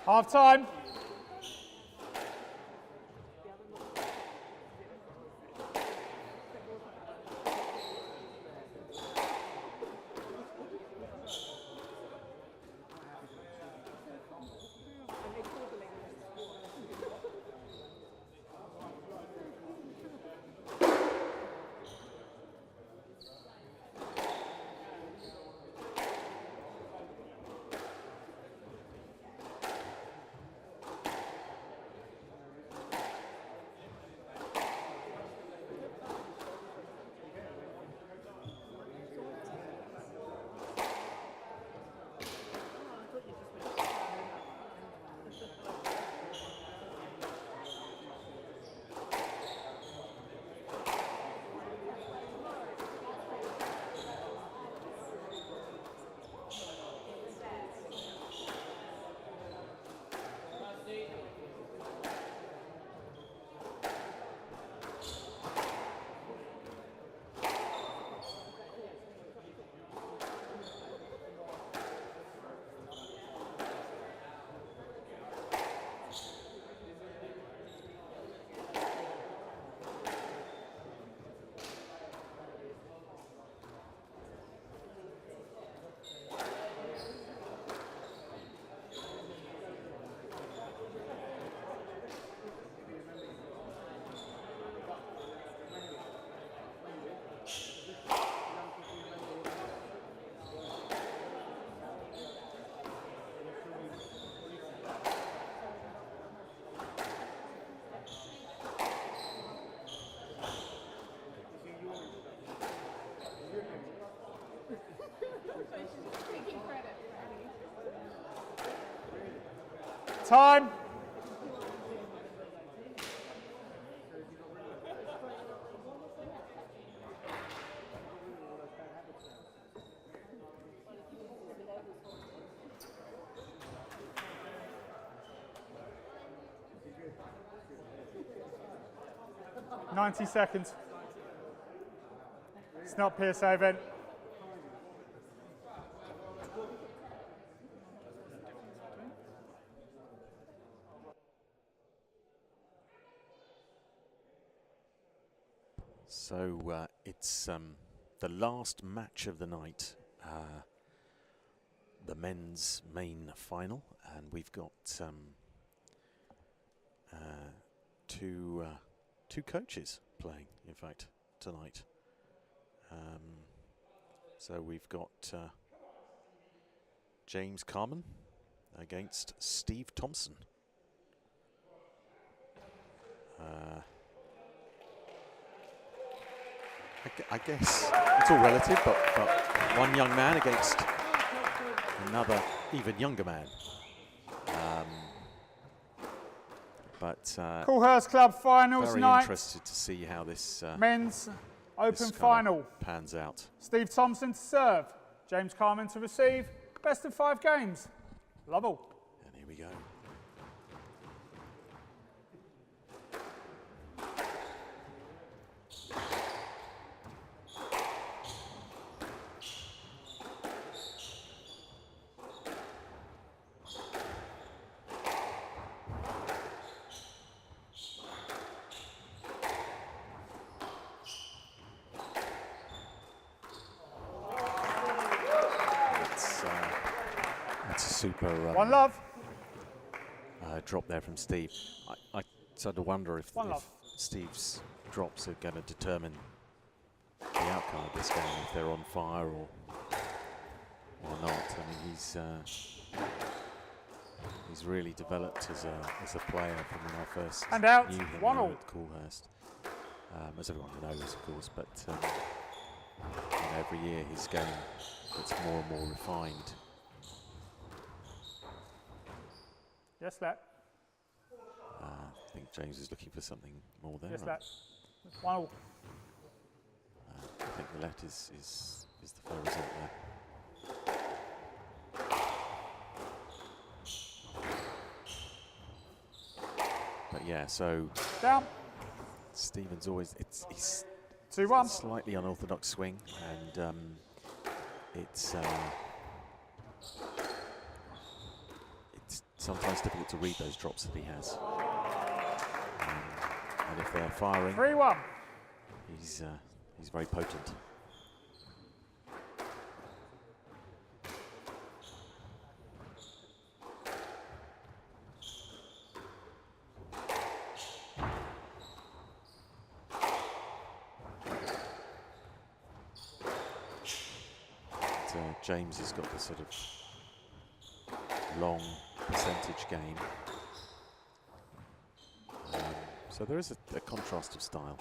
Half time. Time. $90 seconds. It's not PSA event. So it's the last match of the night, the men's main final, and we've got two coaches playing, in fact, tonight. So we've got James Carman against Steve Thompson. I guess it's all relative, but one young man against another even younger man. Coolhurst Club Finals very night. Interested to see how this men's open this final pans out. Steve Thompson to serve, James Carman to receive. Best of 5 games. Lovell. And here we go. That's a super One love. drop there from Steve. I sort of wonder if love. Steve's drops are going to determine the outcome of this game, if they're on fire or not. I mean, he's really developed as a player from when I first And out, knew him 1-all. here at Coolhurst, as everyone knows, of course. But you know, every year his game gets more and more refined. Yes, that. I think James is looking for something more there. Yes, that. 1-all. I think the let is the fair result there. But yeah, so Down. Stephen's always he's 2-1. slightly unorthodox swing, and it's sometimes difficult to read those drops that he has. And if they're firing, 3-1. he's very potent. James has got this sort of long percentage game. So there is a contrast of style.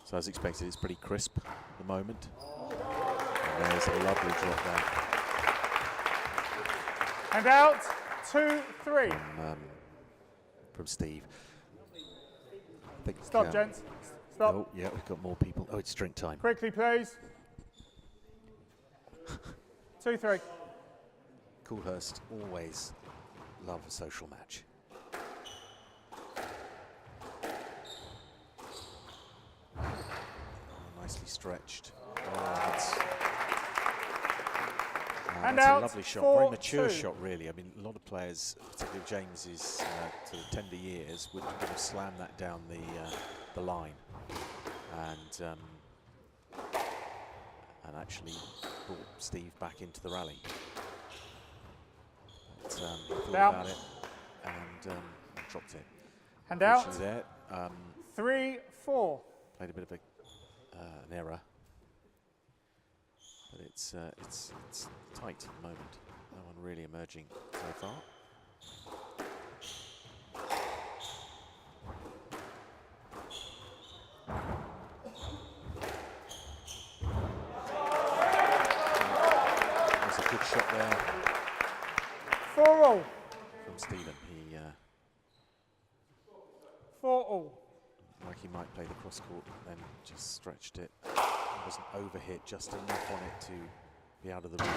So as expected, it's pretty crisp at the moment. And there's a lovely drop there. And out, 2-3. From Steve. I think, Stop, gents. Stop. Oh, yeah, we've got more people. Oh, it's drink time. Quickly, please. 2-3. Coolhurst always love a social match. Nicely stretched. And that's out, a lovely shot, 4-2. very mature shot really. I mean, a lot of players, particularly James's sort of tender years, would have slammed that down the line and actually brought Steve back into the rally. But, thought about it and dropped it. And out, There, 3-4. played a bit of an error. But it's tight at the moment. No one really emerging so far. That's a good shot there 4-all. from Stephen. He 4-all. like he might play the cross court, then just stretched it. Wasn't overhit, just enough on it to be out of the reach.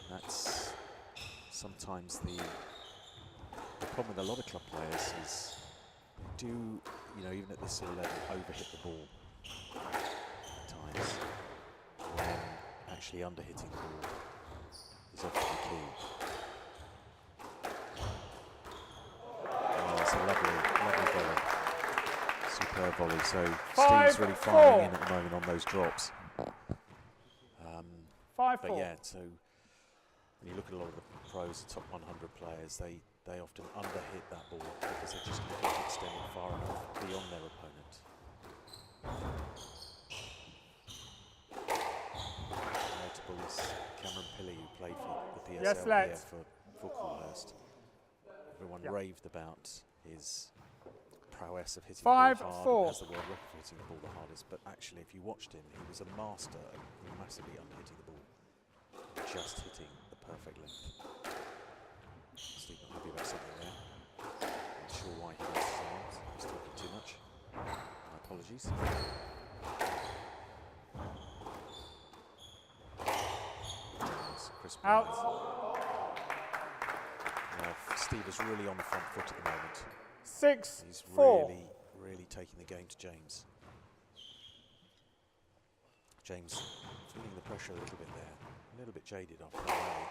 And that's sometimes the problem with a lot of club players is they do, you know, even at this sort of level, overhit the ball at times, when actually underhitting the ball is often the key. Oh, it's a lovely volley. Superb volley. So Steve's really firing in at the moment on those drops. 5-4. But yeah, so when you look at a lot of the pros, the top 100 players, they often underhit that ball because they just can't extend it far enough beyond their opponent. Notable is Cameron Pilley, who played for the PSL Yes, here for Coolhurst. Everyone raved about his prowess of hitting the ball 5-4. hard, has the world record for hitting the ball the hardest, but actually if you watched him, he was a master of massively underhitting the ball, just hitting the perfect length. Steve not happy about something there. Not sure why he raised his arms. He was talking too much. My apologies. Nice, crisp Out. Steve is really on the front foot at the moment. 6-4. He's really taking the game to James. James feeling the pressure a little bit there. A little bit jaded after the rally.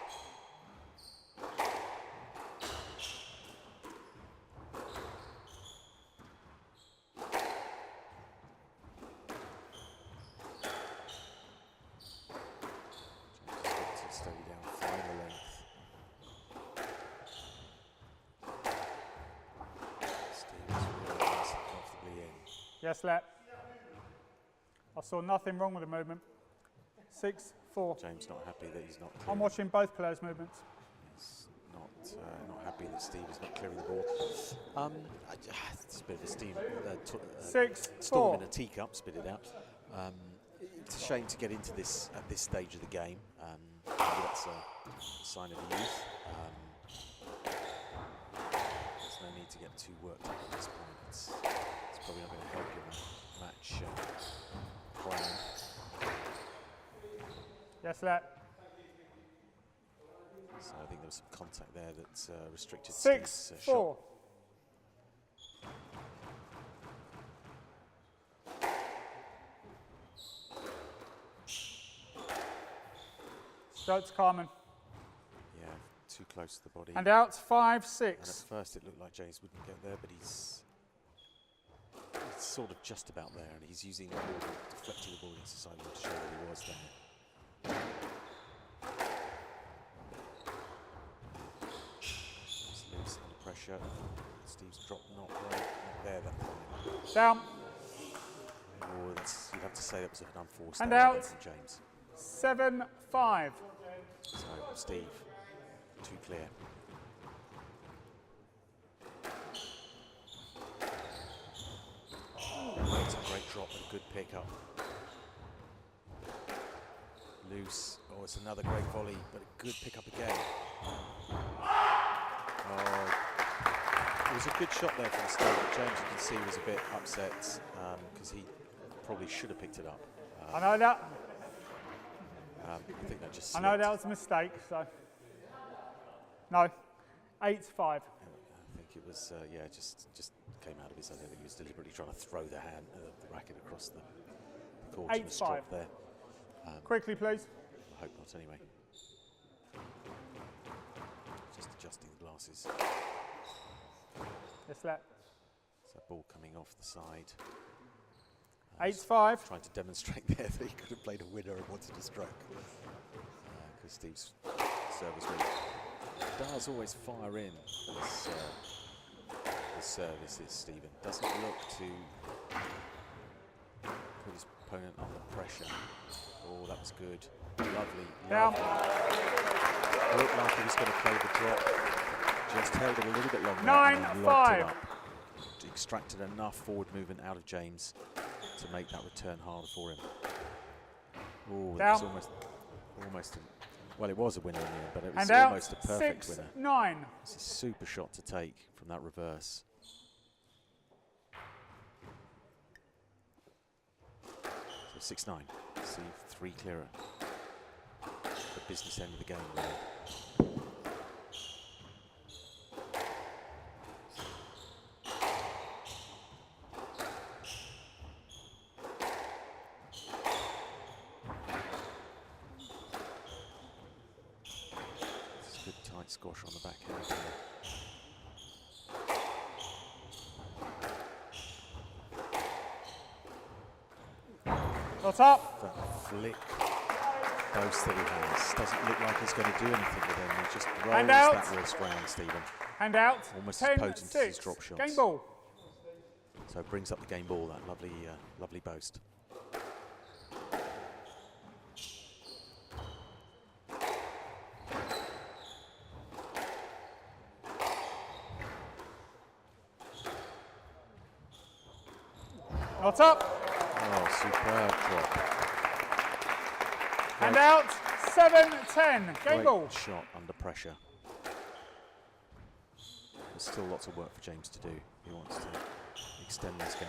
James has got to steady down, find the length. Steve is really nice and comfortably in. Yes, Let. I saw nothing wrong with the movement. 6-4. James not happy that he's not I'm clearing. watching both players' movements. He's not happy that Steve is not clearing the ball. It's a bit of a storm in a teacup, spit it out. It's a shame to get into this at this stage of the game. Maybe that's a sign of the youth. There's no need to get too worked up at this point. It's probably not going to help your match plan. Yes, let. So I think there was some contact there that restricted 6-4. Steve's shot. Strokes Carmen. Yeah, too close to the body. And out, And 5-6. at first it looked like James wouldn't get there, but he's sort of just about there, and he's using the ball, deflecting the ball into the sideboard to show that he was there. It's loose under pressure. Steve's drop not right, not there that time. Down. Oh, you'd have to say that was an unforced And error out. from James. 7-5. So Steve, too clear. It's a great drop and a good pickup. Loose. Oh, it's another great volley, but a good pickup again. Oh, it was a good shot there from Steve. James, you can see, was a bit upset because he probably should have picked it up. I know that. I think that just I know slipped. that was a mistake, so. No. 8-5. I think it was, yeah, just came out of his. I don't think he was deliberately trying to throw the racket across the court. 8-5. There. Quickly, please. I hope not, anyway. Just adjusting the glasses. Yes, let. So ball coming off the side. 8-5. Trying to demonstrate there that he could have played a winner and wanted to stroke. Because Steve's serve was weak. Does always fire in this service is Stephen. Doesn't look to put his opponent under pressure. Oh, that was good. Lovely. Down. Looked like he was going to play the drop. Just held it a little bit longer. 9-5. Extracted enough forward movement out of James to make that return harder for him. Oh, that was almost well, it was a winner in the end, but it was almost a perfect winner. 6-9. It's a super shot to take from that reverse. So 6-9. See, 3 clearer. The business end of the game, really. Squash on the backhand here. Not up. That flick boast that he has doesn't look like he's going to do anything with him. He just rolls Hand out. that wrist round, Stephen. Hand out. Almost as potent as his 10-6. drop shots. Game ball. So it brings up the game ball, that lovely, lovely boast. Not up. Oh, superb drop. Hand out. 7-10. Game Great ball. shot under pressure. There's still lots of work for James to do. He wants to extend this game.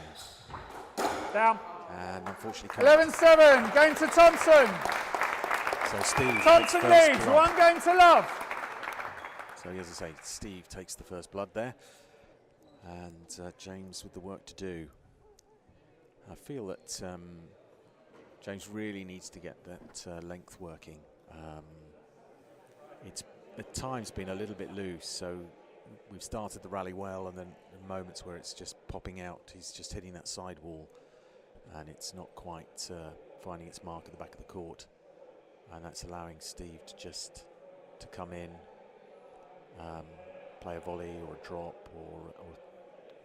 Down. And unfortunately, 11-7. Game to Thompson. So Steve Thompson takes first leads. blood. 1 game to love. So as I say, Steve takes the first blood there, and James with the work to do. I feel that James really needs to get that length working. It's at times been a little bit loose, so we've started the rally well, and then in moments where it's just popping out, he's just hitting that sidewall, and it's not quite finding its mark at the back of the court, and that's allowing Steve to just come in, play a volley or a drop, or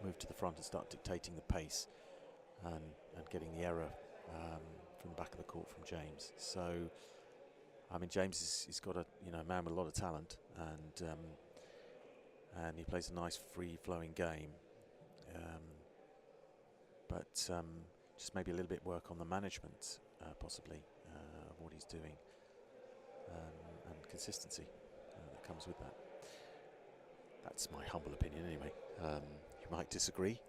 move to the front and start dictating the pace. And getting the error from the back of the court from James. So, I mean, James he's got a man with a lot of talent, and he plays a nice free-flowing game. But just maybe a little bit work on the management, possibly, of what he's doing, and consistency that comes with that. That's my humble opinion, anyway. You might disagree.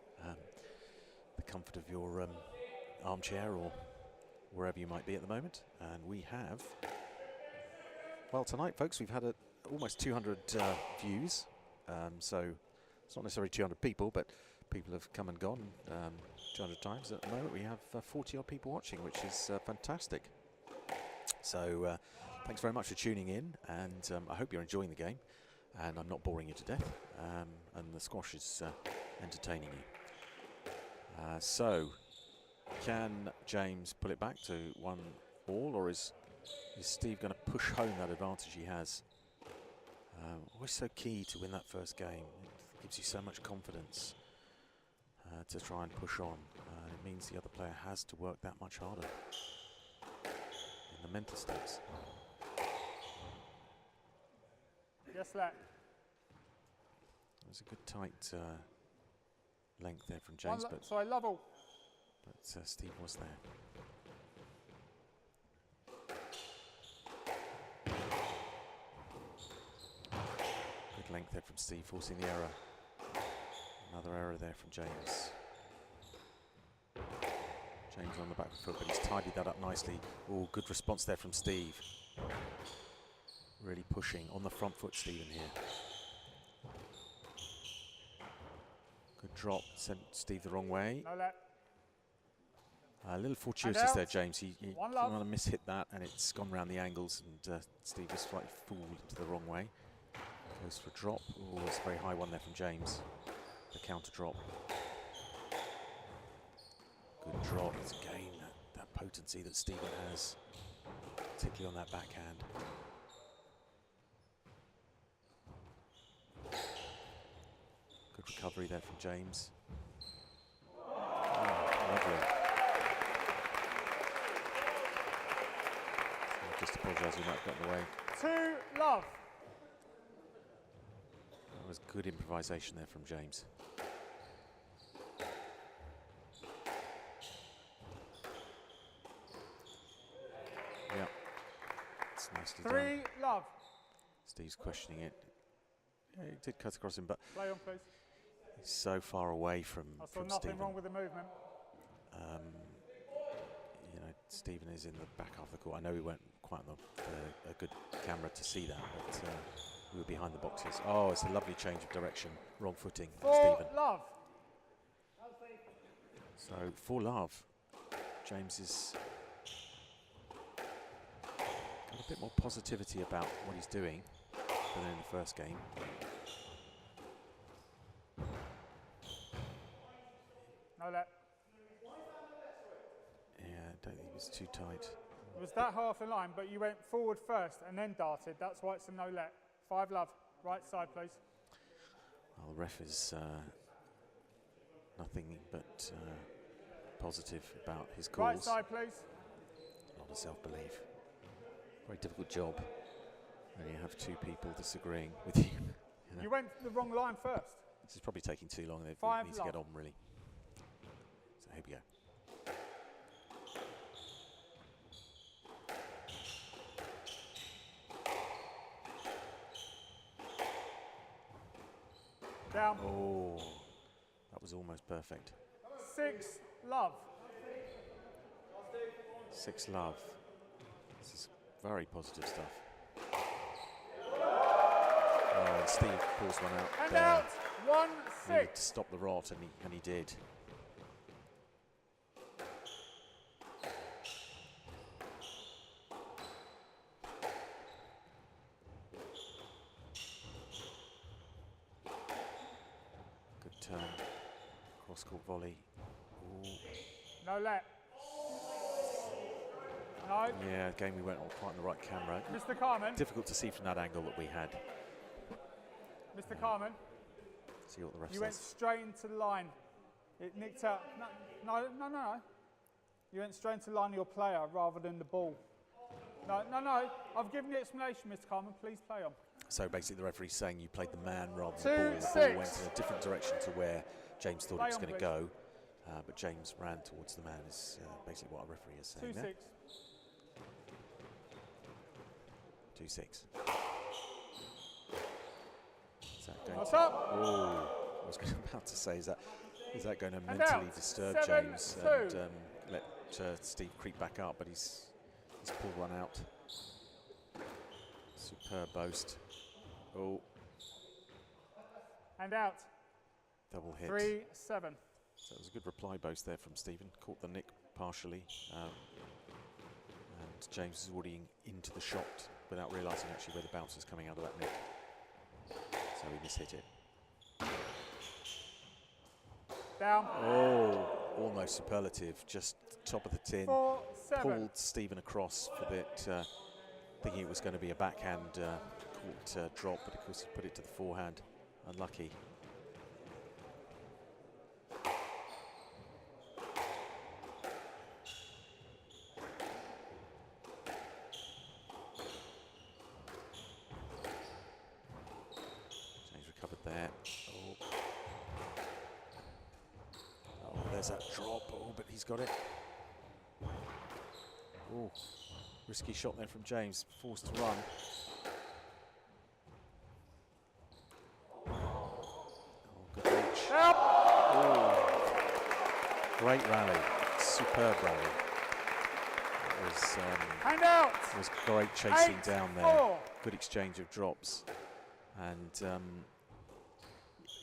The comfort of your armchair or wherever you might be at the moment, and we have Well, tonight, folks, we've had almost 200 views, so it's not necessarily 200 people, but people have come and gone 200 times. At the moment, we have 40 odd people watching, which is fantastic. So thanks very much for tuning in, and I hope you're enjoying the game, and I'm not boring you to death, and the squash is entertaining you. So, can James pull it back to 1-all, or is Steve going to push home that advantage he has? Always so key to win that first game. It gives you so much confidence to try and push on. It means the other player has to work that much harder in the mental states. Yes, let. It was a good tight length there from James, but level. Steve was there. Good length there from Steve, forcing the error. Another error there from James. James on the back foot, but he's tidied that up nicely. Oh, good response there from Steve. Really pushing on the front foot, Stephen here. Good drop, sent Steve the wrong way. No let. A little fortuitous there, James. He kind of mishit that, and it's gone round the angles, and Steve was slightly fooled into the wrong way. Goes for a drop. Oh, it's a very high one there from James. The counter drop. Good drop. It's again that potency that Stephen has, particularly on that backhand. Good recovery there from James. Oh, lovely. Just apologise, we might have gotten away. 2-love. That was good improvisation there from James. Yeah, it's nicely done. 3-love. Steve's questioning it. Yeah, he did cut across him, but Play on, please. he's so far away from I saw nothing Stephen. wrong with the movement. You know, Stephen is in the back half of the court. I know we weren't quite on a good camera to see that, but we were behind the boxes. Oh, it's a lovely change of direction. Wrong footing, Stephen. 4-love. So, 4-love. James is got a bit more positivity about what he's doing than in the first game. No let. Yeah, I don't think it was too tight. It was that half a line, but you went forward first and then darted. That's why it's a no let. 5-love. Right side, please. Well, the ref is nothing but positive about his calls. Right side, please. A lot of self-belief. Very difficult job when you have two people disagreeing with you. You know. You went the wrong line first. This is probably taking too long. They need to get on, really. So here we go. Down. Oh, that was almost perfect. 6-love. 6-love. This is very positive stuff. Oh, and Steve pulls one out And there. out. Needed 1-6. to stop the rot, and he did. Good turn. Cross-court volley. Ooh. No let. No. Yeah, again we weren't on quite on the right camera. Mr. Carmen. Difficult to see from that angle that we had. Mr. Carmen. See what the ref You went says. straight into the line. It nicked out. No. You went straight into the line of your player rather than the ball. No. I've given the explanation, Mr. Carmen. Please play on. So basically the referee's saying you played the man rather than 2-6. the ball. The ball went in a different direction to where James thought it was going to go. But James ran towards the man is basically what a referee is saying 2-6. there. 2-6. Is that going What's to, up? oh, I was about to say, is that going to And mentally out. disturb 7-2. James and let Steve creep back up? But he's pulled one out. Superb boast. Oh, And out. double hit. 3-7. So it was a good reply boast there from Stephen. Caught the nick partially. And James is already into the shot without realising actually where the bounce was coming out of that nick. So he mishit it. Down. Oh, almost superlative. Just top of the tin. 4-7. Pulled Stephen across for that, thinking it was going to be a backhand caught drop, but of course he put it to the forehand. Unlucky. James recovered there. Oh, there's that drop. Oh, but he's got it. Oh, risky shot there from James, forced to run. Oh, good reach. Help. Oh, great rally, superb rally. It was, And out. it was great chasing 8-4. down there. Good exchange of drops. And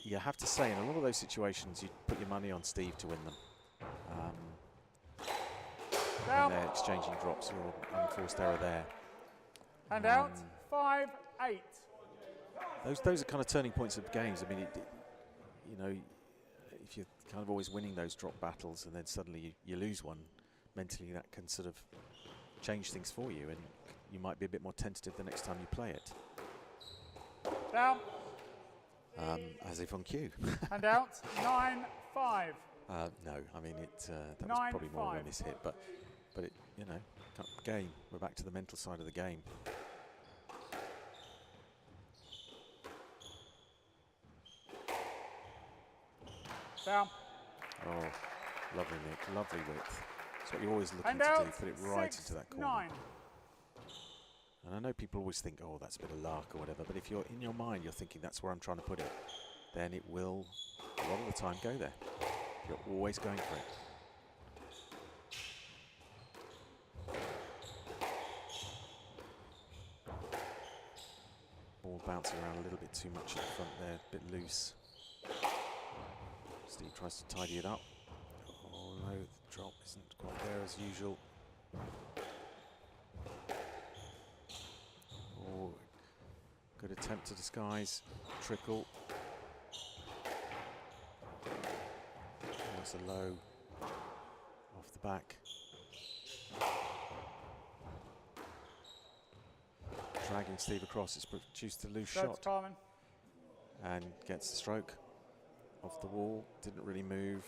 you have to say, in a lot of those situations, you put your money on Steve to win them. Down. When they're exchanging drops or unforced error there. And out. 5-8. Those are kind of turning points of games. I mean, you know, if you're kind of always winning those drop battles and then suddenly you lose one, mentally that can sort of change things for you, and you might be a bit more tentative the next time you play it. Down. As if on cue. And out. 9-5. No, I mean that was probably more of a 9-5. mishit, but it, you know, game. We're back to the mental side of the game. Down. Oh, lovely nick, lovely width. That's what you're always looking And to out. do, put it right into that corner. 6-9. And I know people always think, oh, that's a bit of luck or whatever, but if you're in your mind, you're thinking that's where I'm trying to put it, then it will, a lot of the time, go there. You're always going for it. Ball bouncing around a little bit too much in the front there, a bit loose. Steve tries to tidy it up. Oh no, the drop isn't quite there as usual. Oh, good attempt to disguise, trickle. Oh, it's a low off the back. Dragging Steve across, it's produced a loose shot. Carmen. And gets the stroke off the wall, didn't really move.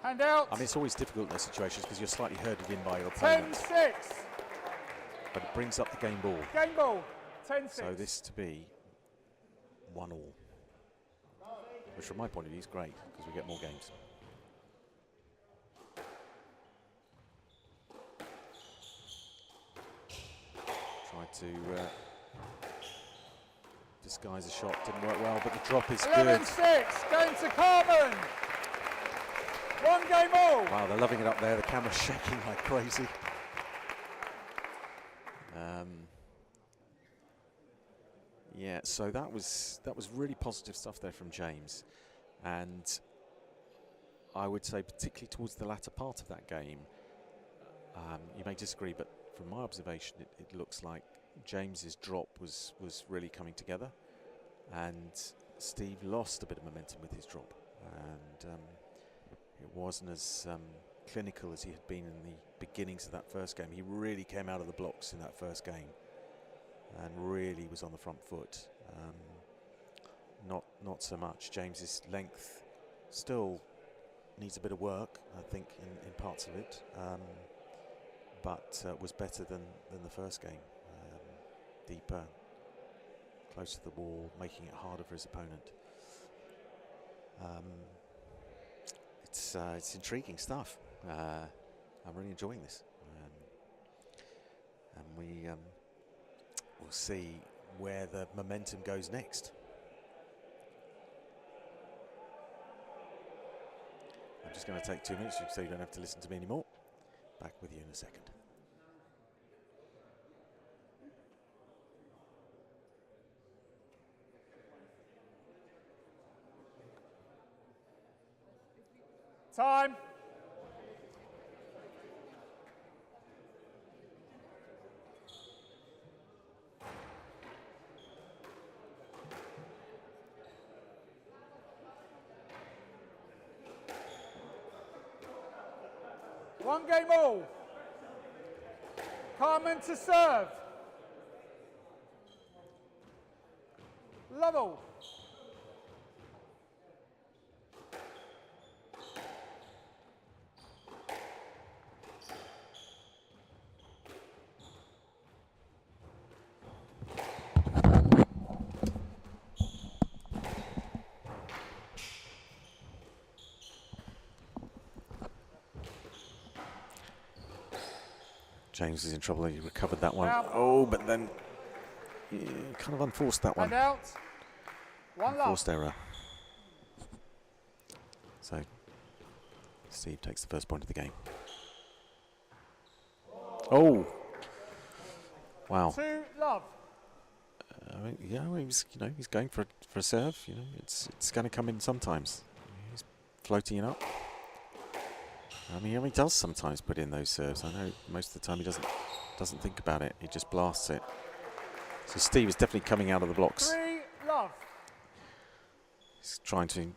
And out. I mean, it's always difficult in those situations because you're slightly herded in by your opponent. 10-6. But it brings up the game ball. Game ball. 10-6. So this to be 1-all. Which from my point of view is great because we get more games. Tried to disguise a shot, didn't work well, but the drop is good. 11-6. Going to Carmen. 1 game all. Wow, they're loving it up there. The camera's shaking like crazy. Yeah, so that was really positive stuff there from James, and I would say particularly towards the latter part of that game, you may disagree, but from my observation, it looks like James's drop was really coming together, and Steve lost a bit of momentum with his drop, and it wasn't as clinical as he had been in the beginnings of that first game. He really came out of the blocks in that first game and really was on the front foot. Not so much. James's length still needs a bit of work, I think, in parts of it, but was better than the first game. Deeper, close to the wall, making it harder for his opponent. It's intriguing stuff. I'm really enjoying this, and we we'll see where the momentum goes next. I'm just going to take 2 minutes so you don't have to listen to me anymore. Back with you in a second. Time. One game all. Carmen to serve. Level. James is in trouble. He recovered that one. Down. Oh, but then he kind of unforced that one. And out. One love. Forced error. So Steve takes the first point of the game. Oh, wow. 2 love. Yeah, well, he's going for a serve. It's going to come in sometimes. He's floating it up. I mean, he does sometimes put in those serves. I know most of the time he doesn't think about it. He just blasts it. So Steve is definitely coming out of the blocks. 3 love. He's trying to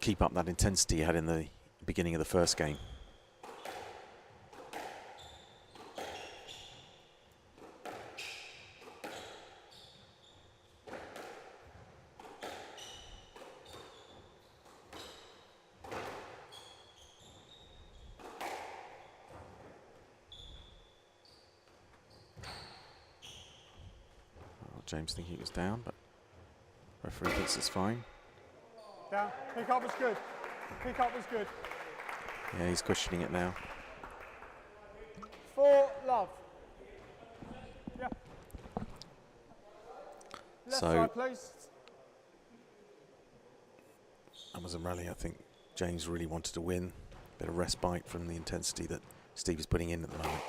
keep up that intensity he had in the beginning of the first game. James thinking it was down, but referee thinks it's fine. Down. Pick up was good. Pick up was good. Yeah, he's questioning it now. 4 love. Yeah. Left So- side, please. That was a rally I think James really wanted to win. Bit of respite from the intensity that Steve is putting in at the moment.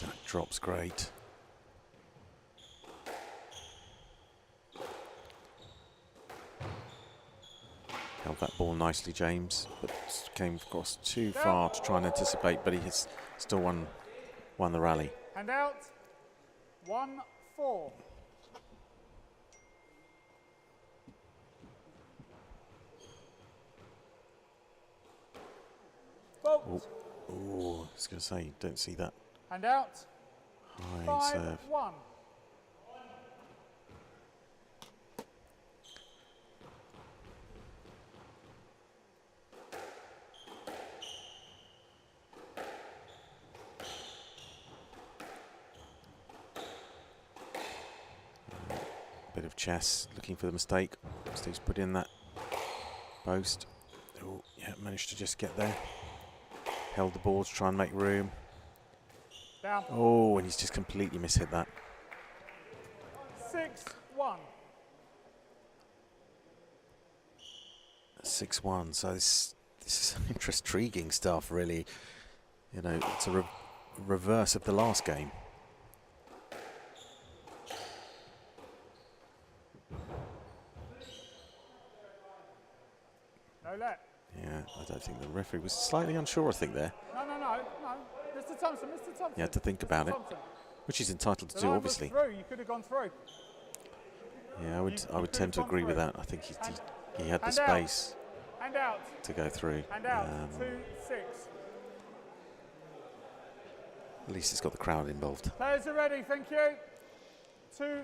That drop's great. Held that ball nicely, James, but came across too far to try and anticipate, but he has still won the rally. Hand out. 1-4. Fault. Oh, I was going to say, don't see that Hand out. high serve. 5-1. Bit of chess, looking for the mistake. Steve's put in that post. Oh, yeah, managed to just get there. Held the ball to try and make room. Down. Oh, and he's just completely mishit that. 6-1. 6-1. So this is intriguing stuff, really. You know, it's a reverse of the last game. No let. Yeah, I don't think the referee was slightly unsure, I think, there. No. Mr. Thompson, Mr. Thompson. He had to think about it, Thompson. which he's entitled to The do, line was obviously. through. You could have gone through. Yeah, I would could've tend to gone agree with through. that. I think he had the Hand out. space Hand out. to go through. Hand out. Um, 2-6. At least it's got the crowd involved. Players are ready. Thank you. 2-6.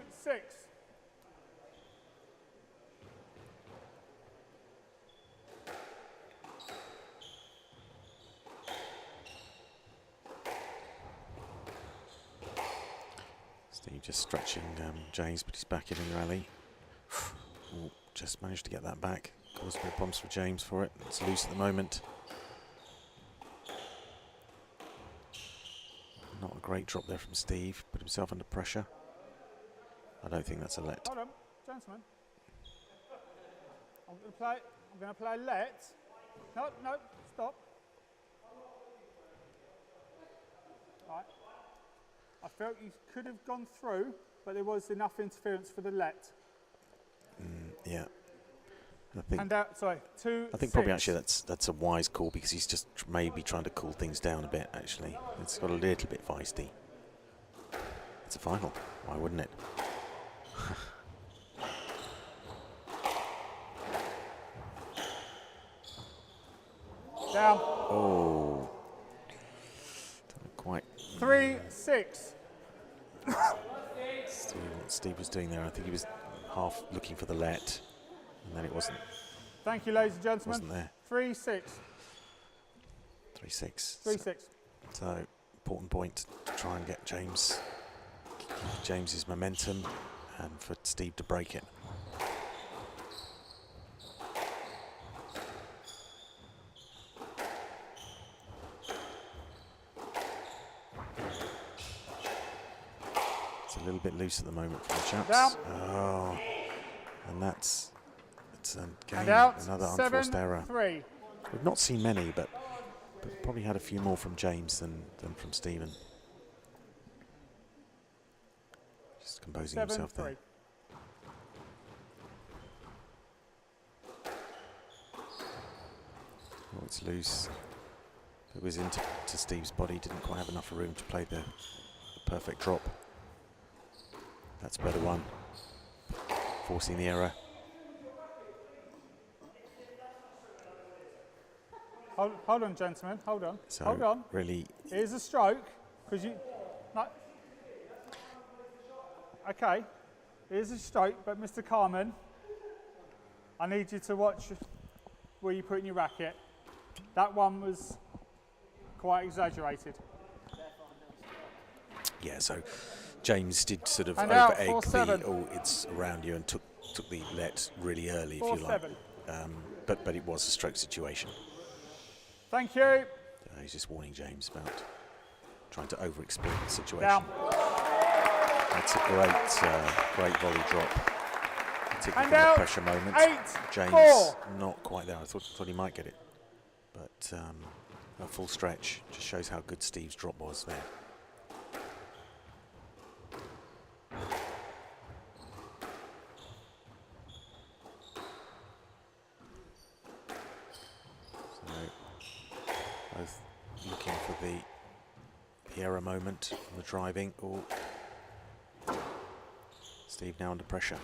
Steve just stretching James, but he's back in the rally. Ooh, just managed to get that back. Caused a bit of problems for James for it. It's loose at the moment. Not a great drop there from Steve. Put himself under pressure. I don't think that's a let. Hold on, gentlemen. I'm going to play let. No, stop. Right. I felt you could have gone through, but there was enough interference for the let. And out, sorry, 2. I think probably actually that's a wise call, because he's just maybe trying to cool things down a bit. Actually, it's got a little bit feisty. It's a final. Why wouldn't it? Down. Oh, don't quite. 3-6. Steve was doing there. I think he was half looking for the let, and then it wasn't. Thank you, ladies and gentlemen. Wasn't there. 3-6. 3-6. 3-6. So important point to try and get James's momentum, and for Steve to break it. It's a little bit loose at the moment for the chaps. Down. Oh, and it's again And out. another unforced error. 7-3. We've not seen many, but probably had a few more from James than from Stephen. Just composing himself there. 7-3. Oh, it's loose. It was into Steve's body, didn't quite have enough room to play the perfect drop. That's a better one. Forcing the error. Hold on, gentlemen. Hold on. So Hold on. really, Here's a stroke, because you. No. Okay. Here's a stroke, but Mr. Carmen, I need you to watch where you're putting your racket. That one was quite exaggerated. yeah. So James did sort of And out, over-egg 4-7. the it's around you, and took the let really early, if you 4-7. like. But it was a stroke situation. Thank you. He's just warning James about trying to overexploit the situation. Down. That's a great volley drop. Particularly And from out. the pressure moment. 8-4. James not quite there. I thought he might get it, but a full stretch just shows how good Steve's drop was there. Both looking for the error moment from the driving. Oh, Steve now under pressure.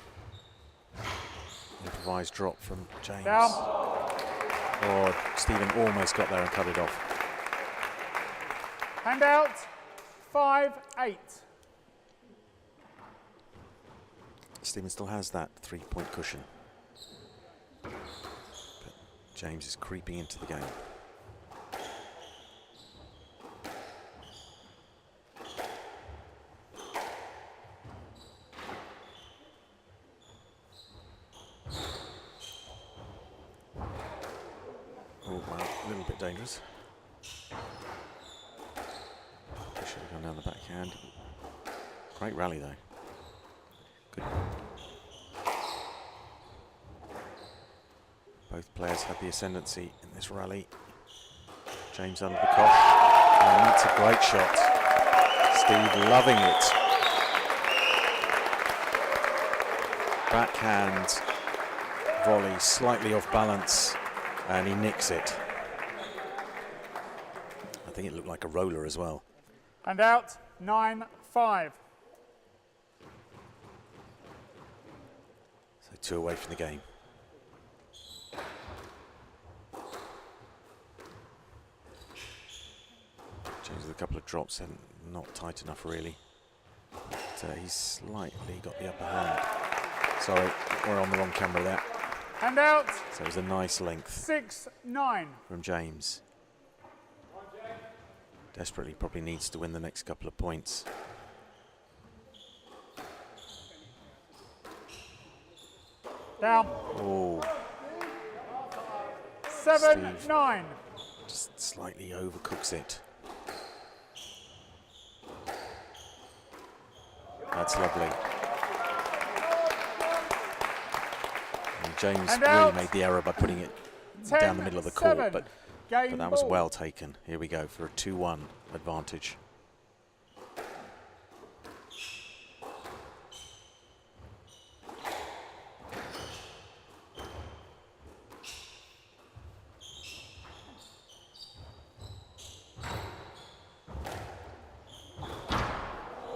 Improvised drop from James. Down. Oh, Stephen almost got there and cut it off. Hand out. 5-8. Stephen still has that 3-point cushion, but James is creeping into the game. Oh, wow, a little bit dangerous. Should have gone down the backhand. Great rally though. Good. Both players had the ascendancy in this rally. James under the cosh, and that's a great shot. Steve loving it. Backhand volley, slightly off balance, and he nicks it. I think it looked like a roller as well. And out. 9-5. So 2 away from the game. James with a couple of drops and not tight enough really. But he's slightly got the upper hand. Sorry, we're on the wrong camera there. And out. So it was a nice length 6-9. from James. Desperately probably needs to win the next couple of points. Down. Oh, 7-9. just slightly overcooks it. That's lovely. And James And really out. made the error by putting it down the middle of the court, 10-7. but Game that was ball. well taken. Here we go for a 2-1 advantage.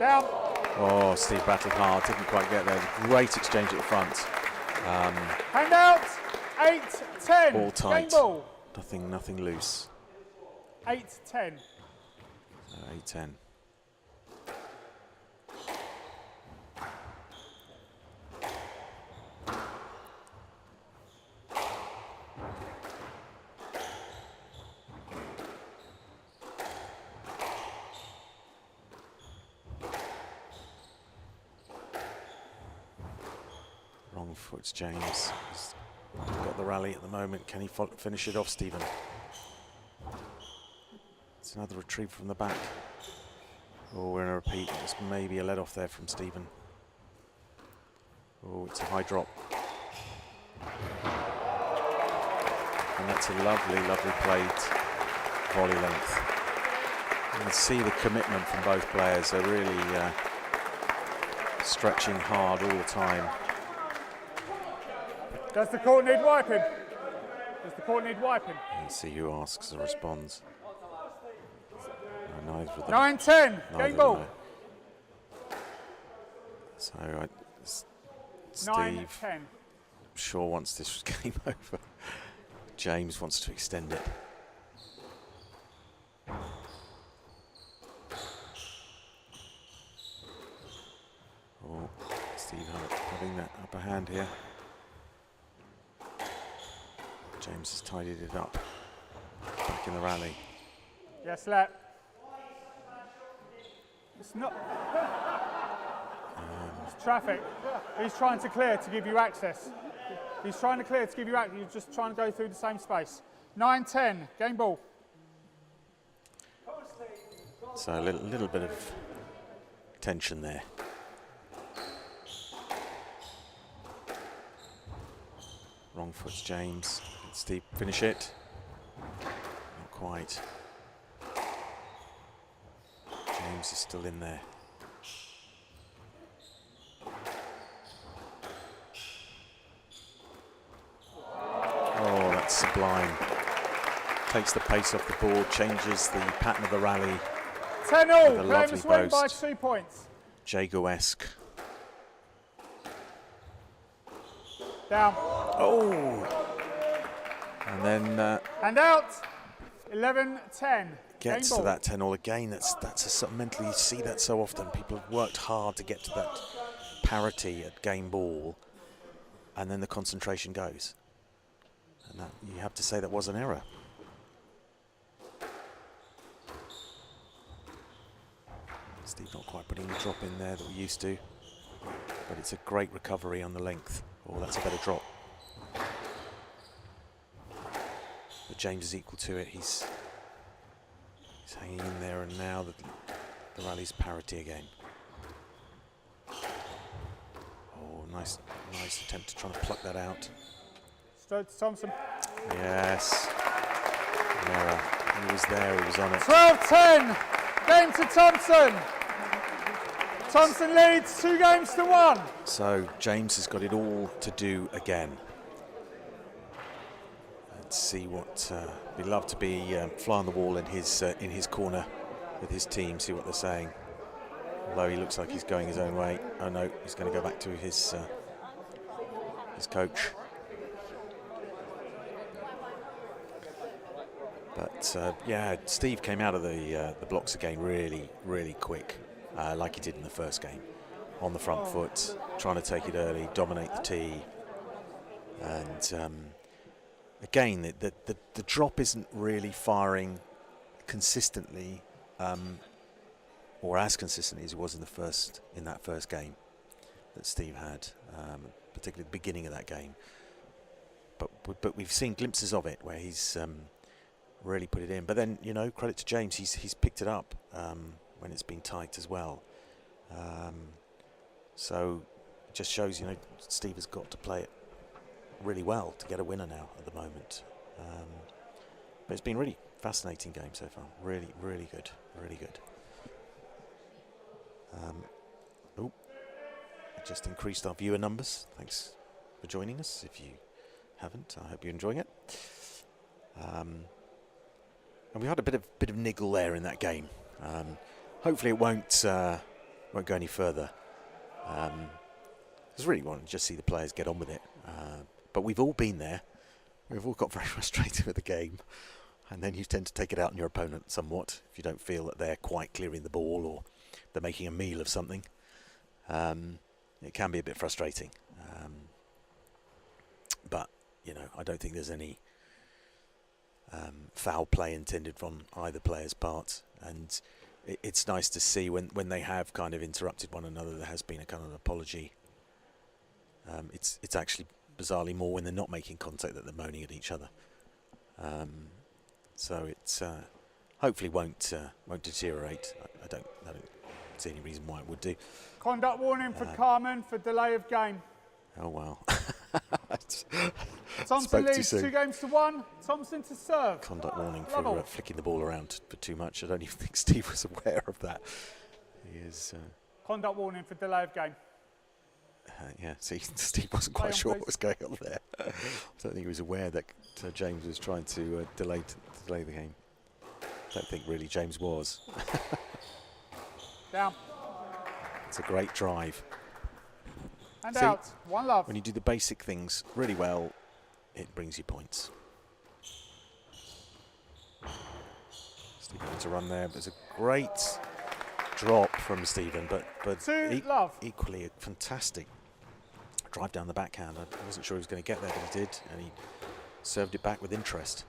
Down. Oh, Steve battled hard, didn't quite get there. Great exchange at the front. Hand out. 8-10. All tight. Game ball. Nothing loose. 8-10. 8-10. Wrong foot's James. He's got the rally at the moment. Can he finish it off, Stephen? It's another retrieve from the back. Oh, we're in a repeat. Just maybe a let off there from Stephen. Oh, it's a high drop. And that's a lovely played volley length. You can see the commitment from both players. They're really stretching hard all the time. Does the court need wiping? Does the court need wiping? Let's see who asks or responds. No, neither of them. 9-10. Neither Game ball. know. So Steve, 9-10. sure wants this game over. James wants to extend it. Oh, Steve having that upper hand here. James has tidied it up. Back in the rally. Yes, let. It's not. It's traffic. He's trying to clear to give you access. He's trying to clear to give you access. You're just trying to go through the same space. 9-10. Game ball. So a little bit of tension there. Wrong foot's James. Can Steve finish it? Not quite. James is still in there. Oh, that's sublime. Takes the pace off the board, changes the pattern of the rally. 10-all. With a lovely Claims win by boast. 2 points. Jago-esque. Down. Oh! And then And out. 11-10. gets Game to ball. that 10-all again. That's a sort of mentally, you see that so often. People have worked hard to get to that parity at game ball, and then the concentration goes. And that, you have to say that was an error. Steve not quite putting the drop in there that we used to, but it's a great recovery on the length. Oh, that's a better drop. But James is equal to it. He's hanging in there, and now the rally's parity again. Oh, nice attempt to try and pluck that out. Straight to Thompson. Yes. An error. He was there, he was on it. 12-10. Game to Thompson. Thompson leads 2 games to 1. So James has got it all to do again. Let's see what we'd love to be fly on the wall in his corner with his team. See what they're saying. Although he looks like he's going his own way. Oh no, he's going to go back to his coach. But yeah, Steve came out of the blocks again really quick, like he did in the first game, on the front foot, trying to take it early, dominate the tee, and again the drop isn't really firing consistently, or as consistently as it was in that first game that Steve had, particularly at the beginning of that game. But we've seen glimpses of it where he's really put it in. But then, you know, credit to James, he's picked it up when it's been tight as well. So it just shows, you know, Steve has got to play it really well to get a winner now at the moment. But it's been a really fascinating game so far. Really good, really good. Oh, it just increased our viewer numbers. Thanks for joining us. If you haven't, I hope you're enjoying it. And we had a bit of niggle there in that game. Hopefully it won't won't go any further. Just really want to just see the players get on with it. But we've all been there. We've all got very frustrated with the game. And then you tend to take it out on your opponent somewhat if you don't feel that they're quite clearing the ball or they're making a meal of something. It can be a bit frustrating. But, you know, I don't think there's any foul play intended from either player's part. And it's nice to see when they have kind of interrupted one another, there has been a kind of apology. It's actually bizarrely more when they're not making contact that they're moaning at each other. So it's hopefully won't deteriorate. I don't see any reason why it would do. Conduct warning for Carmen for delay of game. Oh wow. Thompson leads 2-1. Thompson to serve. Conduct warning for flicking the ball around for too much. I don't even think Steve was aware of that. He is. Conduct warning for delay of game. Yeah, see, Steve wasn't quite sure what was going on there. I don't think he was aware that James was trying to delay the game. I don't think really James was. Down. It's a great drive. And see, out. 1 love. When you do the basic things really well, it brings you points. Stephen to run there, but it's a great drop from Stephen, but equally a fantastic drive down the backhand. I wasn't sure he was going to get there, but he did, and he served it back with interest.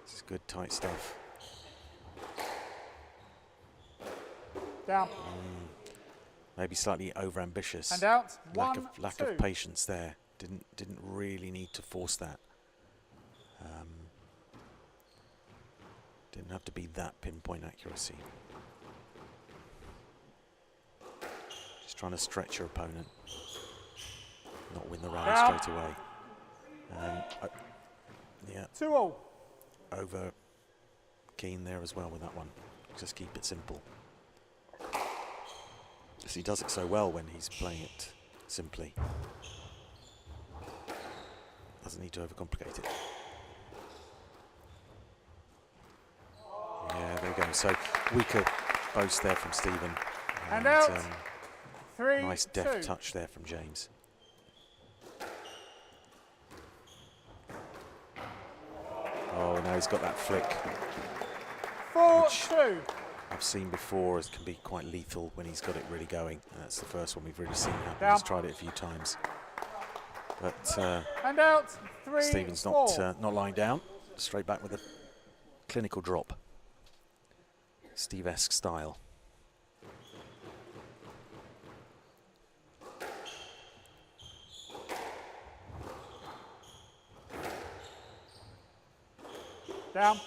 This is good, tight stuff. Down. Maybe slightly over-ambitious. And out. Lack of patience there. Didn't really need to force that. Didn't have to be that pinpoint accuracy. Just trying to stretch your opponent, not win the round straight away. Yeah. 2-all. Over keen there as well with that one. Just keep it simple. He does it so well when he's playing it simply. Doesn't need to overcomplicate it. Yeah, there we go. So weaker boast there from Stephen. And out. 3-2. Nice deft touch there from James. Oh, now he's got that flick. 4-2. I've seen before as can be quite lethal when he's got it really going. And that's the first one we've really seen happen. He's tried it a few times. But and out. 3-4. Stephen's not lying down. Straight back with a clinical drop. Steve-esque style. Down.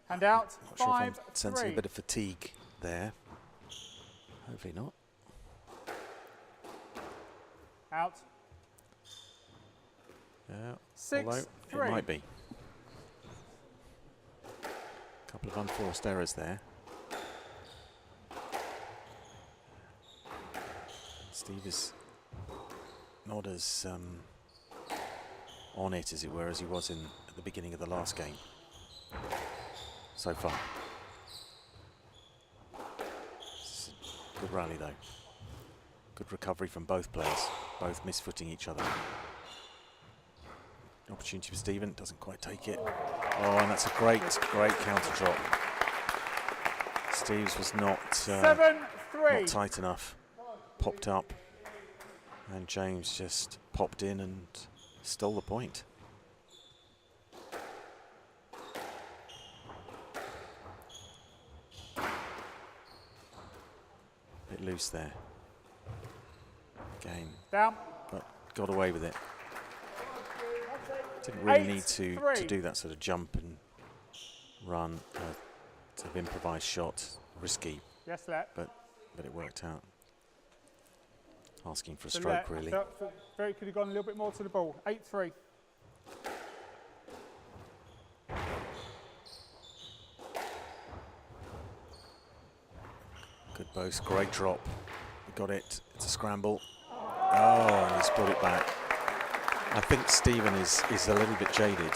And out. Not sure 5-3. if I'm sensing a bit of fatigue there. Hopefully not. Out. Yeah. 6-3. It might be. Couple of unforced errors there. Steve is not as on it, as it were, as he was at the beginning of the last game so far. Good rally though. Good recovery from both players, both misfooting each other. Opportunity for Stephen, doesn't quite take it. Oh, and that's a great counter drop. Steve's was not tight enough. Popped up, and James just popped in and stole the point. Bit loose there. Again. Down. But got away with it. Didn't really need to do that sort of jump and run, sort of improvised shot. Risky. Yes, let. But it worked out. Asking for a stroke, really. Very could have gone a little bit more to the ball. 8-3. Good boast, great drop. We got it. It's a scramble. Oh, and he's brought it back. I think Stephen is a little bit jaded.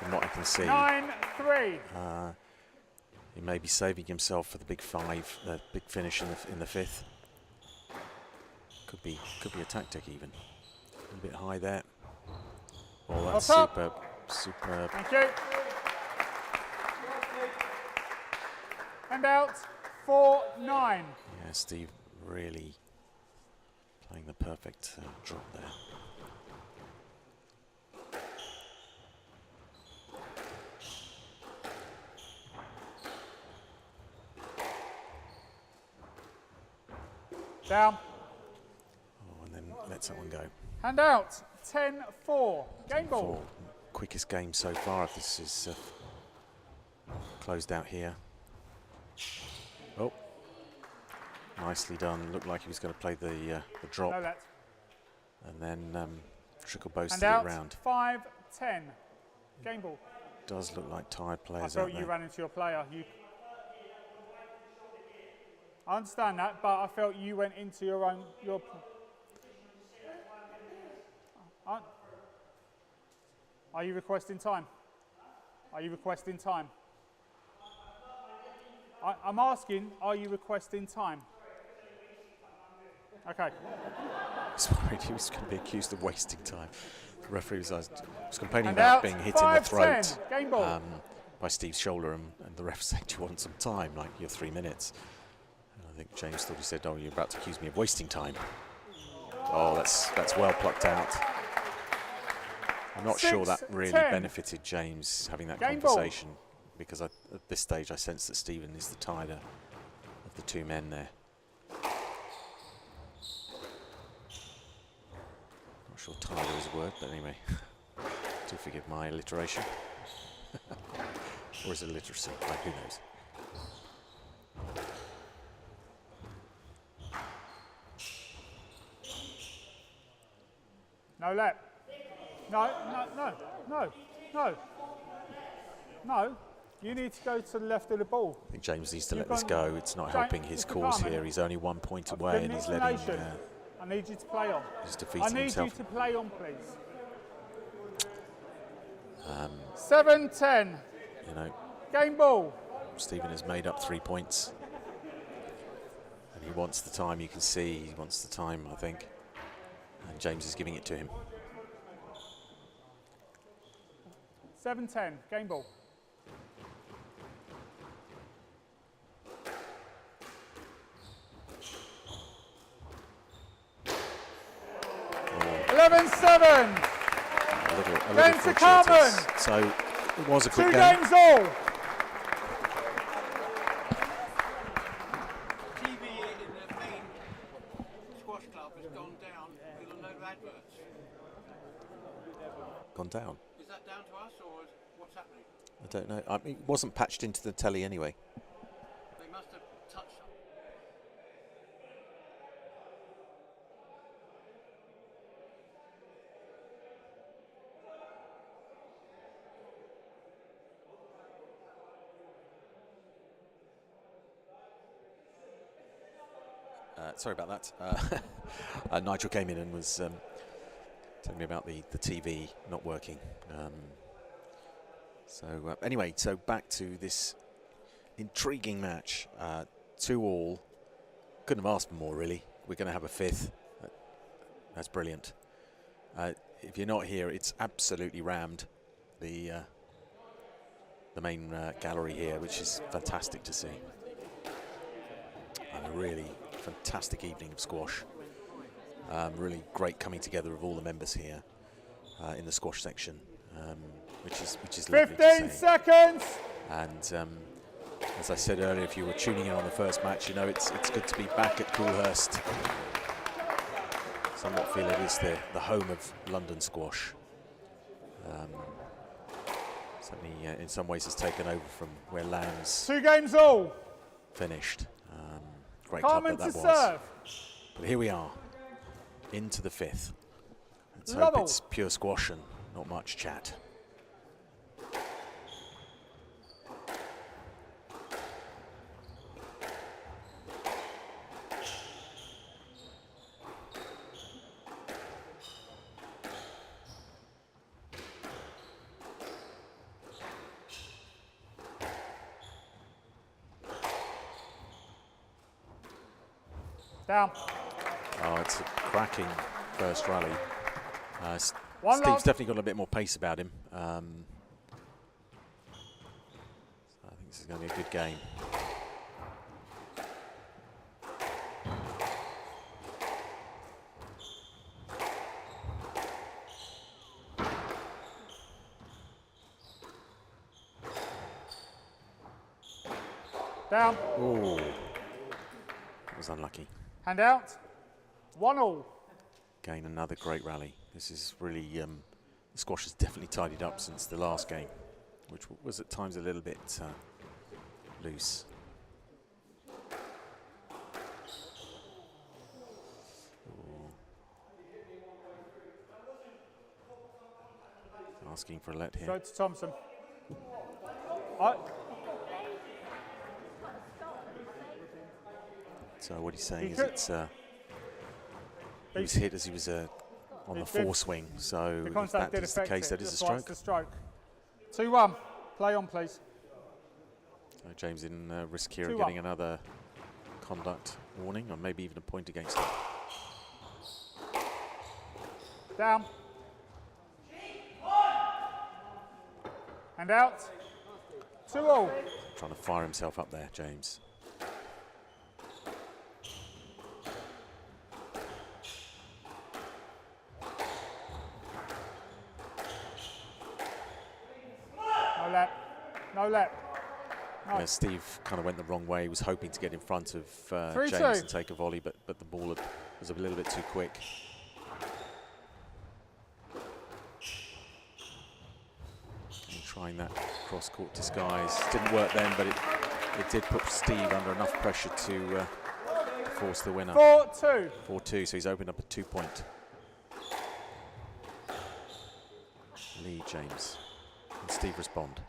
from what I can see. 9-3. He may be saving himself for the big five, the big finish in the fifth. Could be a tactic even. A little bit high there. Oh, that's superb, superb. Thank you. And out, 4-9. Yeah, Steve really playing the perfect drop there. Down. Oh, and then lets that one go. And out, 10-4. Game ball. Quickest game so far. This is closed out here. Oh, nicely done. Looked like he was going to play the drop. No, that. And then trickle boasted And out, it round. 5-10. Game ball. Does look like tired I players out felt you there. ran into your player. I understand that, but I felt you went into your own. Are you requesting time? Are you requesting time? I'm asking, are you requesting time? Okay. I was worried he was going to be accused of wasting time. The referee was complaining And about out, being hit in the 5-10. throat Game ball. by Steve's shoulder, and the ref said, "Do you want some time? Like your 3 minutes." And I think James thought he said, "Oh, you're about to accuse me of wasting time." Oh, that's well plucked out. I'm not sure that really 6-10. benefited James having that Game ball. conversation, because at this stage I sense that Stephen is the tighter of the two men there. Not sure tighter is a word, but anyway, do forgive my alliteration. Or is it illiteracy? Like, who knows? No lap. No. You need to go to the left of the ball. I think James needs to You've let this gone- go. It's not James, helping his Mr. cause Carmen, here. He's only 1 point I've away, given and he's explanation. letting. I need you to play on. He's I defeating need himself. you to play on, please. 7-10. You know, Game ball. Stephen has made up 3 points, and he wants the time. You can see he wants the time, I think, and James is giving it to him. 7-10. Game ball. Oh, 11-7. a little Game to fortuitous. Carmen. So it was a 2 quick game. games all. TV in the main squash club has gone down with a load of adverts. Gone down. Is that down to us or what's happening? I don't know. I mean, it wasn't patched into the telly anyway. They must have touched something. Sorry about that. Nigel came in and was telling me about the TV not working. Anyway, so back to this intriguing match. 2-2. Couldn't have asked for more, really. We're going to have a fifth. That's brilliant. If you're not here, it's absolutely rammed. The main gallery here, which is fantastic to see. And a really fantastic evening of squash. Really great coming together of all the members here in the squash section, which is lovely 15 to see. seconds. And as I said earlier, if you were tuning in on the first match, you know it's good to be back at Coolhurst. Somewhat feel it is the home of London squash. Certainly, in some ways, has taken over from where Lamb's 2 games all. finished. Great Carmen club to that was. serve. But here we are, into the fifth. Let's hope Lovell. it's pure squash and not much chat. Down. Oh, it's a cracking first rally. One Steve's long. definitely got a bit more pace about him. So I think this is going to be a good game. Down. Oh, that was unlucky. Hand out. 1-1. Again, another great rally. This is really, the squash has definitely tidied up since the last game, which was at times a little bit loose. Ooh. Asking for a let here. Go to Thompson. So what he's saying He is could- it's he was hit as he was on the He did. foreswing. So The if contact that did is the affect case, it. that is a That's why it's stroke. the stroke. 2-1. Play on, please. So James in risk here of 2-1. getting another conduct warning, or maybe even a point against him. Down. And out. 2-2. Trying to fire himself up there, James. No let. No let. Yeah, Nice. Steve kind of went the wrong way. He was hoping to get in front of 3-2. James and take a volley, but the ball was a little bit too quick. And trying that cross-court disguise. Didn't work then, but it did put Steve under enough pressure to force the winner. 4-2. 4-2, so he's opened up a 2-point lead, James. And Steve respond.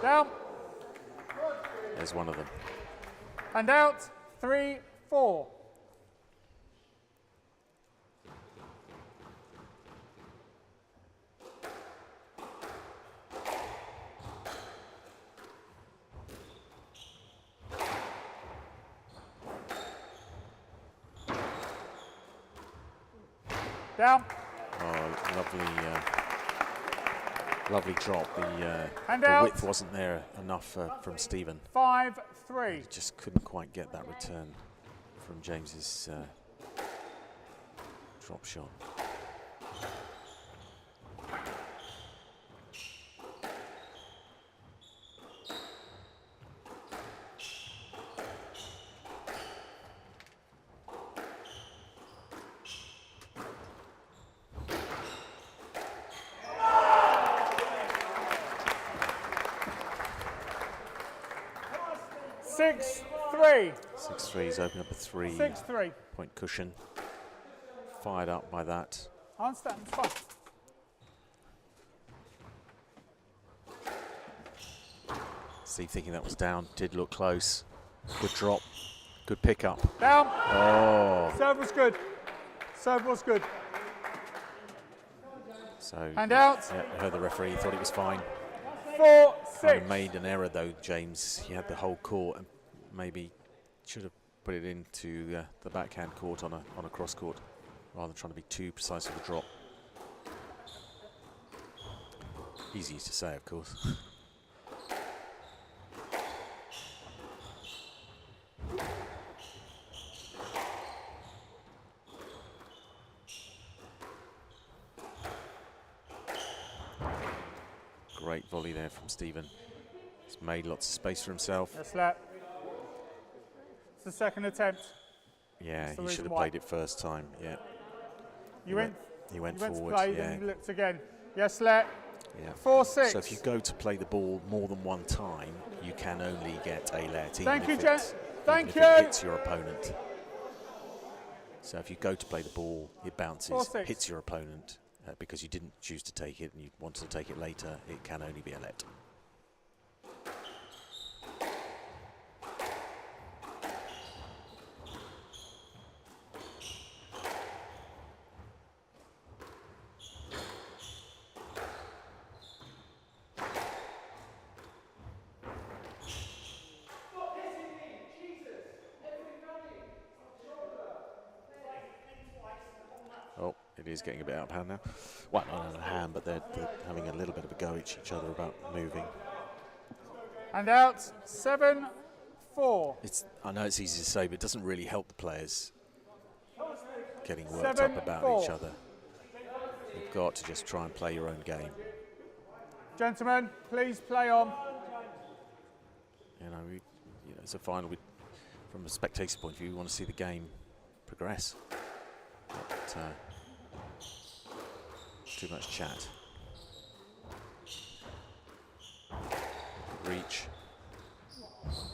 Down. There's one of them. And out. 3-4. Down. Oh, lovely drop. And The out. width wasn't there enough from Stephen. 5-3. Just couldn't quite get that return from James's drop shot. Six, 3. 6-3, he's opened up a 6-3. point cushion. Fired up by that. I understand. It's fine. Steve thinking that was down, did look close. Good drop, good pick up. Down. Oh, Serve was good. Serve was good. so And out. yeah, I heard the referee, thought it was fine. 4-6. Kind of made an error though, James. He had the whole court and maybe should have put it into the backhand court on a cross court rather than trying to be too precise with the drop. Easy to say, of course. Great volley there from Stephen. He's made lots of space for himself. That's that. It's the second attempt. Yeah, That's the he should reason have why. played it first time. Yeah, You went. he went You went to forward. play, Yeah, then you looked again. Yes, let. yeah. 4-6. So if you go to play the ball more than one time, you can only get a let. Thank you, Jen. Jen. Thank If you. it hits your opponent. So if you go to play the ball, it bounces, 4-6. hits your opponent because you didn't choose to take it and you wanted to take it later. It can only be a let. it is getting a bit out of hand now. Well, not out of hand, but they're having a little bit of a go at each other about moving. And out, 7-4. I know it's easy to say, but it doesn't really help the players getting worked up about each other. You've got to just try and play your own game. Gentlemen, please play on. You know, it's a final. From a spectator's point of view, we want to see the game progress. But, too much chat. Reach.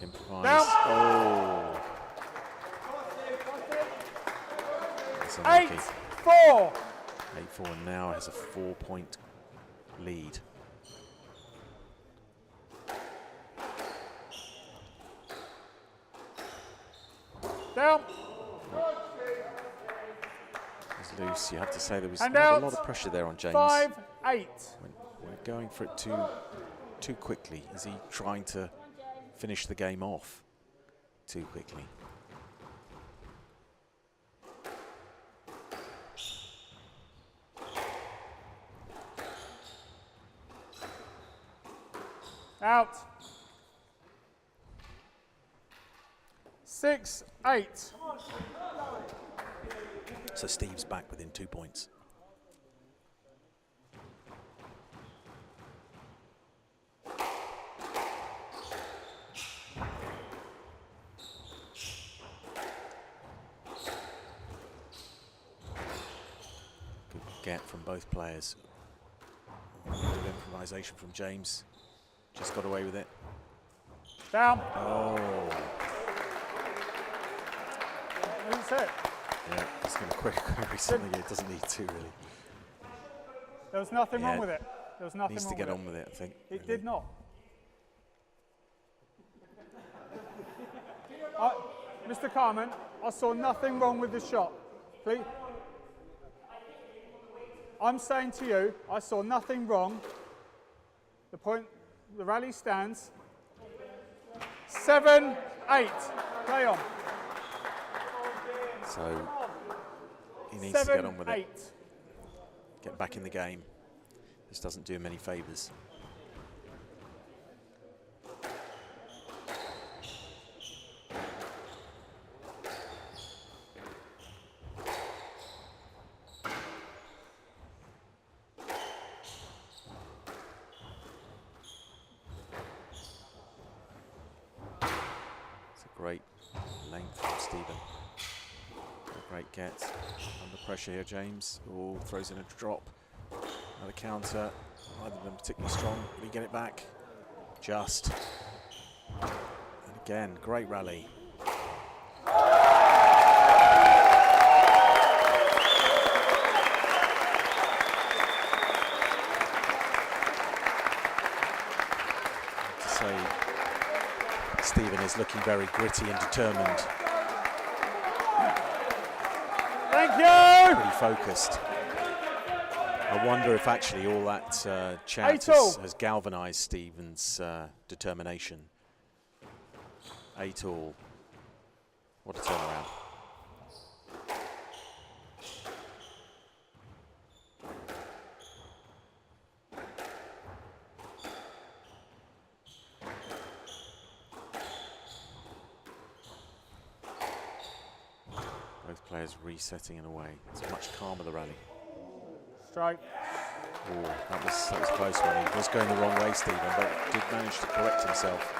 Improvise. Down. Oh. That's unlucky. 8-4. 8-4 and now has a 4-point lead. Down. It's loose. You have to say there was And not out. a lot of pressure there on James. 5-8. We're going for it too quickly. Is he trying to finish the game off too quickly? Out. 6-8. So Steve's back within 2 points. Good get from both players. Good improvisation from James. Just got away with it. Down. Oh. Who's it? Yeah, he's going to query something it doesn't need to, really. There was nothing Yeah. wrong with it. There was nothing Needs wrong to get with on with it, I think. it. It really. did not. Mr. Carmen, I saw nothing wrong with the shot. Please. I'm saying to you, I saw nothing wrong. The rally stands. 7-8. Play on. So he needs to get on with it. 7-8. Get back in the game. This doesn't do him any favours. It's a great length from Stephen. A great get. Under pressure here, James. Oh, throws in a drop. Another counter. Neither of them particularly strong. Will he get it back? Just. And again, great rally. To say, Stephen is looking very gritty and determined. Thank you. Pretty focused. I wonder if actually all that chat 8-all. has galvanised Stephen's determination. 8-all. What a turnaround. Both players resetting in a way. It's much calmer, the rally. Strike. Oh, that was close one. He was going the wrong way, Stephen, but did manage to correct himself.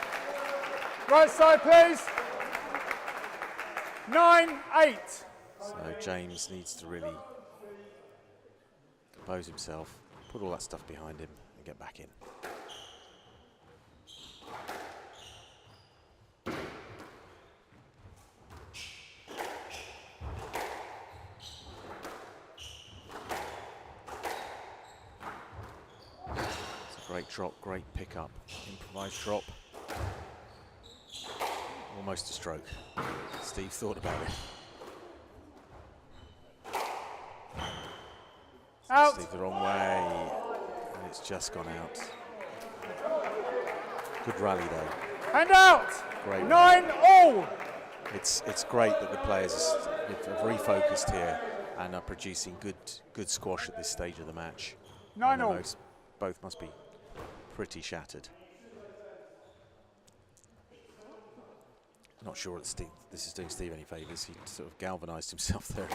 Right side, please. 9-8. So James needs to really compose himself, put all that stuff behind him, and get back in. It's a great drop, great pickup, improvised drop. Almost a stroke. Steve thought about it. Out. Steve the wrong way, and it's just gone out. Good rally though. And out. Great. 9-all. It's great that the players have refocused here and are producing good squash at this stage of the match. 9-9. Both must be pretty shattered. Not sure that this is doing Steve any favours. He sort of galvanised himself there.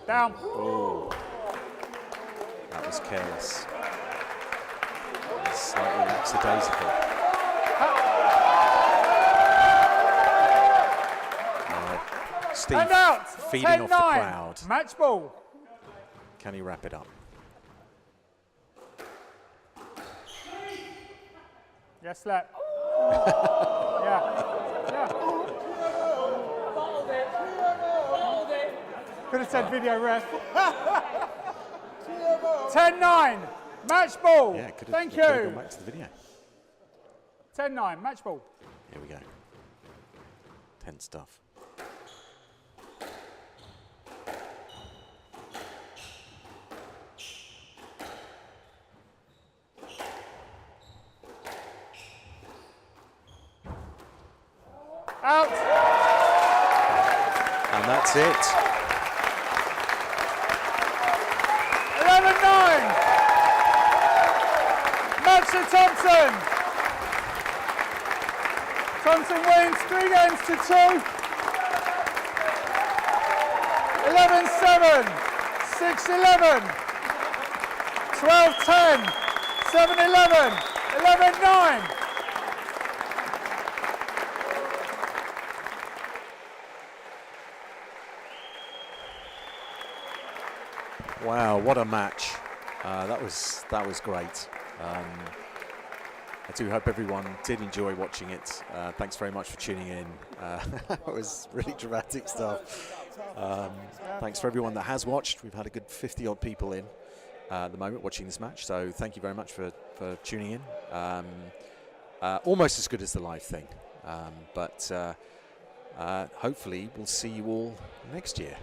Down. Oh, that was careless. Slightly lackadaisical. Steve And out. feeding off the 10-9. crowd. Match ball. Can he wrap it up? Yes, lap. Yeah. Bottled it. Bottled it. Could have said video ref. 10-9. Match ball. Yeah, could have Thank gone you. back to the video. 10-9. Match ball. Here we go. Tense stuff. Out. And that's it. 11-9. Match to Thompson. Thompson wins 3 games to 2. 11-7. 6-11. 12-10. 7-11. 11-9. Wow, what a match. That was great. I do hope everyone did enjoy watching it. Thanks very much for tuning in. It was really dramatic stuff. Thanks for everyone that has watched. We've had a good 50 odd people in at the moment watching this match, so thank you very much for tuning in. Almost as good as the live thing, but hopefully we'll see you all next year.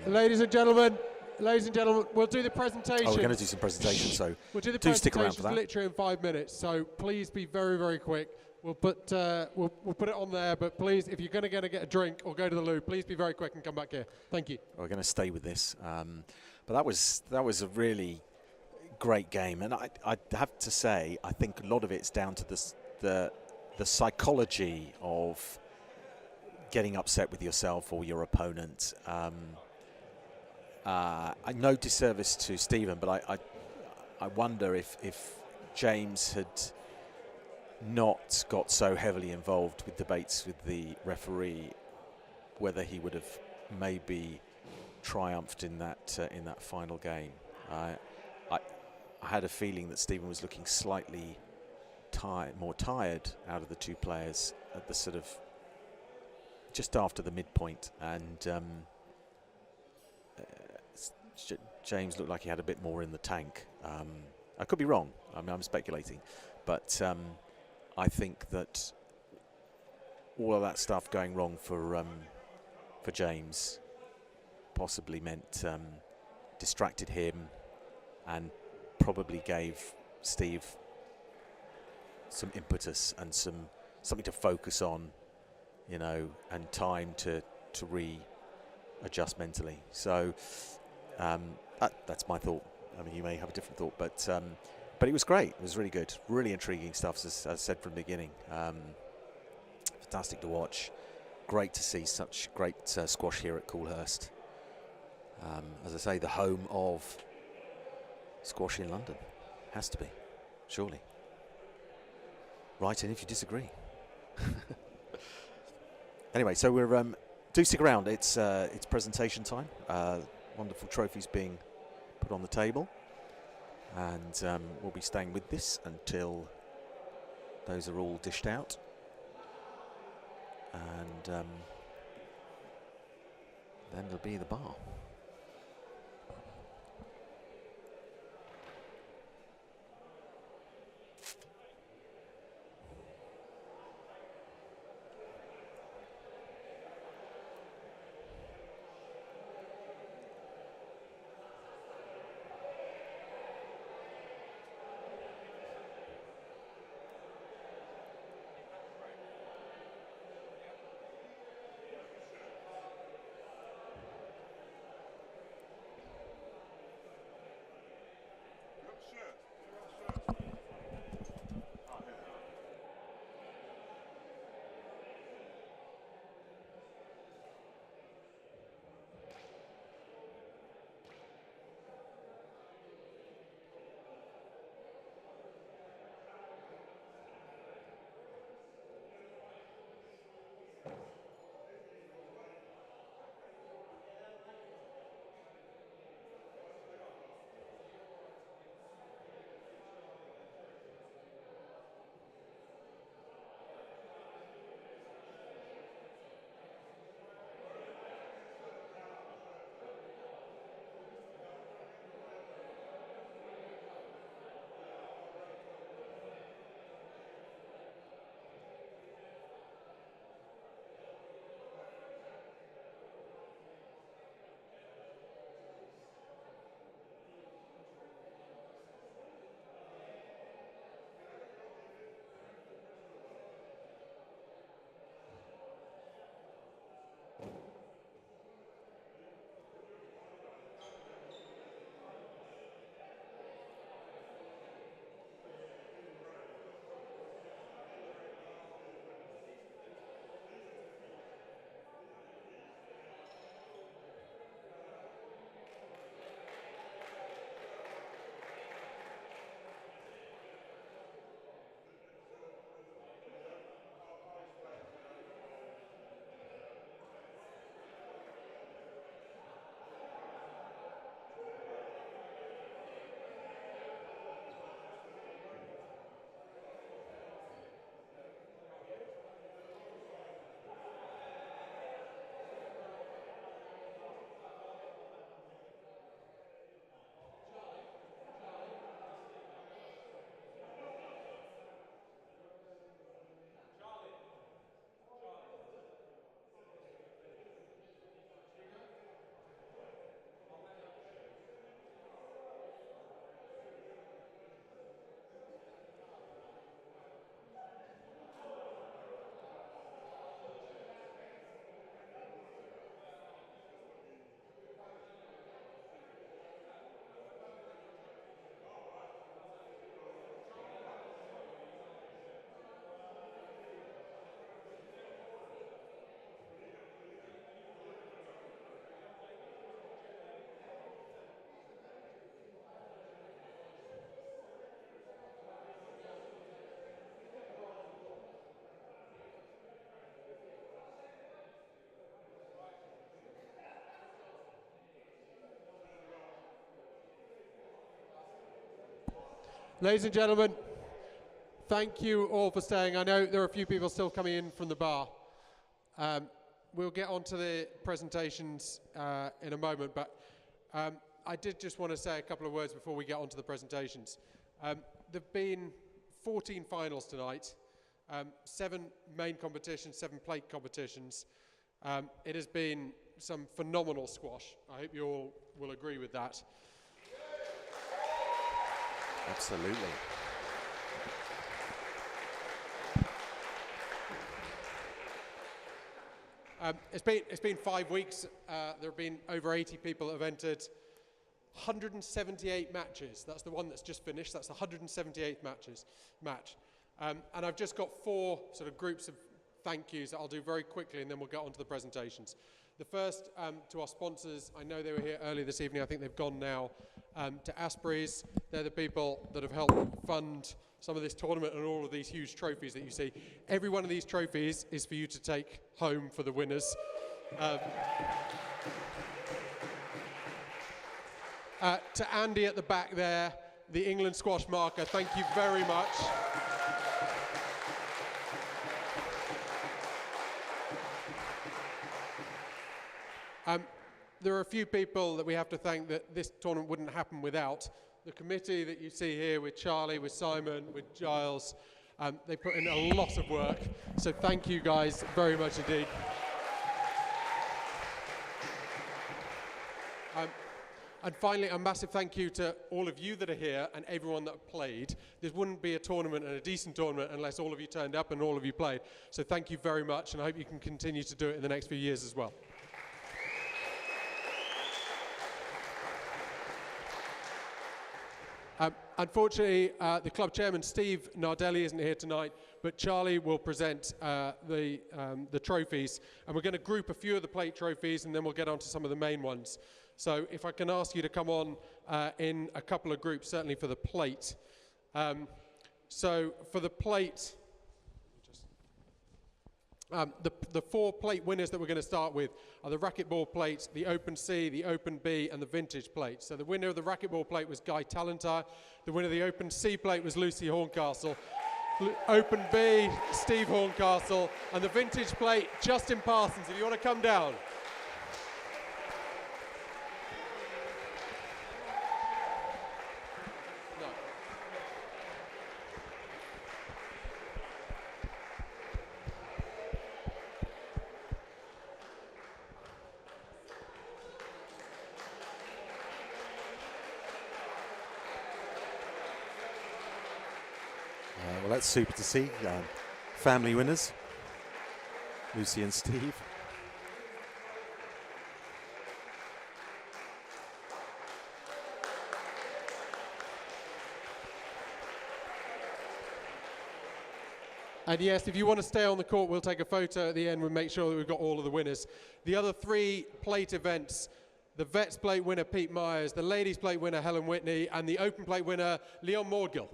Ladies and gentlemen, we'll do the presentation. Oh, we're going to do some presentations, so we'll do the do stick around for that. literally in 5 minutes, so please be very, very quick. We'll put it on there, but please, if you're going to get a drink or go to the loo, please be very quick and come back here. Thank you. We're going to stay with this, but that was a really great game, and I'd have to say I think a lot of it's down to the psychology of getting upset with yourself or your opponent. I no disservice to Stephen, but I wonder if James had not got so heavily involved with debates with the referee, whether he would have maybe triumphed in that final game. I had a feeling that Stephen was looking slightly more tired out of the two players at the sort of just after the midpoint, and James looked like he had a bit more in the tank. I could be wrong. I mean, I'm speculating, but I think that all of that stuff going wrong for James possibly meant distracted him and probably gave Steve some impetus and something to focus on, you know, and time to readjust mentally. So that's my thought. I mean, you may have a different thought, but it was great. It was really good, really intriguing stuff, as I said from the beginning. Fantastic to watch. Great to see such great squash here at Coolhurst. As I say, the home of squash in London. Has to be, surely. Write in if you disagree. Anyway, so we're do stick around. It's presentation time. Wonderful trophies being put on the table, and we'll be staying with this until those are all dished out, and then there'll be the bar. Ladies and gentlemen, thank you all for staying. I know there are a few people still coming in from the bar. We'll get on to the presentations in a moment, but I did just want to say a couple of words before we get on to the presentations. There have been 14 finals tonight, 7 main competitions, 7 plate competitions. It has been some phenomenal squash. I hope you all will agree with that. Absolutely. It's been 5 weeks. There have been over 80 people that have entered. 178 matches. That's the one that's just finished. That's the 178th match. And I've just got 4 sort of groups of thank yous that I'll do very quickly, and then we'll get on to the presentations. The first to our sponsors. I know they were here earlier this evening. I think they've gone now. To Aspreys, they're the people that have helped fund some of this tournament and all of these huge trophies that you see. Every one of these trophies is for you to take home for the winners. To Andy at the back there, the England squash marker, thank you very much. There are a few people that we have to thank that this tournament wouldn't happen without. The committee that you see here with Charlie, with Simon, with Giles, they put in a lot of work. So thank you guys very much indeed. And finally, a massive thank you to all of you that are here and everyone that played. This wouldn't be a tournament and a decent tournament unless all of you turned up and all of you played. So thank you very much, and I hope you can continue to do it in the next few years as well. Unfortunately, the club chairman, Steve Nardelli, isn't here tonight, but Charlie will present the trophies. And we're going to group a few of the plate trophies, and then we'll get on to some of the main ones. So if I can ask you to come on in a couple of groups, certainly for the plate. So for the plate, the 4 plate winners that we're going to start with are the racquetball plate, the Open C, the Open B, and the Vintage plate. So the winner of the racquetball plate was Guy Talentire. The winner of the Open C plate was Lucy Horncastle. Open B, Steve Horncastle. And the Vintage plate, Justin Parsons. If you want to come down. Well, that's super to see. Family winners, Lucy and Steve. And yes, if you want to stay on the court, we'll take a photo at the end. We'll make sure that we've got all of the winners. The other 3 plate events, the Vets plate winner, Pete Myers, the Ladies plate winner, Helen Whitney, and the Open plate winner, Leon Mordgill.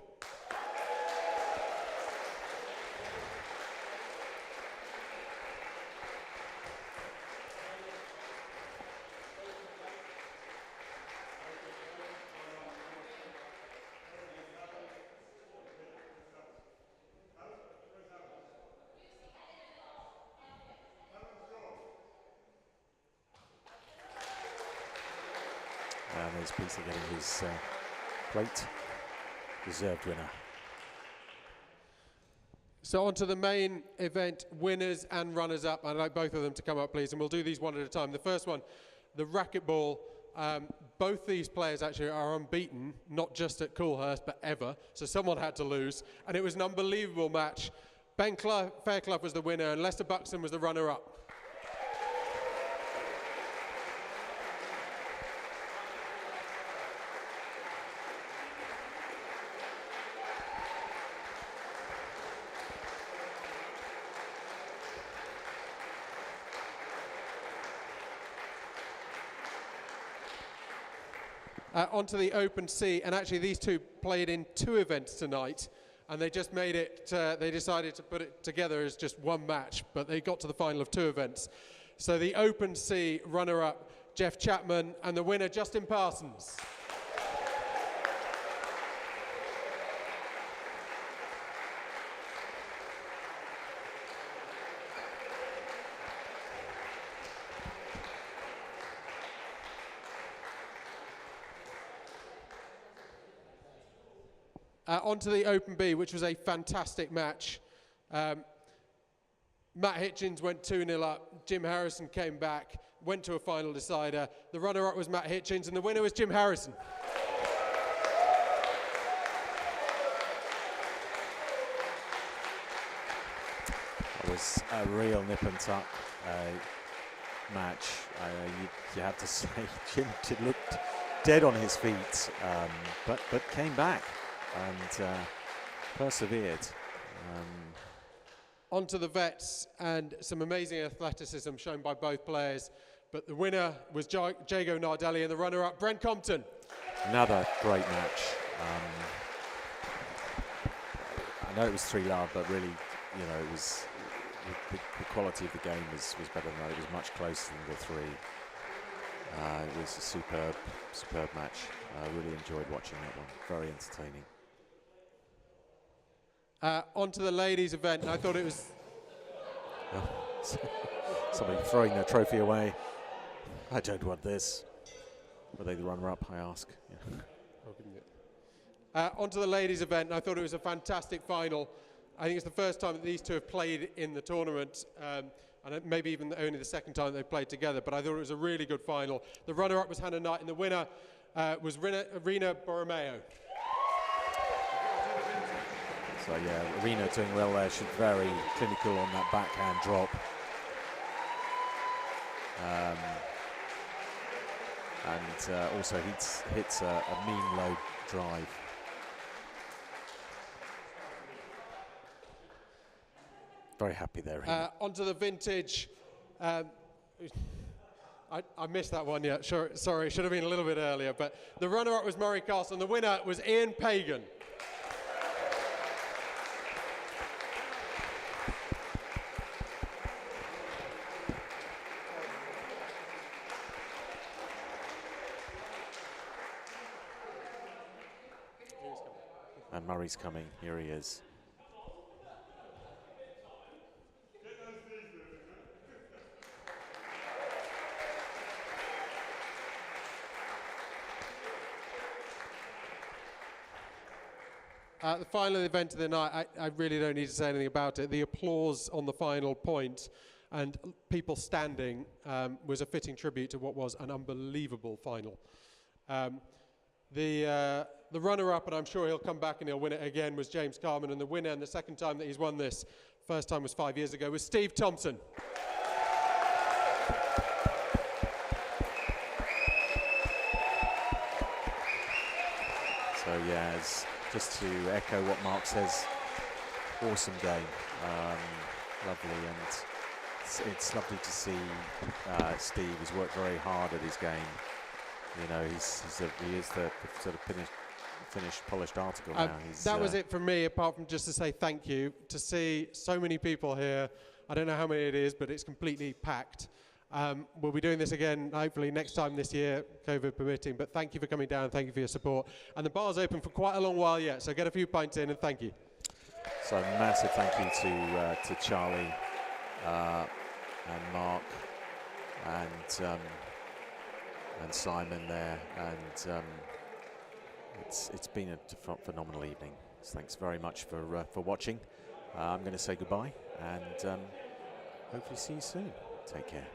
And there's Peter getting his plate. Deserved winner. So on to the main event winners and runners-up. I'd like both of them to come up, please, and we'll do these one at a time. The first one, the racquetball. Both these players actually are unbeaten, not just at Coolhurst, but ever. So someone had to lose, and it was an unbelievable match. Ben Fairclough was the winner, and Lester Buxton was the runner-up. Onto the Open C, and actually these two played in 2 events tonight, and they just made it, they decided to put it together as just one match, but they got to the final of 2 events. So the Open C runner-up, Jeff Chapman, and the winner, Justin Parsons. On to the Open B, which was a fantastic match. Matt Hitchens went 2-0 up. Jim Harrison came back, went to a final decider. The runner-up was Matt Hitchens, and the winner was Jim Harrison. It was a real nip and tuck match. You have to say, Jim looked dead on his feet, but came back and persevered. Onto the vets, and some amazing athleticism shown by both players. But the winner was Jago Nardelli, and the runner-up, Brent Compton. Another great match. I know it was 3-love, but really, you know, it was the quality of the game was better than that. It was much closer than the 3. It was a superb match. I really enjoyed watching that one. Very entertaining. Onto the ladies' event, and I thought it was... Somebody throwing their trophy away. I don't want this. Were they the runner-up, I ask? Yeah. Onto the ladies' event, and I thought it was a fantastic final. I think it's the first time that these two have played in the tournament, and maybe even only the second time they've played together, but I thought it was a really good final. The runner-up was Hannah Knight, and the winner was Rena Borromeo. So yeah, Rena doing well there. She's very clinical on that backhand drop. And also hits a mean low drive. Very happy there. Onto the vintage. I missed that one, yeah. Sure, sorry, should have been a little bit earlier. But the runner-up was Murray Castle, and the winner was Ian Pagan. And Murray's coming. Here he is. The final event of the night, I really don't need to say anything about it. The applause on the final point and people standing was a fitting tribute to what was an unbelievable final. The runner-up, and I'm sure he'll come back and he'll win it again, was James Carman, and the winner, and the second time that he's won this, first time was 5 years ago, was Steve Thompson. So yeah, just to echo what Mark says, awesome game, lovely, and it's lovely to see Steve has worked very hard at his game. You know, he is the sort of finished, polished article now. That was it from me, apart from just to say thank you. To see so many people here, I don't know how many it is, but it's completely packed. We'll be doing this again, hopefully next time this year, COVID permitting, but thank you for coming down, thank you for your support. And the bar's open for quite a long while yet, so get a few pints in, and thank you. So massive thank you to Charlie and Mark and Simon there, and it's been a phenomenal evening. So thanks very much for watching. I'm going to say goodbye, and hopefully see you soon. Take care.